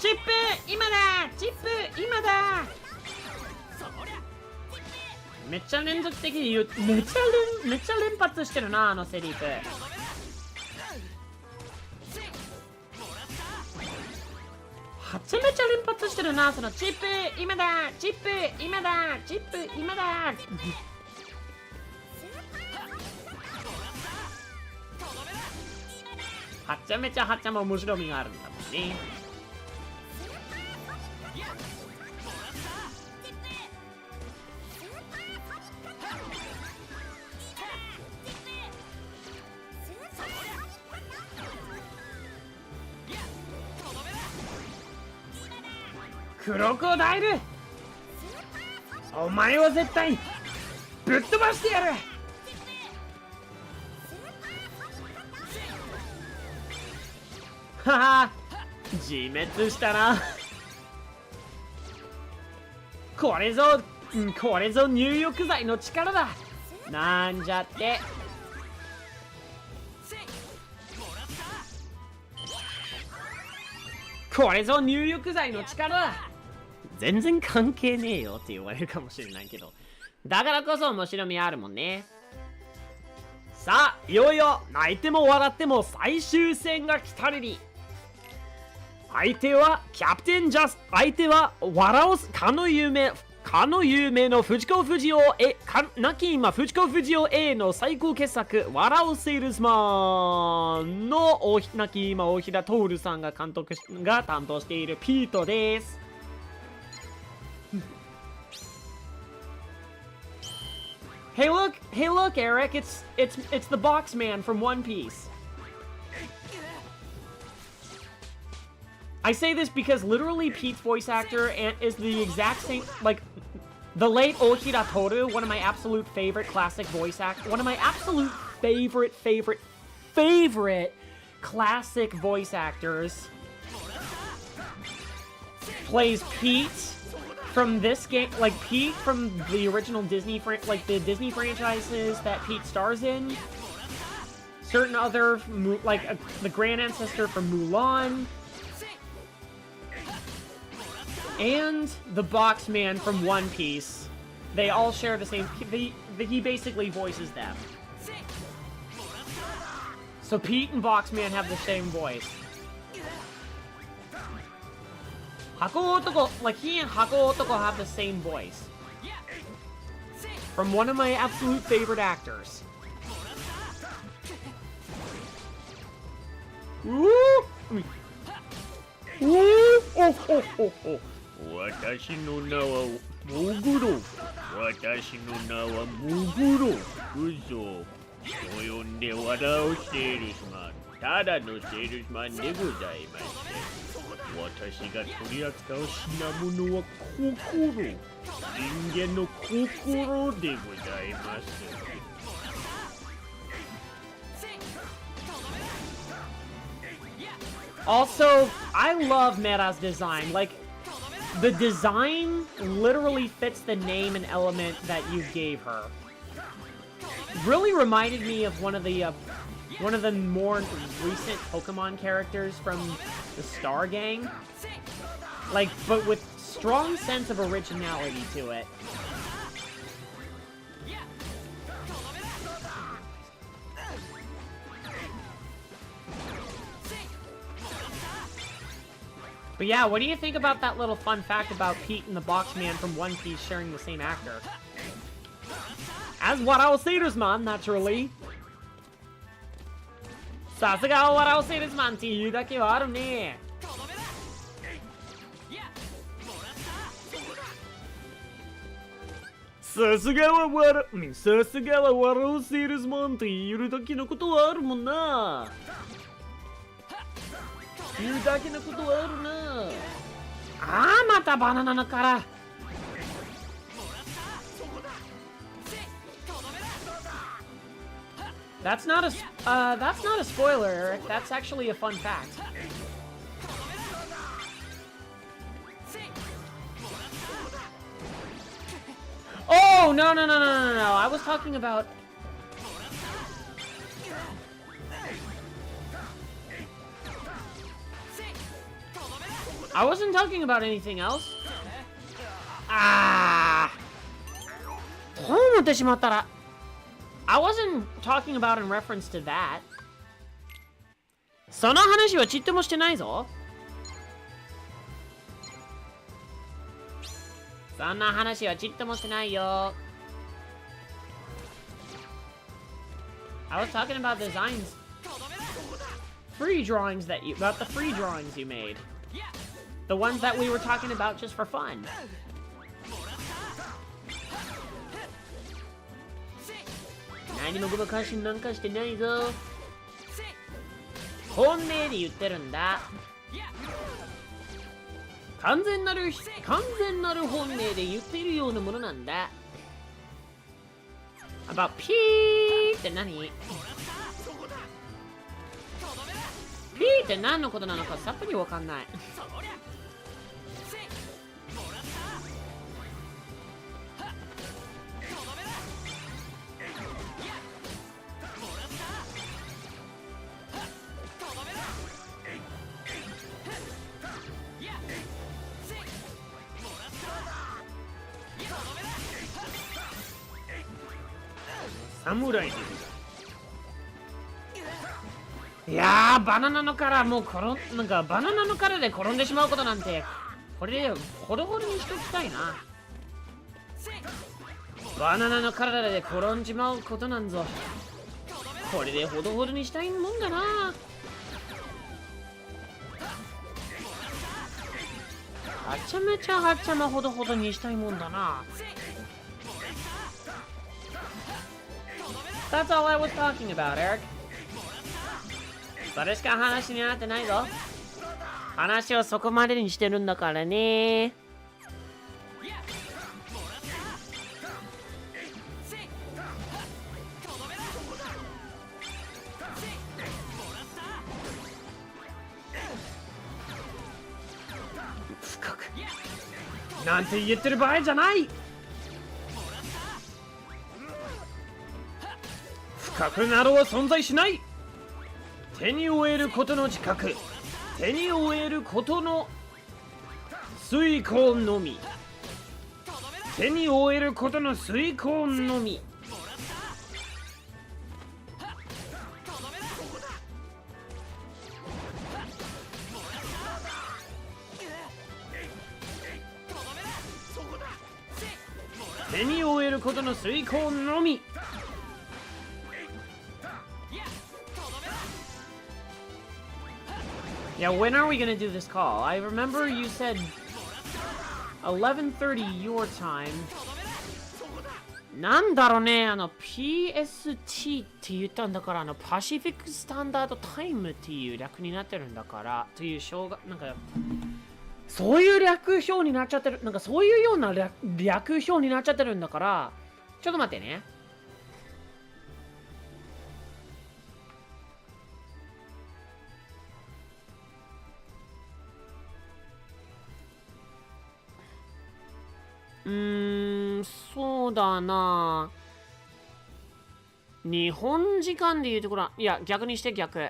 疾チップ今だ。めっちゃ連続的に言う。めっちゃ連発してるな、あのセリフ。はちゃめちゃ連発してるな、そのチップ今だ、チップ今だ、チップ今だ。はちゃめちゃはちゃも面白みがあるんだもんね。クロコダイル、お前を絶対ぶっ飛ばしてやる。はは、自滅したな。これぞ入浴剤の力だ。なんじゃって。これぞ入浴剤の力だ。全然関係ねえよって言われるかもしれないけど、だからこそ面白みあるもんね。さあ、いよいよ泣いても笑っても最終戦が来たり。相手はキャプテンジャス、相手は笑おすかの有名の藤子不二雄亡き今藤子不二雄 A の最高傑作笑おセールスマンの亡き今大平徹さんが担当しているピートです。Hey look, Eric, it's the box man from One Piece. I say this because literally Pete's voice actor is the exact same, like, the late Ohira Toru, one of my absolute favorite classic voice actors, one of my absolute favorite classic voice actors, plays Pete from this game, like Pete from the original Disney, like the Disney franchises that Pete stars in, certain other, like the grand ancestor from Mulan, and the box man from One Piece. They all share the same, he basically voices them. So Pete and Boxman have the same voice. Hako Otoko, like he and Hako Otoko have the same voice. From one of my absolute favorite actors. Woo! Woo! Oh, oh, oh, oh. 私の名はモグロ。私の名はモグロ。嘘。人呼んで笑うセールスマン。ただのセールスマンでございまして。私が取り扱う品物は心。人間の心でございます。Also, I love Mera's design. Like, the design literally fits the name and element that you gave her. Really reminded me of one of the more recent Pokemon characters from the Star Gang. Like, but with strong sense of originality to it. But yeah, what do you think about that little fun fact about Pete and the Boxman from One Piece sharing the same actor? As Warao Salesman, naturally. さすがWarao Salesmanっていうだけはあるね。さすがはWarao Salesmanって言うだけのことはあるもんな。言うだけのことはあるな。ああ、またバナナの殻。That's not a spoiler, Eric. That's actually a fun fact. Oh, no. I was talking about... I wasn't talking about anything else. こう思ってしまったら I wasn't talking about in reference to that. その話はちっともしてないぞ。そんな話はちっともしてないよ。I was talking about designs. Free drawings that you, about the free drawings you made. The ones that we were talking about just for fun. 何もごまかしなんかしてないぞ。本音で言ってるんだ。完全なる本音で言っているようなものなんだ。about ピーって何？ピーって何のことなのかさっぱりわかんない。侍です。いやー、バナナの殻もうなんかバナナの殻で転んでしまうことなんてこれでほどほどにしときたいな。バナナの殻で転んじまうことなんぞこれでほどほどにしたいもんだな。はちゃめちゃはちゃまほどほどにしたいもんだな。That's all I was talking about, Eric. それしか話になってないぞ。話をそこまでにしてるんだからね。深くなんて言ってる場合じゃない。深くなどは存在しない。手に負えることの自覚、手に負えることの遂行のみ、手に負えることの遂行のみ。手に負えることの遂行のみ。Yeah, when are we gonna do this call? I remember you said 11:30 your time. なんだろうね、PST って言ったんだから、パシフィックスタンダードタイムっていう略になってるんだから、というなんか、そういう略表になっちゃってる、なんかそういうような略表になっちゃってるんだから、ちょっと待ってね。そうだな。日本時間で言うところ、いや、逆にして逆。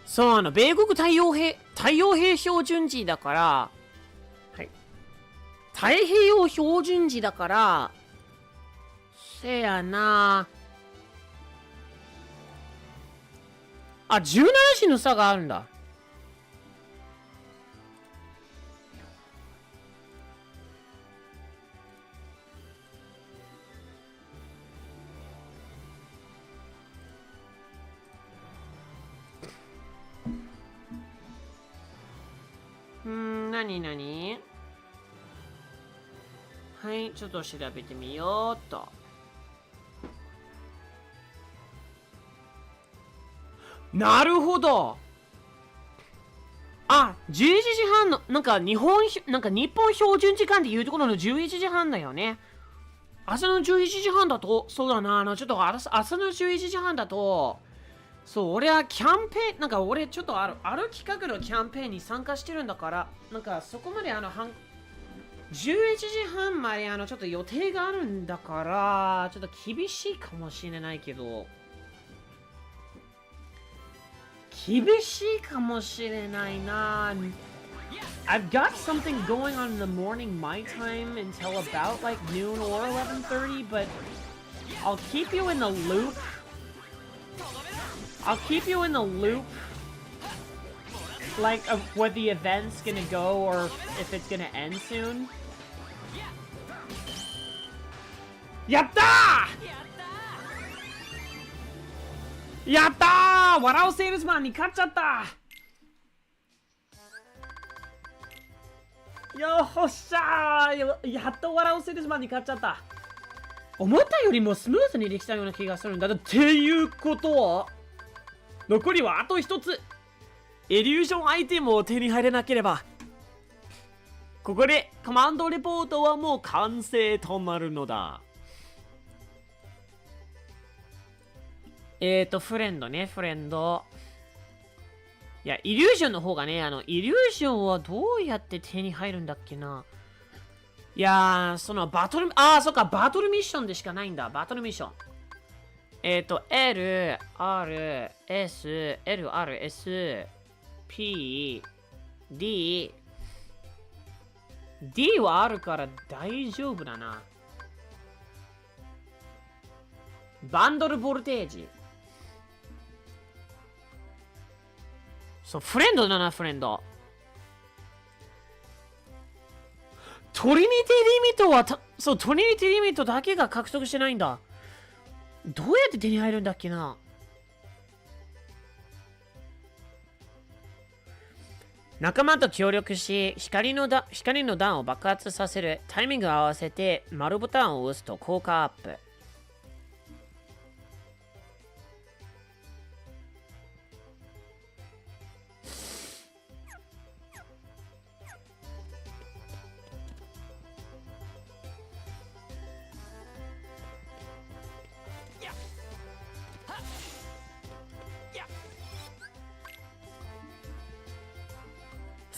そう、米国太陽平標準時だから、はい。太平洋標準時だから、せやな。あ、17時の差があるんだ。なになに？はい、ちょっと調べてみようと。なるほど。あ、11時半の、なんか日本標準時間でいうところの11時半だよね。朝の11時半だと、そうだな、ちょっと朝の11時半だと、そう、俺はキャンペーン、なんか俺ちょっとある企画のキャンペーンに参加してるんだから、なんかそこまで11時半までちょっと予定があるんだから、ちょっと厳しいかもしれないけど、厳しいかもしれないな。I've got something going on in the morning my time until about like noon or 11:30, but I'll keep you in the loop. I'll keep you in the loop, like of what the event's gonna go or if it's gonna end soon. やったー！やったー！笑うセールスマンに勝っちゃった！よっしゃー！やっと笑うセールスマンに勝っちゃった。思ったよりもスムーズにできたような気がするんだ。っていうことは、残りはあと一つ。イリュージョンアイテムを手に入れなければ、ここでコマンドレポートはもう完成となるのだ。フレンドね、フレンド。いや、イリュージョンの方がね、イリュージョンはどうやって手に入るんだっけな。いやー、そのバトル、そっか、バトルミッションでしかないんだ。バトルミッション。L、R、S、L、R、S、P、D。D はあるから大丈夫だな。バンドルボルテージ。そう、フレンドだな、フレンド。トリニティリミットはそう、トリニティリミットだけが獲得してないんだ。どうやって手に入るんだっけな。仲間と協力し、光の弾を爆発させる。タイミングを合わせて、丸ボタンを押すと効果アップ。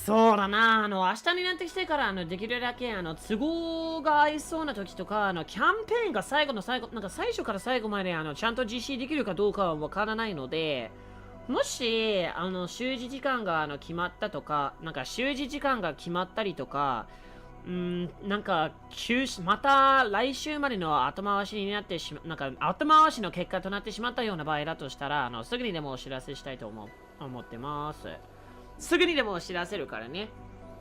そうだな、明日になってきてから、できるだけ、都合が合いそうな時とか、キャンペーンが最後の最後、なんか最初から最後まで、ちゃんと実施できるかどうかはわからないので、もし、習字時間が、決まったとか、なんか、習字時間が決まったりとか、なんか、また来週までの後回しになってなんか、後回しの結果となってしまったような場合だとしたら、すぐにでもお知らせしたいと思ってます。すぐにでも知らせるからね。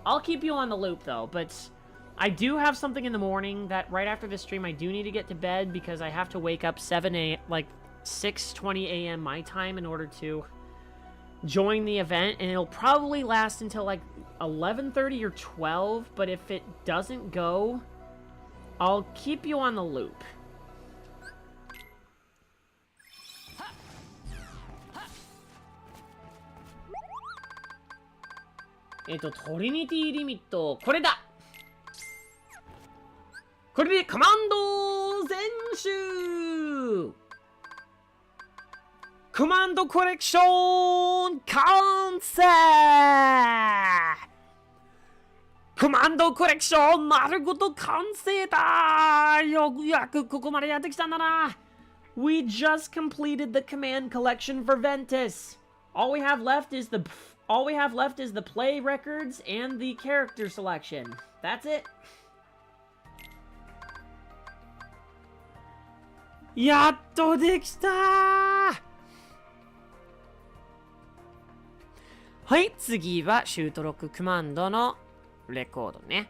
I'll keep you on the loop though, but I do have something in the morning that right after the stream I do need to get to bed because I have to wake up 6:20 a.m. my time in order to join the event, and it'll probably last until like 11:30 or 12, but if it doesn't go, I'll keep you on the loop.トリニティリミット、これだ。これでコマンド全集コマンドコレクション完成。コマンドコレクション丸ごと完成だ。ようやくここまでやってきたんだな。We just completed the command collection for Ventus. All we have left is the play records and the character selection. That's it. やっとできたー。はい、次はシュートロックコマンドのレコードね。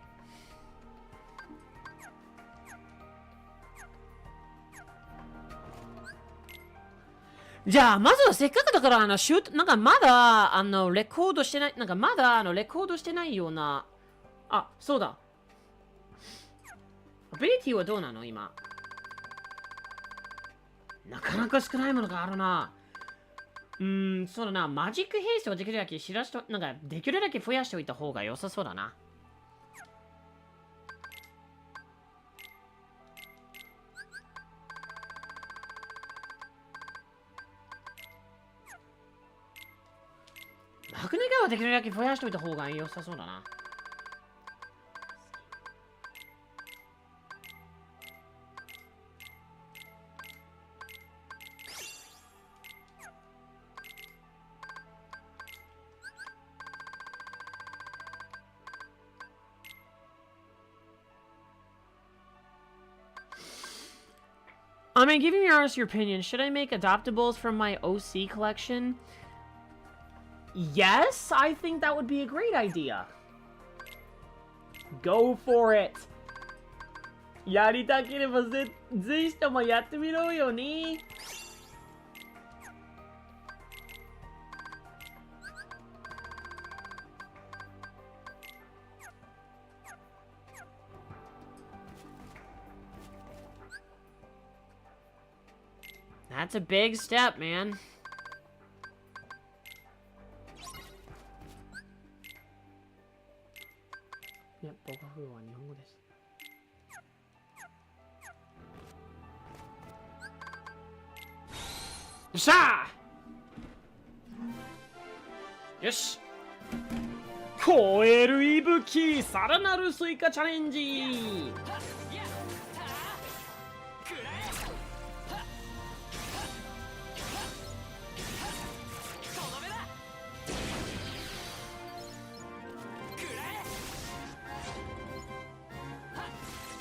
じゃあ、まずはせっかくだから、なんかまだ、レコードしてない、なんかまだ、レコードしてないような、そうだ。アビリティはどうなの今。なかなか少ないものがあるな。そうだな。マジックヘイストはできるだけなんか、できるだけ増やしておいた方が良さそうだな。マグネガはできるだけ増やしておいた方が良さそうだな。I mean, giving me honest your opinion, should I make adoptables from my OC collection? Yes, I think that would be a great idea. Go for it. やりたければぜひともやってみろよね。That's a big step, man. いや、僕は日本語です。よっしゃーよし超える息吹さらなるスイカチャレンジ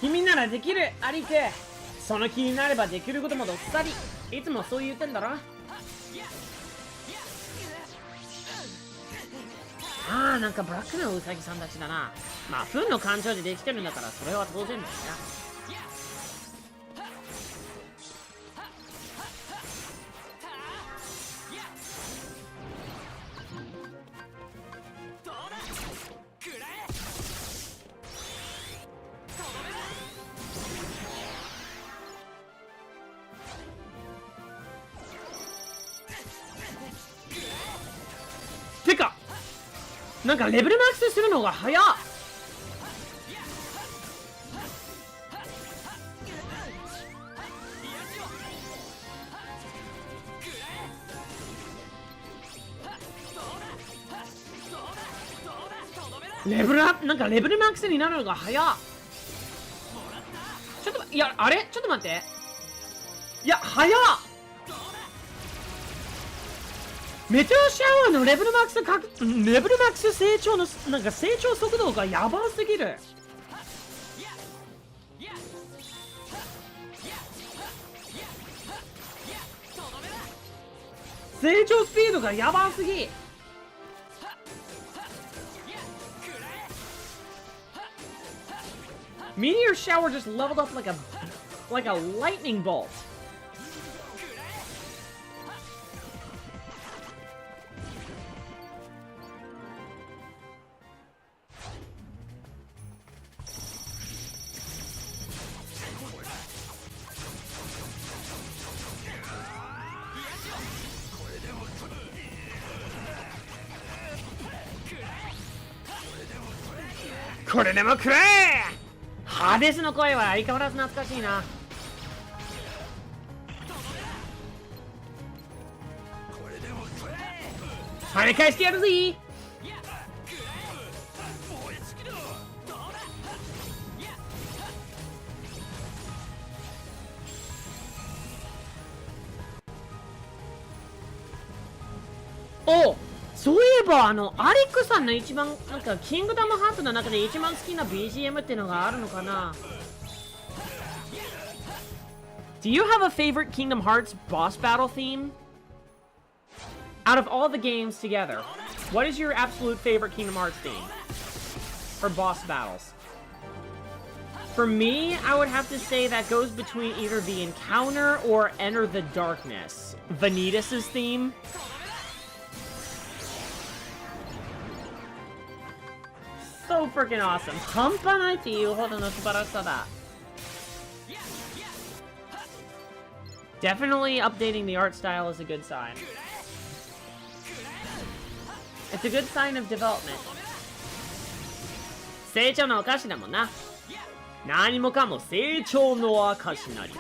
君ならできるアリクその気になればできることもどっさりいつもそう言ってんだろああなんかブラックなウサギさんたちだなまあ糞の感情でできてるんだからそれは当然だよなてかなんかレベルマックスするのが早っなんかレベルマックスになるのが早っちょっといやあれちょっと待っていや早っメテオシャワーのレベルマックス成長のなんか成長速度がやばすぎる成長スピードがやばすぎMeteor shower just leveled up like a lightning boltこれでもくれハデスの声は相変わらず懐かしいな跳ね返してやるぜおそういえばアリックさんの一番なんかキングダムハーツの中で一番好きな BGM ってのがあるのかな Do you have a favorite Kingdom Hearts boss battle theme? Out of all the games together, what is your absolute favorite Kingdom Hearts theme? For boss battles? For me, I would have to say that goes between either the Encounter or Enter the Darkness. Vanitas' theme. So freaking awesome. 半端ないっていうほどの素晴らしさだ。Definitely updating the art style is a good sign. It's a good sign of development. 成長の証だもんな。何もかも成長の証なり。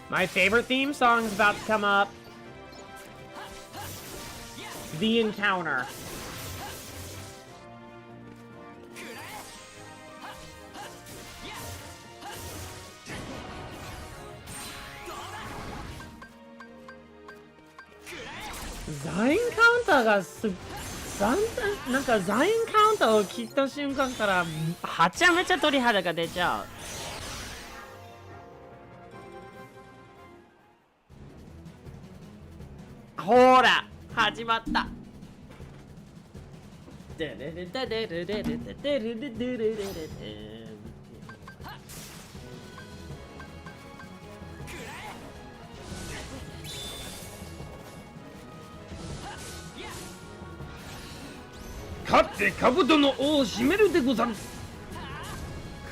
My favorite theme song is about to come up. The Encounter.ザインカウンターがなんかザインカウンターを切った瞬間からはちゃめちゃ鳥肌が出ちゃう。ほら始まった。勝って兜の尾を締めるでござる。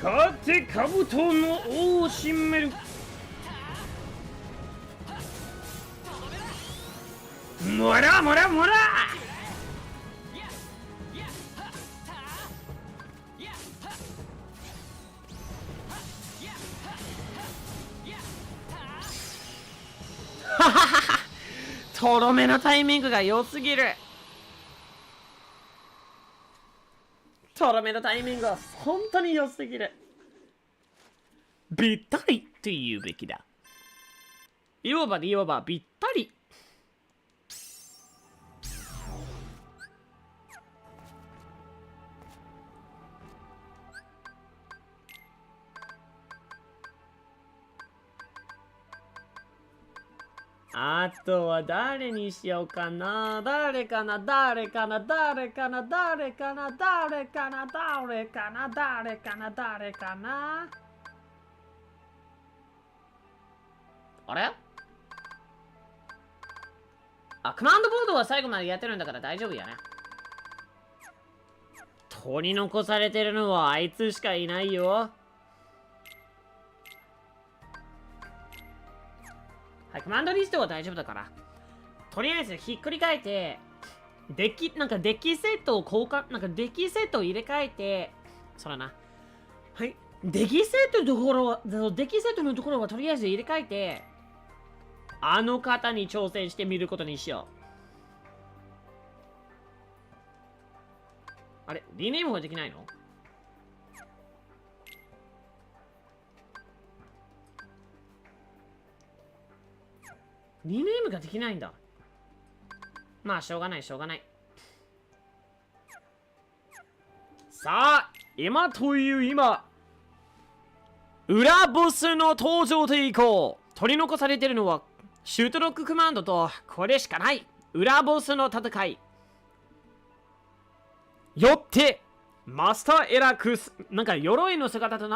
勝って兜の尾を締める。もらもらもら。はははは。とどめのタイミングが良すぎる。とどめのタイミングは本当に良すぎる。ぴったりって言うべきだ。いわばぴったり。あとは誰にしようかな。誰かな。あれ？あ、コマンドボードは最後までやってるんだから大丈夫やね。取り残されてるのはあいつしかいないよ。はい、コマンドリストは大丈夫だから。とりあえずひっくり返って、デッキセットをデッキセットを入れ替えて、そうだな。はい。デッキセットのところはとりあえず入れ替えて、あの方に挑戦してみることにしよう。あれ？リネームはできないの？リネームができないんだ。まあ、しょうがない。さあ、今、裏ボスの登場でいこう。取り残されてるのは、シュートロックコマンドと、これしかない。裏ボスの戦い。よって、マスターエラクス、なんか鎧の姿と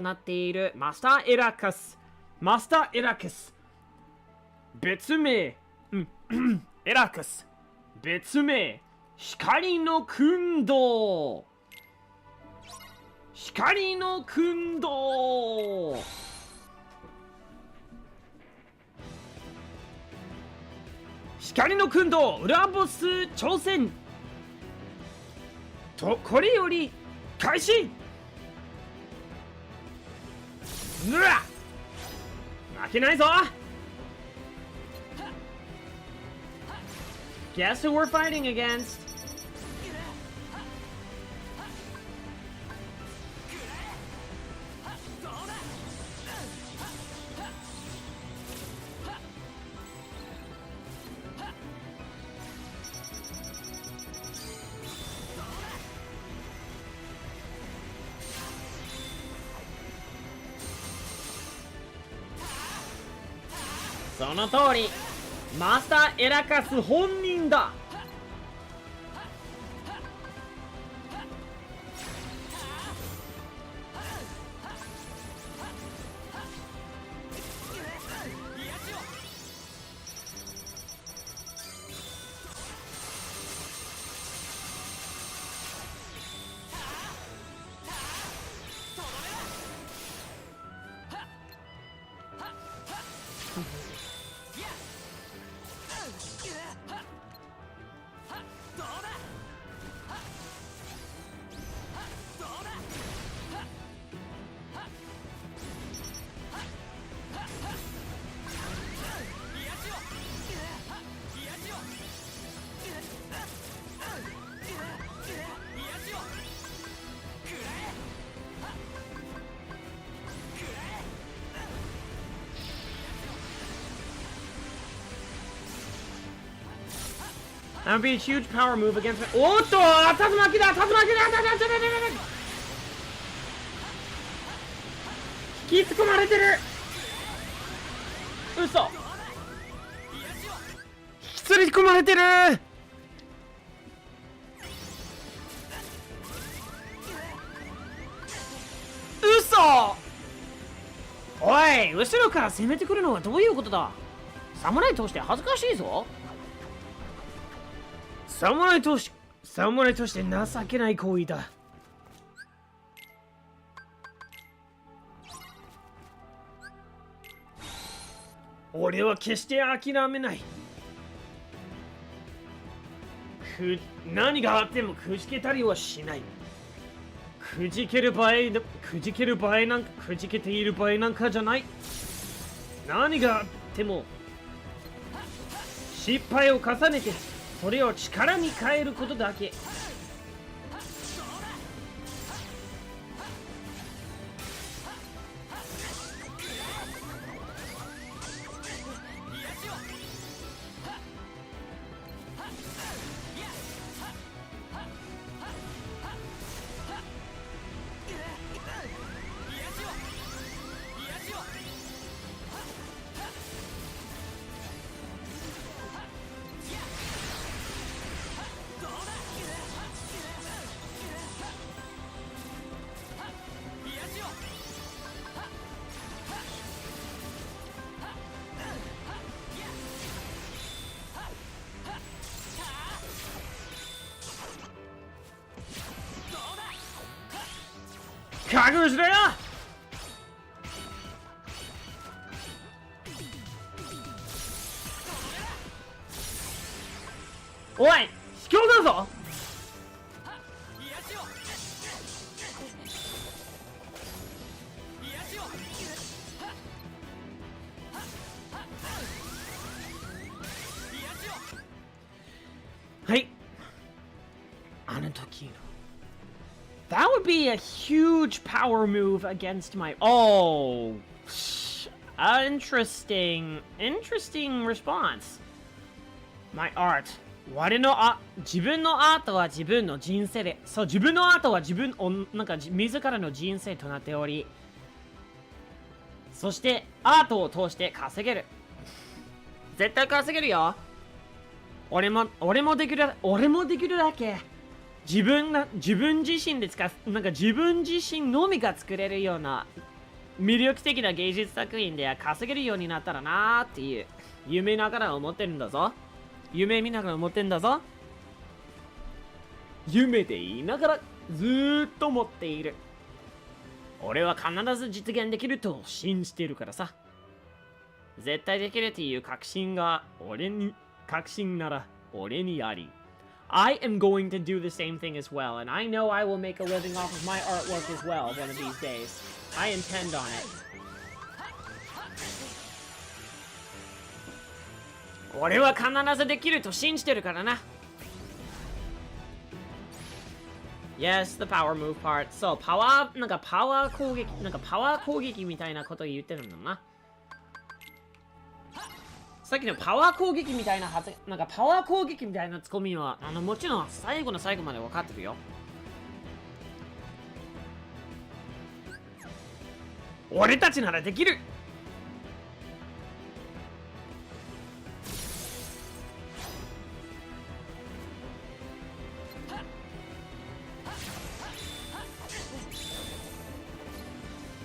なっているマスターエラクス。別名、エラクス。別名、光の訓導。光の訓導、裏ボス挑戦。と、これより、開始。うわ！負けないぞ。Guess who we're fighting against? So その通り、マスターエラカス本人だ。That would be a huge power move against me. おっと竜巻だ引きつ込まれてる嘘引きずり込まれてる嘘おい後ろから攻めてくるのはどういうことだ侍として恥ずかしいぞ侍として情けない行為だ俺は決して諦めない何があってもくじけたりはしないくじけている場合なんかじゃない何があっても失敗を重ねてそれを力に変えることだけ覚悟しろよおい卑怯だぞはいあの時のThat would be a huge power move against my... Oh, interesting response. My art. 自分のアートは自分の人生で、そう、自分のアートは自らの人生となっており、そしてアートを通して稼げる。絶対稼げるよ。俺もできるだけ。自分自身で自分自身のみが作れるような魅力的な芸術作品で稼げるようになったらなーっていう夢見ながら思ってんだぞ夢で言いながらずーっと思っている俺は必ず実現できると信じているからさ絶対できるっていう確信なら俺にありI am going to do the same thing as well, and I know I will make a living off of my artwork as well one of these days. I intend on it. 俺は必ずできると信じてるからな。Yes, the power move part. そう、パワー攻撃みたいなことを言ってるんだな。さっきのパワー攻撃みたいなパワー攻撃みたいなツッコミはもちろん最後の最後まで分かってるよ俺たちならできる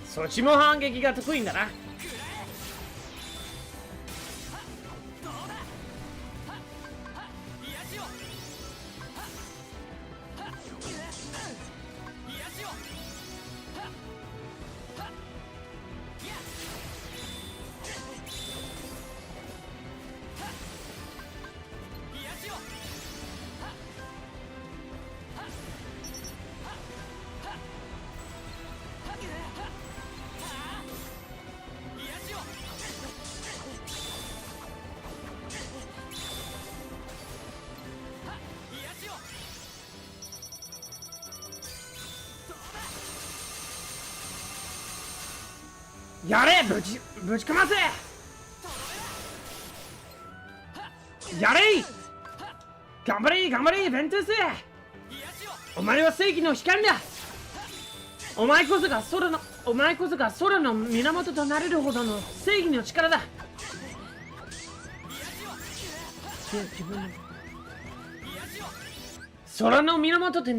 そっちも反撃が得意んだなやれぶちかませやれい頑張れ頑張れベントゥス。お前は正義の光だ。お前こそが空の源となれるほどの正義の力だ。空の源と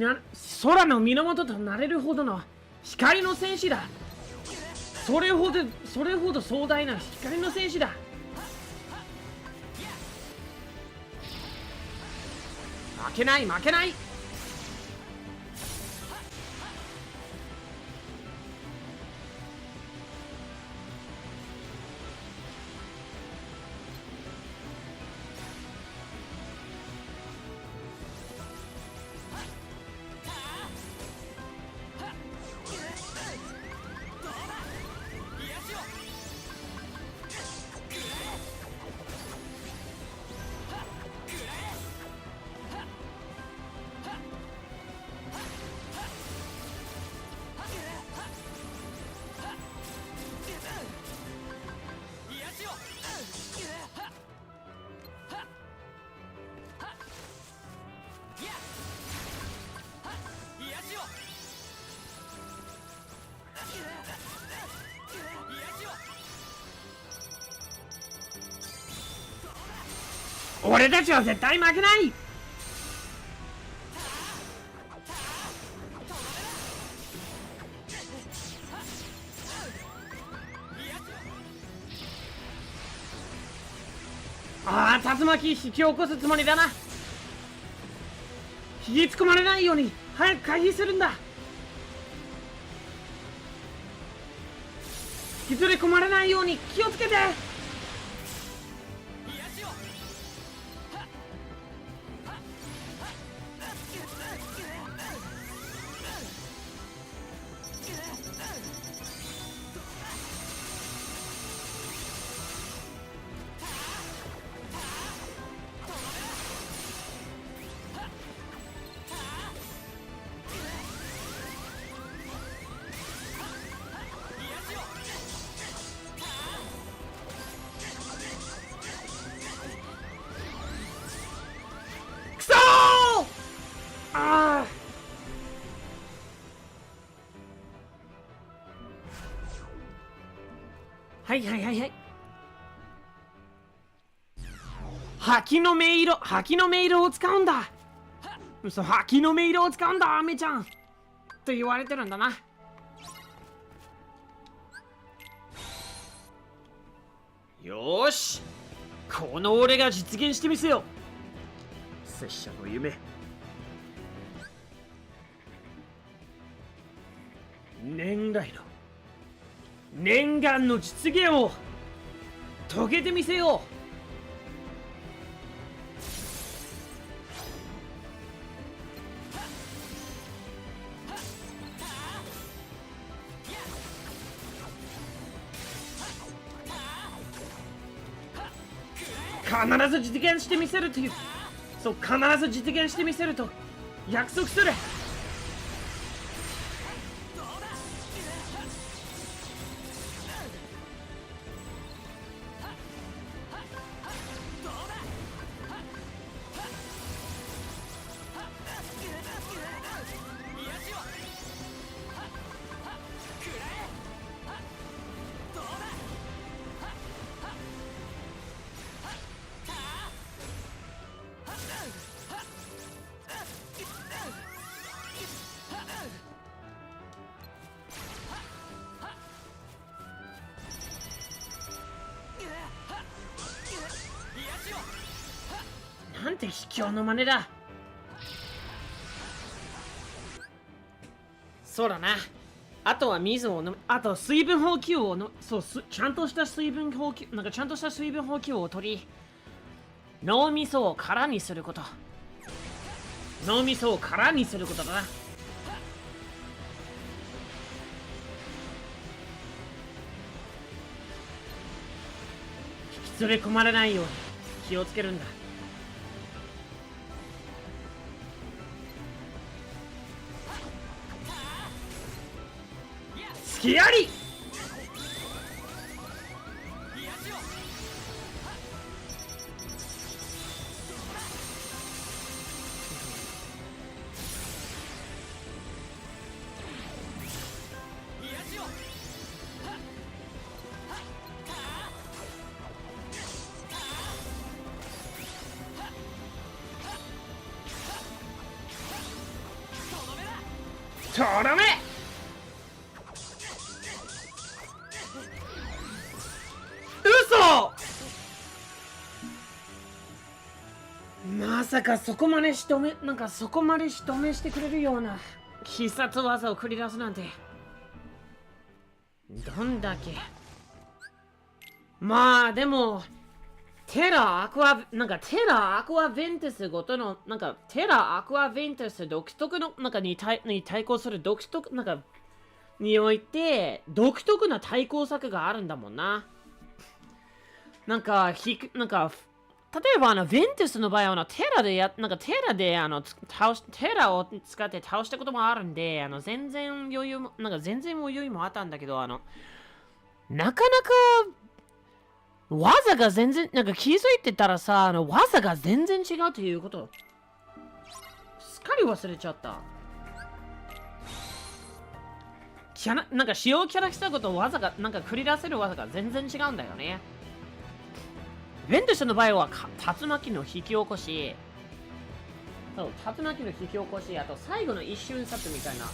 なれるほどの光の戦士だ。それほど壮大な光の戦士だ。負けない。俺たちは絶対負けない。竜巻引き起こすつもりだな。引き込まれないように早く回避するんだ。引きずり込まれないように気をつけて。はい。覇気の音色を使うんだ。そう、覇気の音色を使うんだ、アメちゃん。と言われてるんだな。よーし、この俺が実現してみせよう。拙者の夢。念願の実現を遂げてみせよう。必ず実現してみせるという、そう、必ず実現してみせると約束する。なんて卑怯の真似だ。そうだな。あとは水を飲む。あと水分補給をそう、ちゃんとした水分補給を取り、脳みそを空にすること。だな。引き連れ込まれないように気をつけるんだ。隙あり。とどめ。嘘。まさかそこまで仕留めしてくれるような必殺技を繰り出すなんて。どんだけ。まあでもテラアクアベントスごとのテラアクアベントス独特のに対抗する独特において独特な対抗策があるんだもんな。例えばベントスの場合はテラを使って倒したこともあるんで、全然余裕もあったんだけど、なかなか技が全然気づいてたらさ、技が全然違うということすっかり忘れちゃった。使用キャラクターごと技が繰り出せる技が全然違うんだよね。ベントスの場合は竜巻の引き起こし、あと最後の一瞬殺みたいな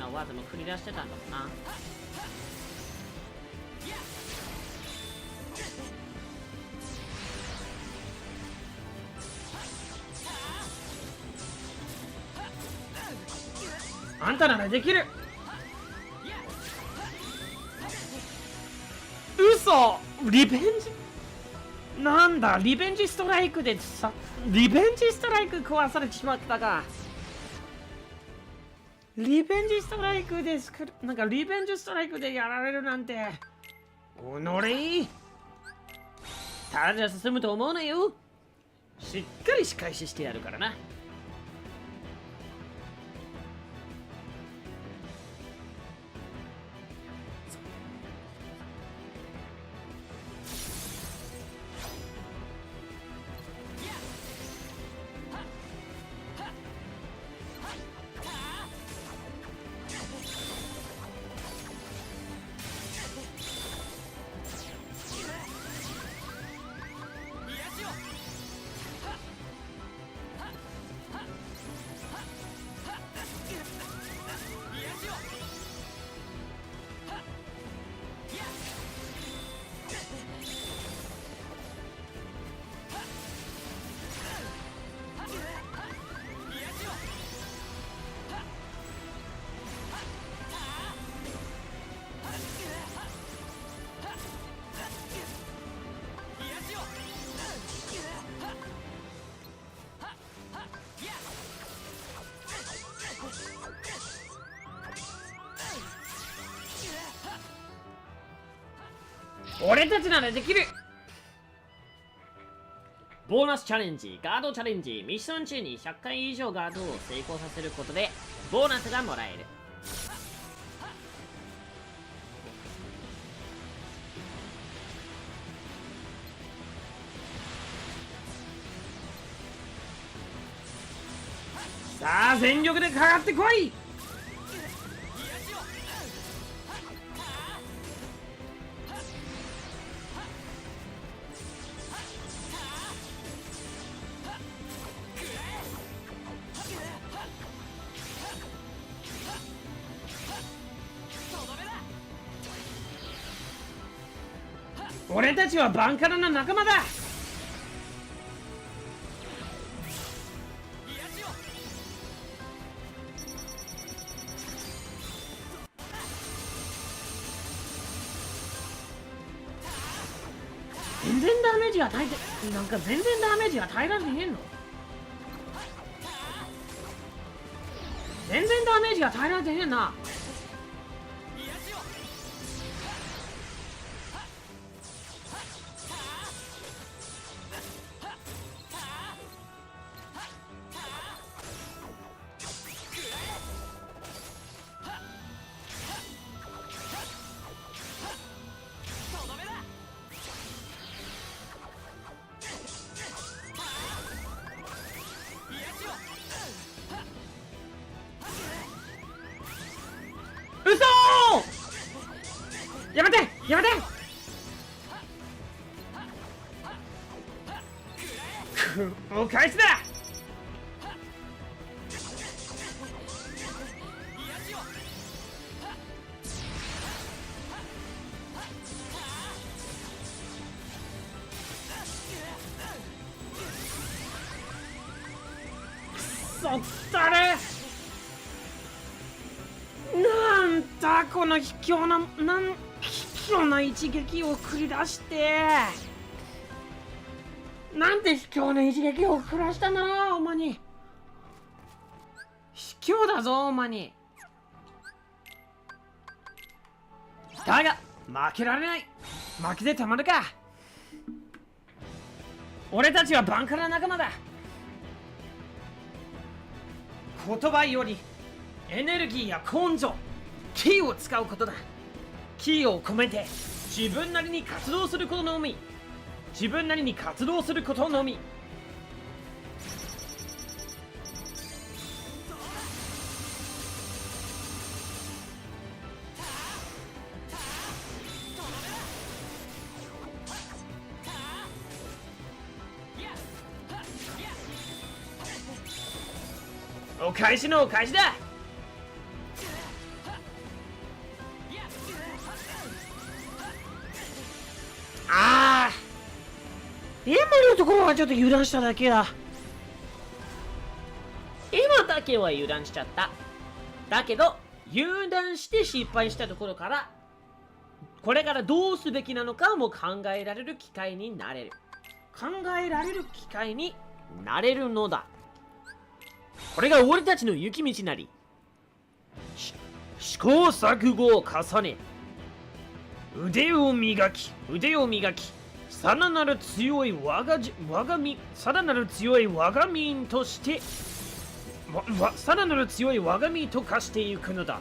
技も繰り出してたんだもんな。あんたならできる。嘘。リベンジなんだ、リベンジストライクでさ、リベンジストライク壊されてしまったか。リベンジストライクでやられるなんて、おのれただじゃ進むと思うなよ。しっかり仕返ししてやるからな。俺たちならできる。ボーナスチャレンジ、ガードチャレンジ、ミッション中に100回以上ガードを成功させることでボーナスがもらえる。さあ全力でかかってこい。俺たちはバンカラな仲間だ。全然ダメージ与えて、全然ダメージ与えられてへんの。全然ダメージ与えられてへんな。嘘ー！やめてやめてお返しだ。そ誰なんだこの卑怯な一撃を繰り出して、なんで卑怯な一撃を繰らしたんだろう、お前に。卑怯だぞ、お前に。だが負けられない。負けてたまるか。俺たちはバンカラ仲間だ。言葉よりエネルギーや根性、キーを使うことだ。キーを込めて自分なりに活動することのみ。自分なりに活動することのみ。お返しのお返しだ。今のところはちょっと油断しただけだ。今だけは油断しちゃった。だけど油断して失敗したところから、これからどうすべきなのかも考えられる機会になれる。考えられる機会になれるのだ。これが俺たちの行き道なり。試行錯誤を重ね、腕を磨き、さらなる強い我が身としてさらなる強い我が身と化していくのだ。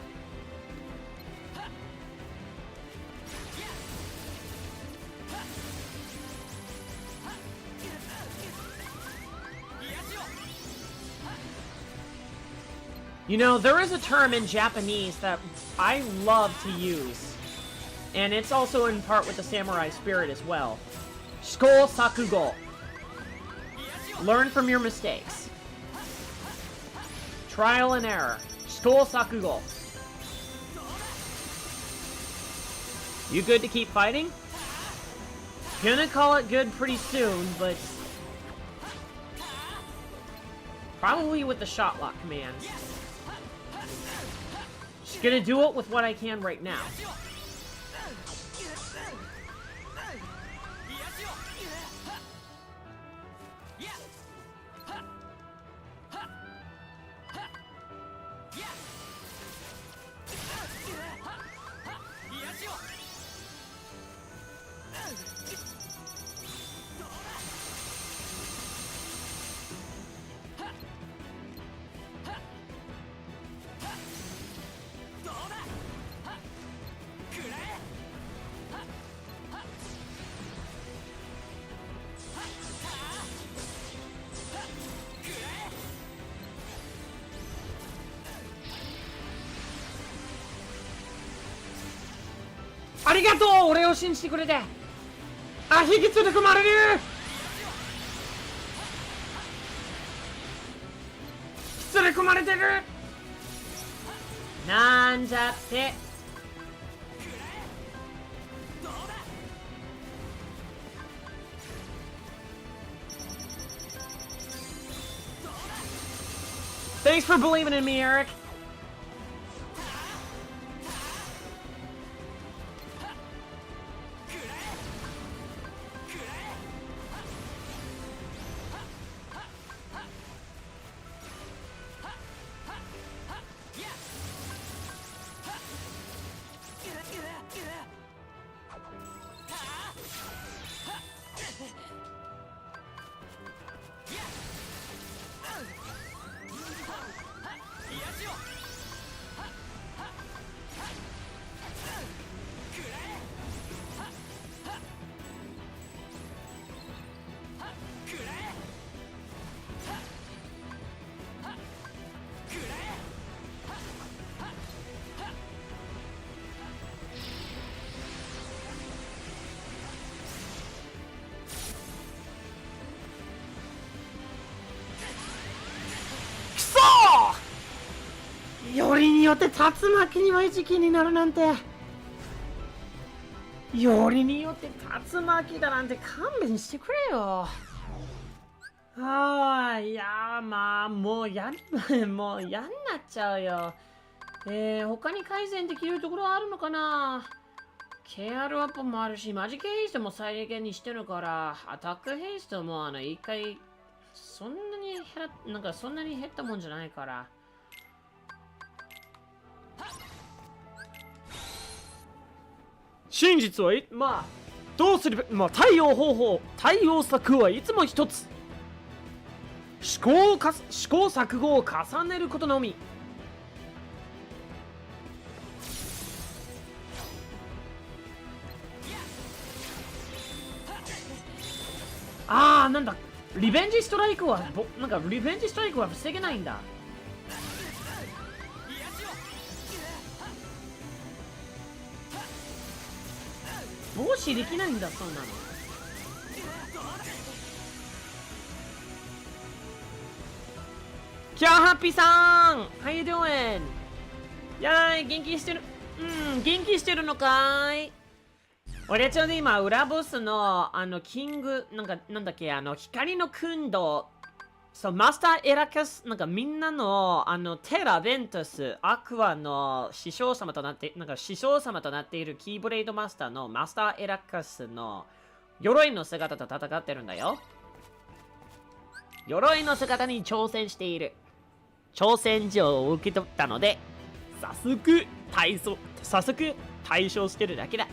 You know, there is a term in Japanese that I love to use, and it's also in part with the samurai spirit as well. 試行錯誤. Learn from your mistakes. Trial and error. 試行錯誤. You good to keep fighting? Gonna call it good pretty soon, but probably with the shot lock command. Just gonna do it with what I can right now.「ありがとう、俺を信じてくれて。あ、引き連れ込まれる。連れ込まれてる。なんじゃって。Thanks for believing in me, Eric.よりによって竜巻には一気になるなんて。よりによって竜巻だなんて勘弁してくれよ。いやまあもうもう嫌になっちゃうよ。他に改善できるところはあるのかな。 KR アップもあるし、マジックヘイストも最限にしてるから、アタックヘイストも一回そんなにそんなに減ったもんじゃないから。真実はまあどうすれば、まあ対応策はいつも一つ。試行錯誤を重ねることのみ。なんだ、リベンジストライクは防げないんだ。防止できないんだ、そんなの。キャーハッピーさん How you doing? やーい、元気してるのかーい。俺ちょうど今、裏ボスの、キング、なんだっけ、光の訓導、そう、マスターエラカス、みんなの、テラベントス、アクアの師匠様となって、いるキーブレードマスターのマスターエラカスの鎧の姿と戦ってるんだよ。鎧の姿に挑戦している。挑戦状を受け取ったので、早速対処してるだけだ。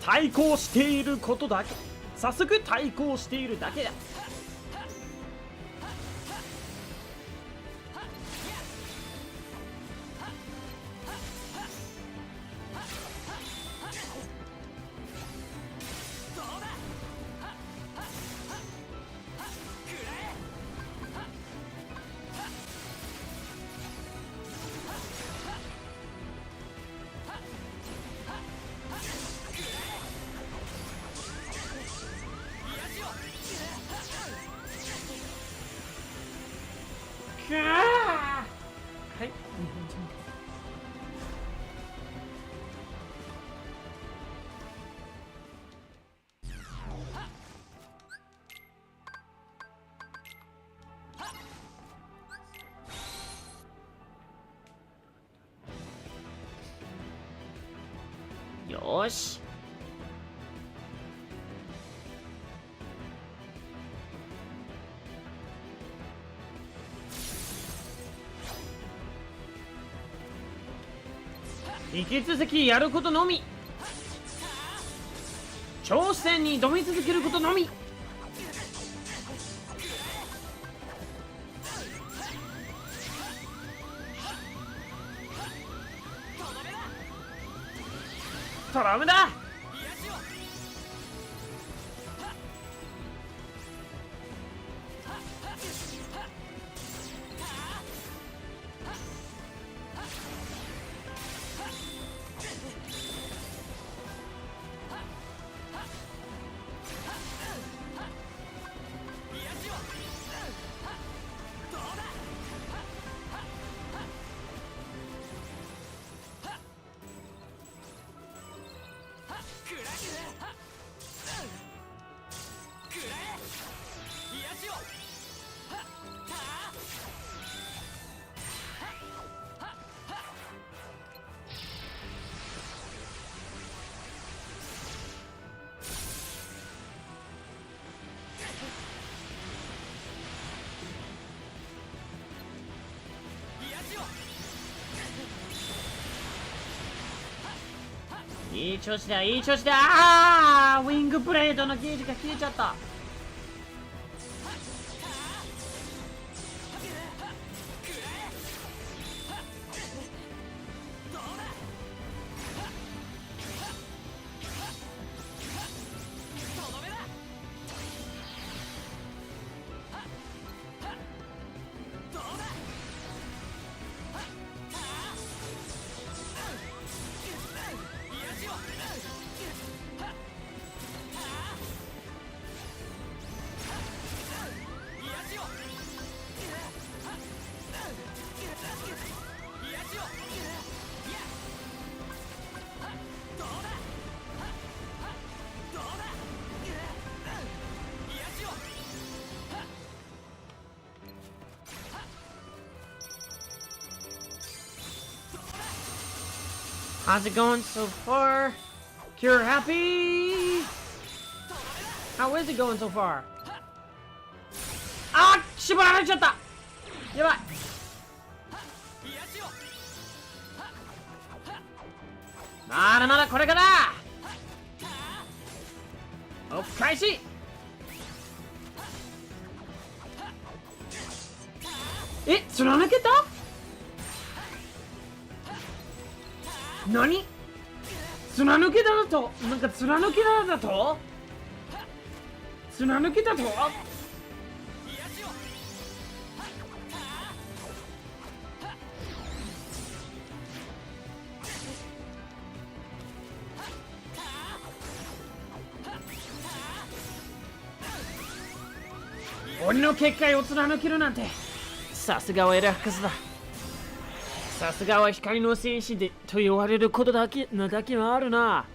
対抗していることだけ。早速対抗しているだけだ。はいよーし。引き続きやることのみ。挑戦に挑み続けることのみ。トラムだ。いい調子だ、いい調子だ。ウィングブレードのゲージが切れちゃった。How's it going so far? You're happy? How is it going so far? あっ絞られちゃった。やばい。まだまだこれからオフ開始。え、貫けた？何？貫けただと？なんか貫けただと？貫けたと？鬼の結界を貫けるなんて、さすがはエラ博士だ。さすがは光の戦士でと言われることだけはあるな。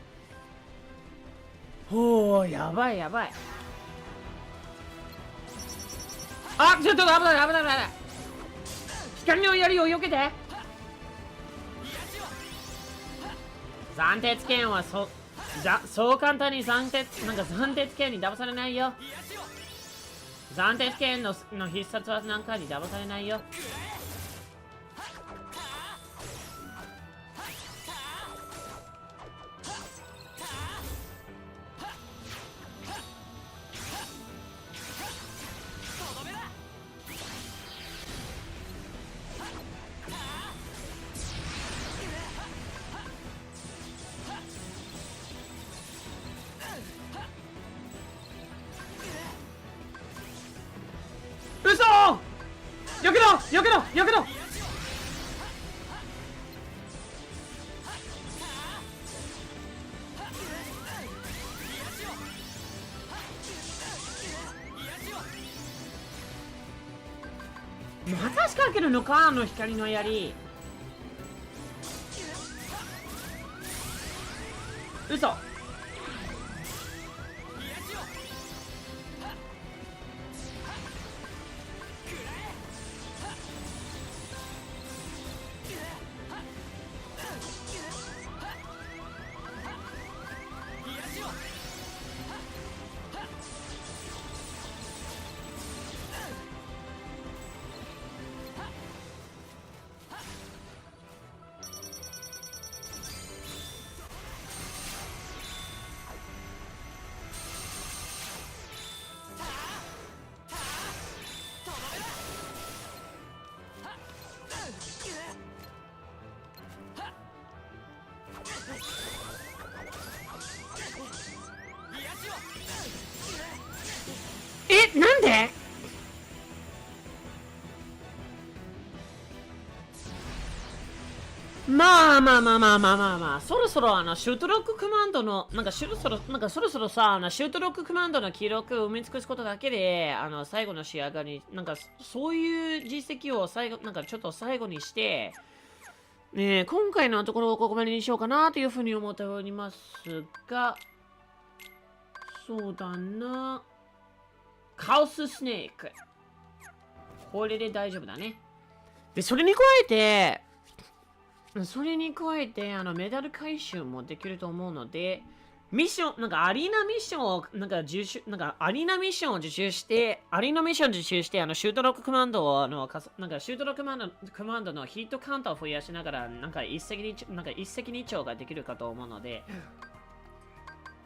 ほう、やばいやばい。あ、ちょっと危ない危ない危ない。光の槍を避けて。暫定剣はそう簡単に暫定剣に騙されないよ。暫定剣の必殺技なんかに騙されないよ。嘘！よけろ！よけろ！よけろ！また仕掛けるのか、あの光の槍。嘘！え、なんで？まあ、そろそろシュートロックコマンドの、そろそろさ、シュートロックコマンドの記録を埋め尽くすことだけで、最後の仕上がり、そういう実績をちょっと最後にして、ね、今回のところをここまでにしようかなというふうに思っておりますが、そうだな。カオススネーク。これで大丈夫だね。で、それに加えて、メダル回収もできると思うので、ミッション、アリーナミッションを、アリーナミッションを受注して、シュートロックコマンドを、シュートロックコマンドのヒットカウンターを増やしながら、一石二鳥ができるかと思うので、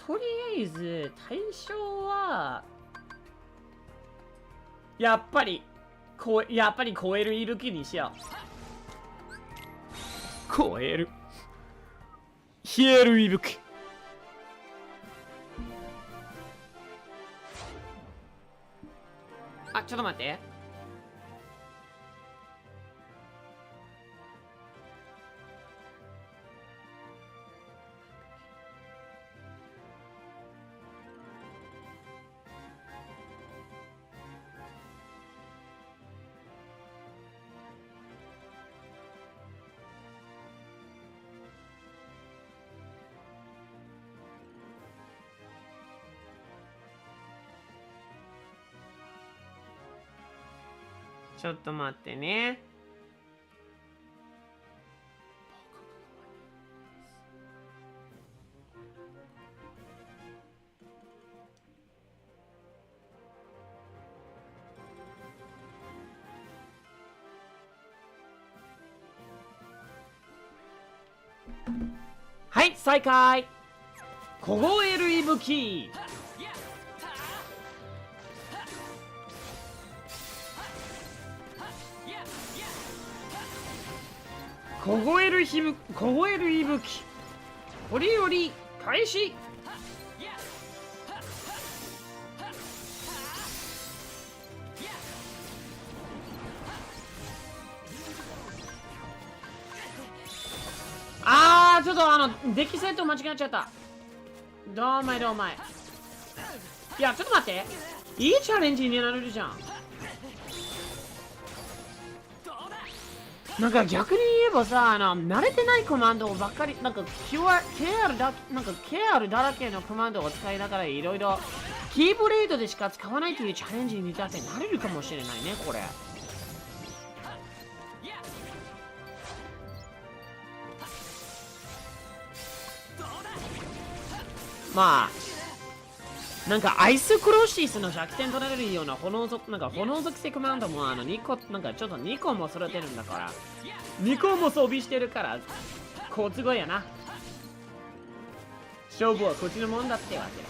とりあえず、対象は、やっぱり超えるいる気にしよう。超える。冷えるいる気。あ、ちょっと待って。ちょっと待ってね。はい、再開。凍える息吹。凍える息吹。折々開始。ちょっとデッキセット間違えちゃった。どうまい。いや、ちょっと待って。いいチャレンジになれるじゃん。なんか逆に言えばさ、慣れてないコマンドばっかり、なんか KR だらけのコマンドを使いながらいろいろキーブレードでしか使わないというチャレンジにだってなれるかもしれないね、これ。まあ、なんかアイスクロシスの弱点取られるような炎属性コマンドも2個、なんかちょっと2個も揃ってるんだから、2個も装備してるから、好都合やな。勝負はこっちのもんだってわけだ。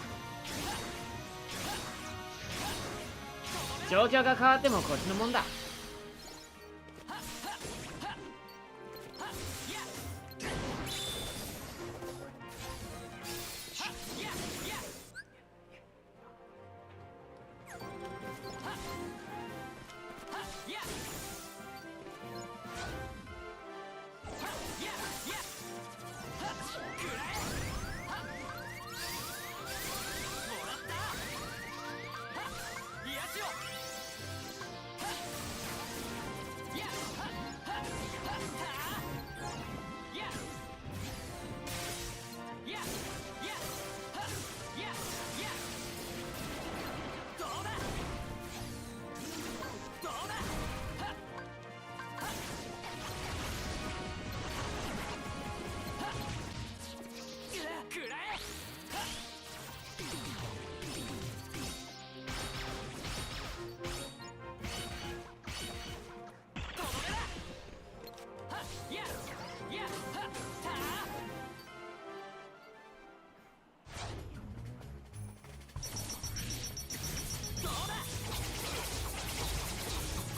状況が変わってもこっちのもんだ。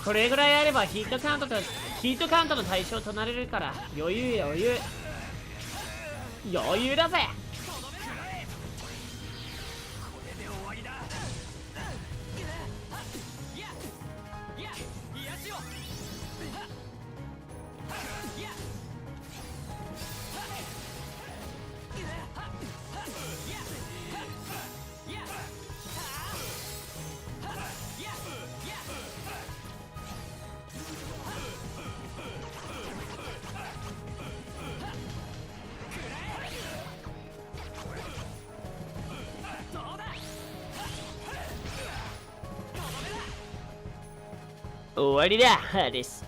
これぐらいあればヒートカウントの対象となれるから余裕だぜ。終わりだ、ハーです。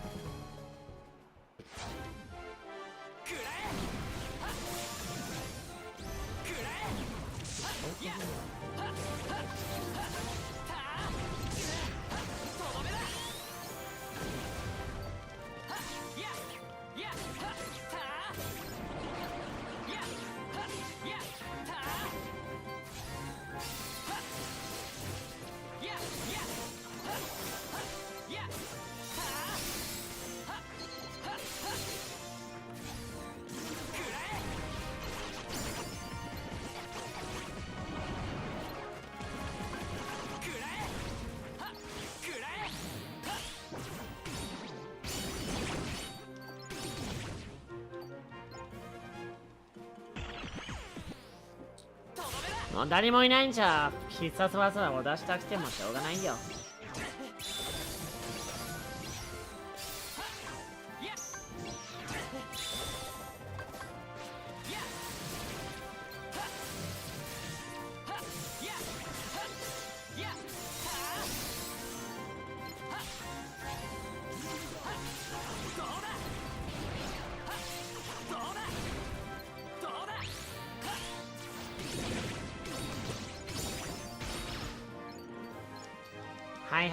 もう誰もいないんじゃ必殺技を出したくてもしょうがないよ。はい。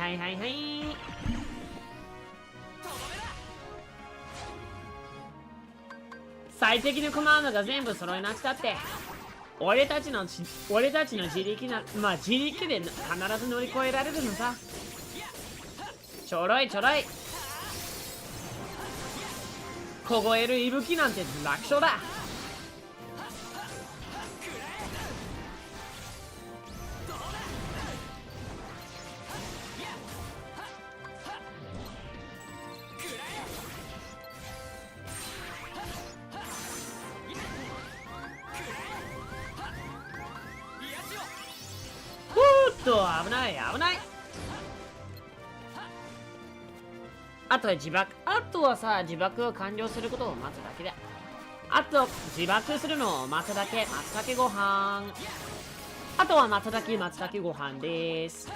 再外的なコマンドが全部揃えなくたって、俺たちの自力自力で必ず乗り越えられるのさ。ちょろい。凍える息吹なんて楽勝だ。危ない。あとは自爆を完了することを待つだけだ。あと自爆するのを待つだけ。松茸ご飯。あとは松茸ご飯です。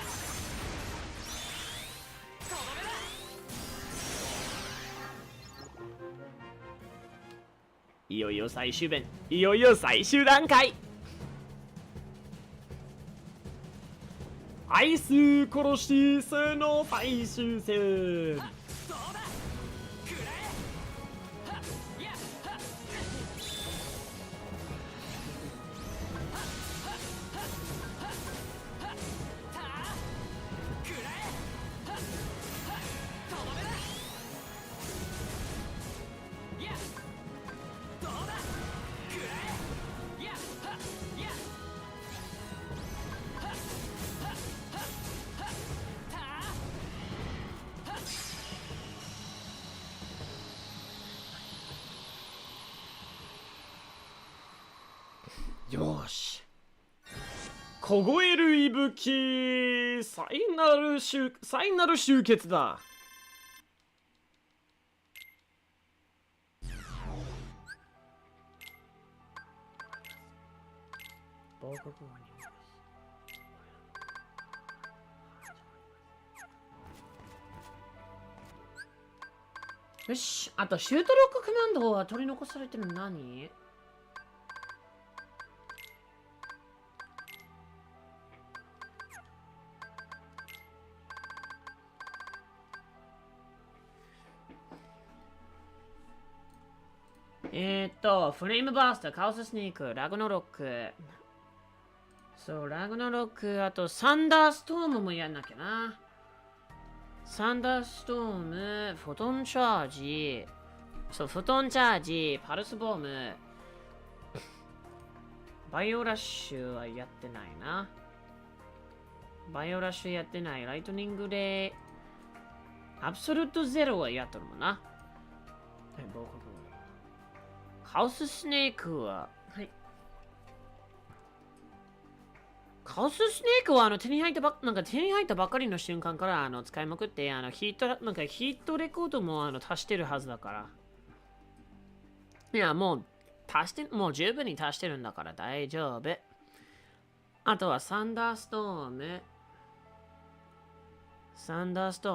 いよいよ最終段階。アイス殺し数の最終戦。よーし。凍える息吹、最なる集結だ。よし、あとシュートロックコマンドは取り残されてるの何？フレームバースト、カオススネーク、ラグノロック。そう、ラグノロック、あとサンダーストームもやんなきゃな。サンダーストーム、フォトンチャージ。そう、フォトンチャージ、パルスボム。バイオラッシュはやってないな。バイオラッシュやってない。ライトニングで、アブソルトゼロはやっとるもんな。カオススネークは、はい。カオススネークは手に入ったばっかりの瞬間から使いまくってヒートレコードも足してるはずだから。いや、もう十分に足してるんだから大丈夫。あとはサンダーストー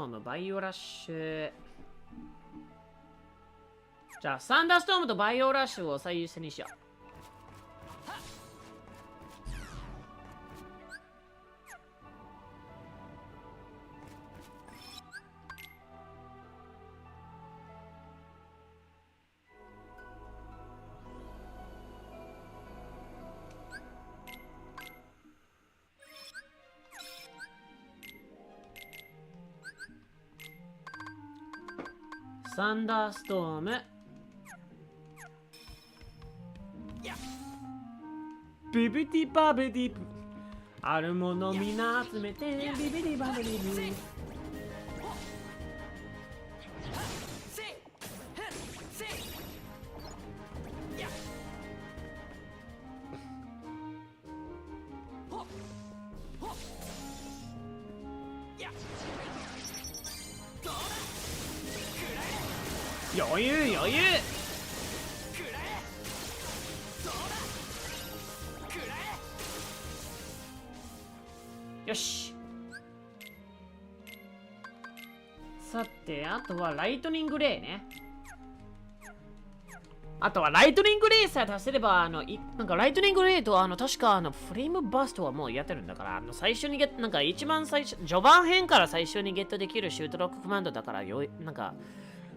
ム、バイオラッシュ。じゃあ、サンダーストームとバイオラッシュを最優先にしよう。サンダーストーム。ビビディバビディブ。あるものみんな集めてビビディバビディブ。余裕。よし。さて、あとはライトニングレイね。あとはライトニングレイさえ足せれば、ライトニングレイと確かフレームバーストはもうやってるんだから、最初に一番最初、序盤編から最初にゲットできるシュートロックコマンドだから、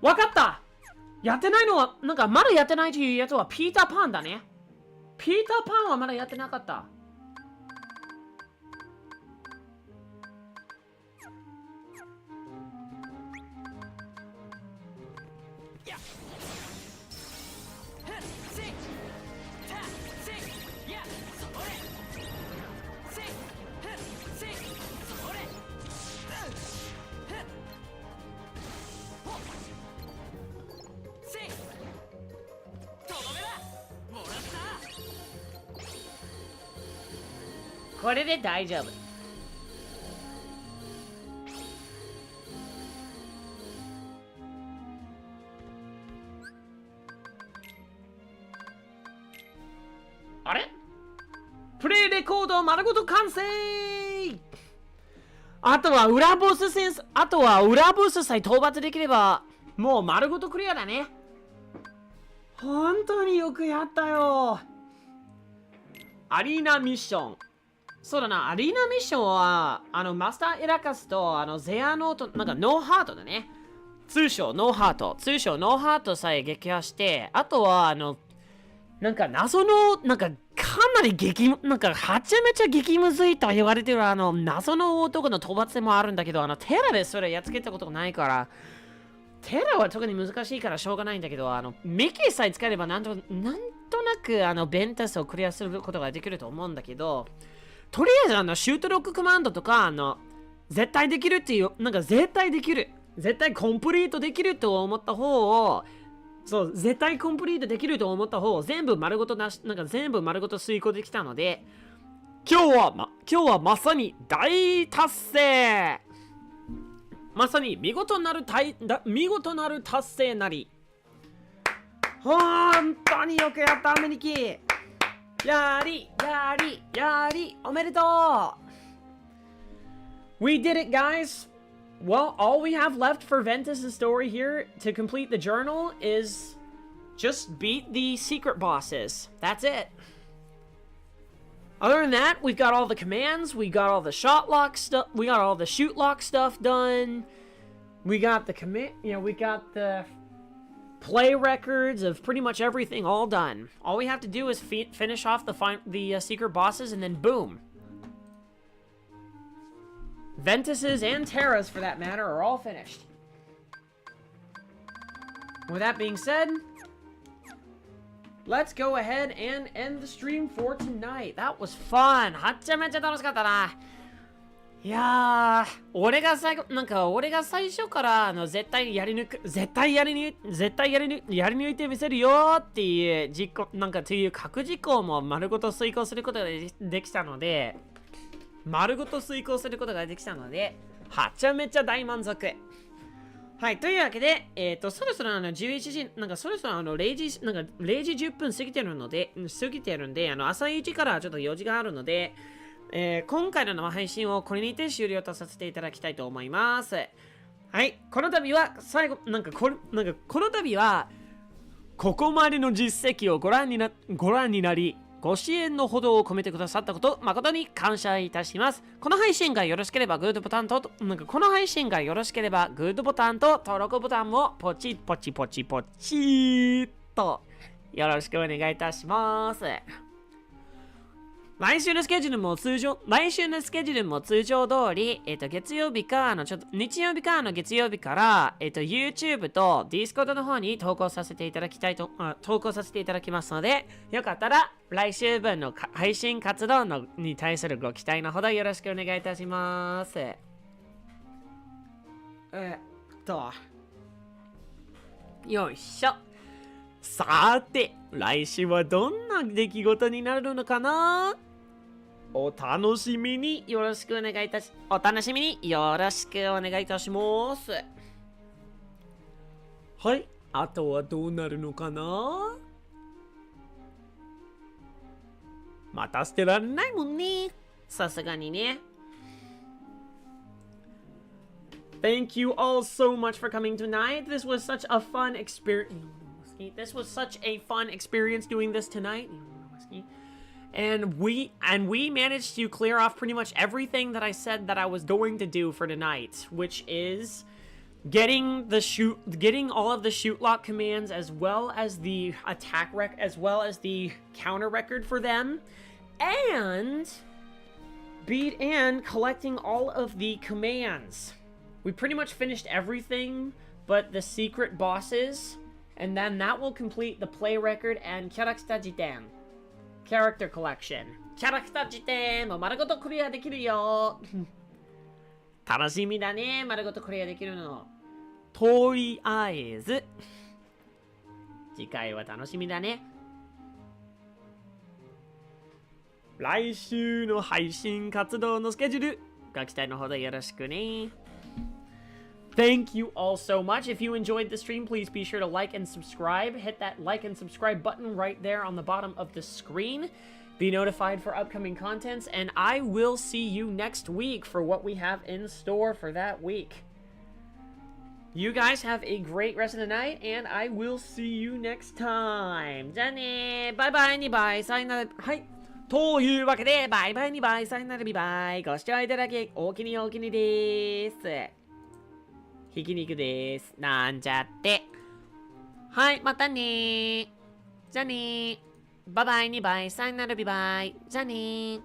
わかった。やってないのは、なんかまだやってないというやつはピーターパンだね。ピーターパンはまだやってなかった。これで大丈夫。あれ？プレイレコード丸ごと完成。あとは裏ボスさえ討伐できればもう丸ごとクリアだね。本当によくやったよ。アリーナミッション。そうだな、アリーナミッションは、マスターエラカスと、ゼアノート、なんかノーハートだね。通称ノーハートさえ撃破して、あとは、なんか謎の、なんかかなりなんかはちゃめちゃ激ムズいと言われてる謎の男の討伐戦もあるんだけど、テラでそれやっつけたことがないから、テラは特に難しいからしょうがないんだけど、ミキさえ使えればなんとなくベンタスをクリアすることができると思うんだけど、とりあえずシュートロックコマンドとか絶対できるっていう、なんか絶対コンプリートできると思った方を、そう絶対コンプリートできると思った方を全部丸ごと遂行できたので、今日はまさに大達成。まさに見事なる達成なり。本当によくやったアメニキ。やりおめでとう。 We did it, guys. Well, all we have left for Ventus' story here to complete the journal is just beat the secret bosses. That's it. Other than that, we've got all the commands, we got all the shot lock stuff, we got all the shoot lock stuff done. We got the we got the play records of pretty much everything all done. All we have to do is finish off the secret bosses, and then boom. Ventus's and Terra's, for that matter, are all finished. With that being said, let's go ahead and end the stream for tonight. That was fun. はっちゃめちゃ楽しかったな。いやー、俺が最初から絶対やり抜いてみせるよーっていうという核実行も丸ごと遂行することができたので、はちゃめちゃ大満足。はい、というわけで、そろそろ11時、そろそろ0時10分過ぎてるんで、朝一からちょっと用事があるので、今回の生配信をこれにて終了とさせていただきたいと思います。はい、この度はここまでの実績をご覧になり、ご支援のほどを込めてくださったこと、誠に感謝いたします。この配信がよろしければグッドボタンと、登録ボタンもポチポチとよろしくお願いいたします。来週のスケジュールも通常通り、日曜日か月曜日から、YouTube と Discord の方に投稿させていただきますので、よかったら来週分の配信活動に対するご期待のほどよろしくお願いいたします。よいしょ。さて、来週はどんな出来事になるのかな？お楽しみによろしくお願いいたします。はい、あとはどうなるのかな？待たせてられないもんね。さすがにね。Thank you all so much for coming tonight. This was such a fun experience doing this tonight. And we managed to clear off pretty much everything that I said that I was going to do for tonight, which is getting all of the shoot lock commands as well as the as well as the counter record for them, and collecting all of the commands. We pretty much finished everything but the secret bosses, and then that will complete the play record and character collection. キャラクター辞典も丸ごとクリアできるよ。楽しみだね、丸ごとクリアできるの。とりあえず次回は楽しみだね。来週の配信活動のスケジュールご期待のほどよろしくね。Thank you all so much. If you enjoyed the stream, please be sure to like and subscribe. Hit that like and subscribe button right there on the bottom of the screen. Be notified for upcoming contents, and I will see you next week for what we have in store for that week. You guys have a great rest of the night, and I will see you next time. じゃあねー。バイバイにバイ。さよなら。はい。というわけで、バイバイにバイ。さよならビバイ。ご視聴いただき、おおきにおおきにです。ひき肉です。なんちゃって。はい、またねー。じゃあねー。バイバイにバイ。さよならビバイ。じゃあねー。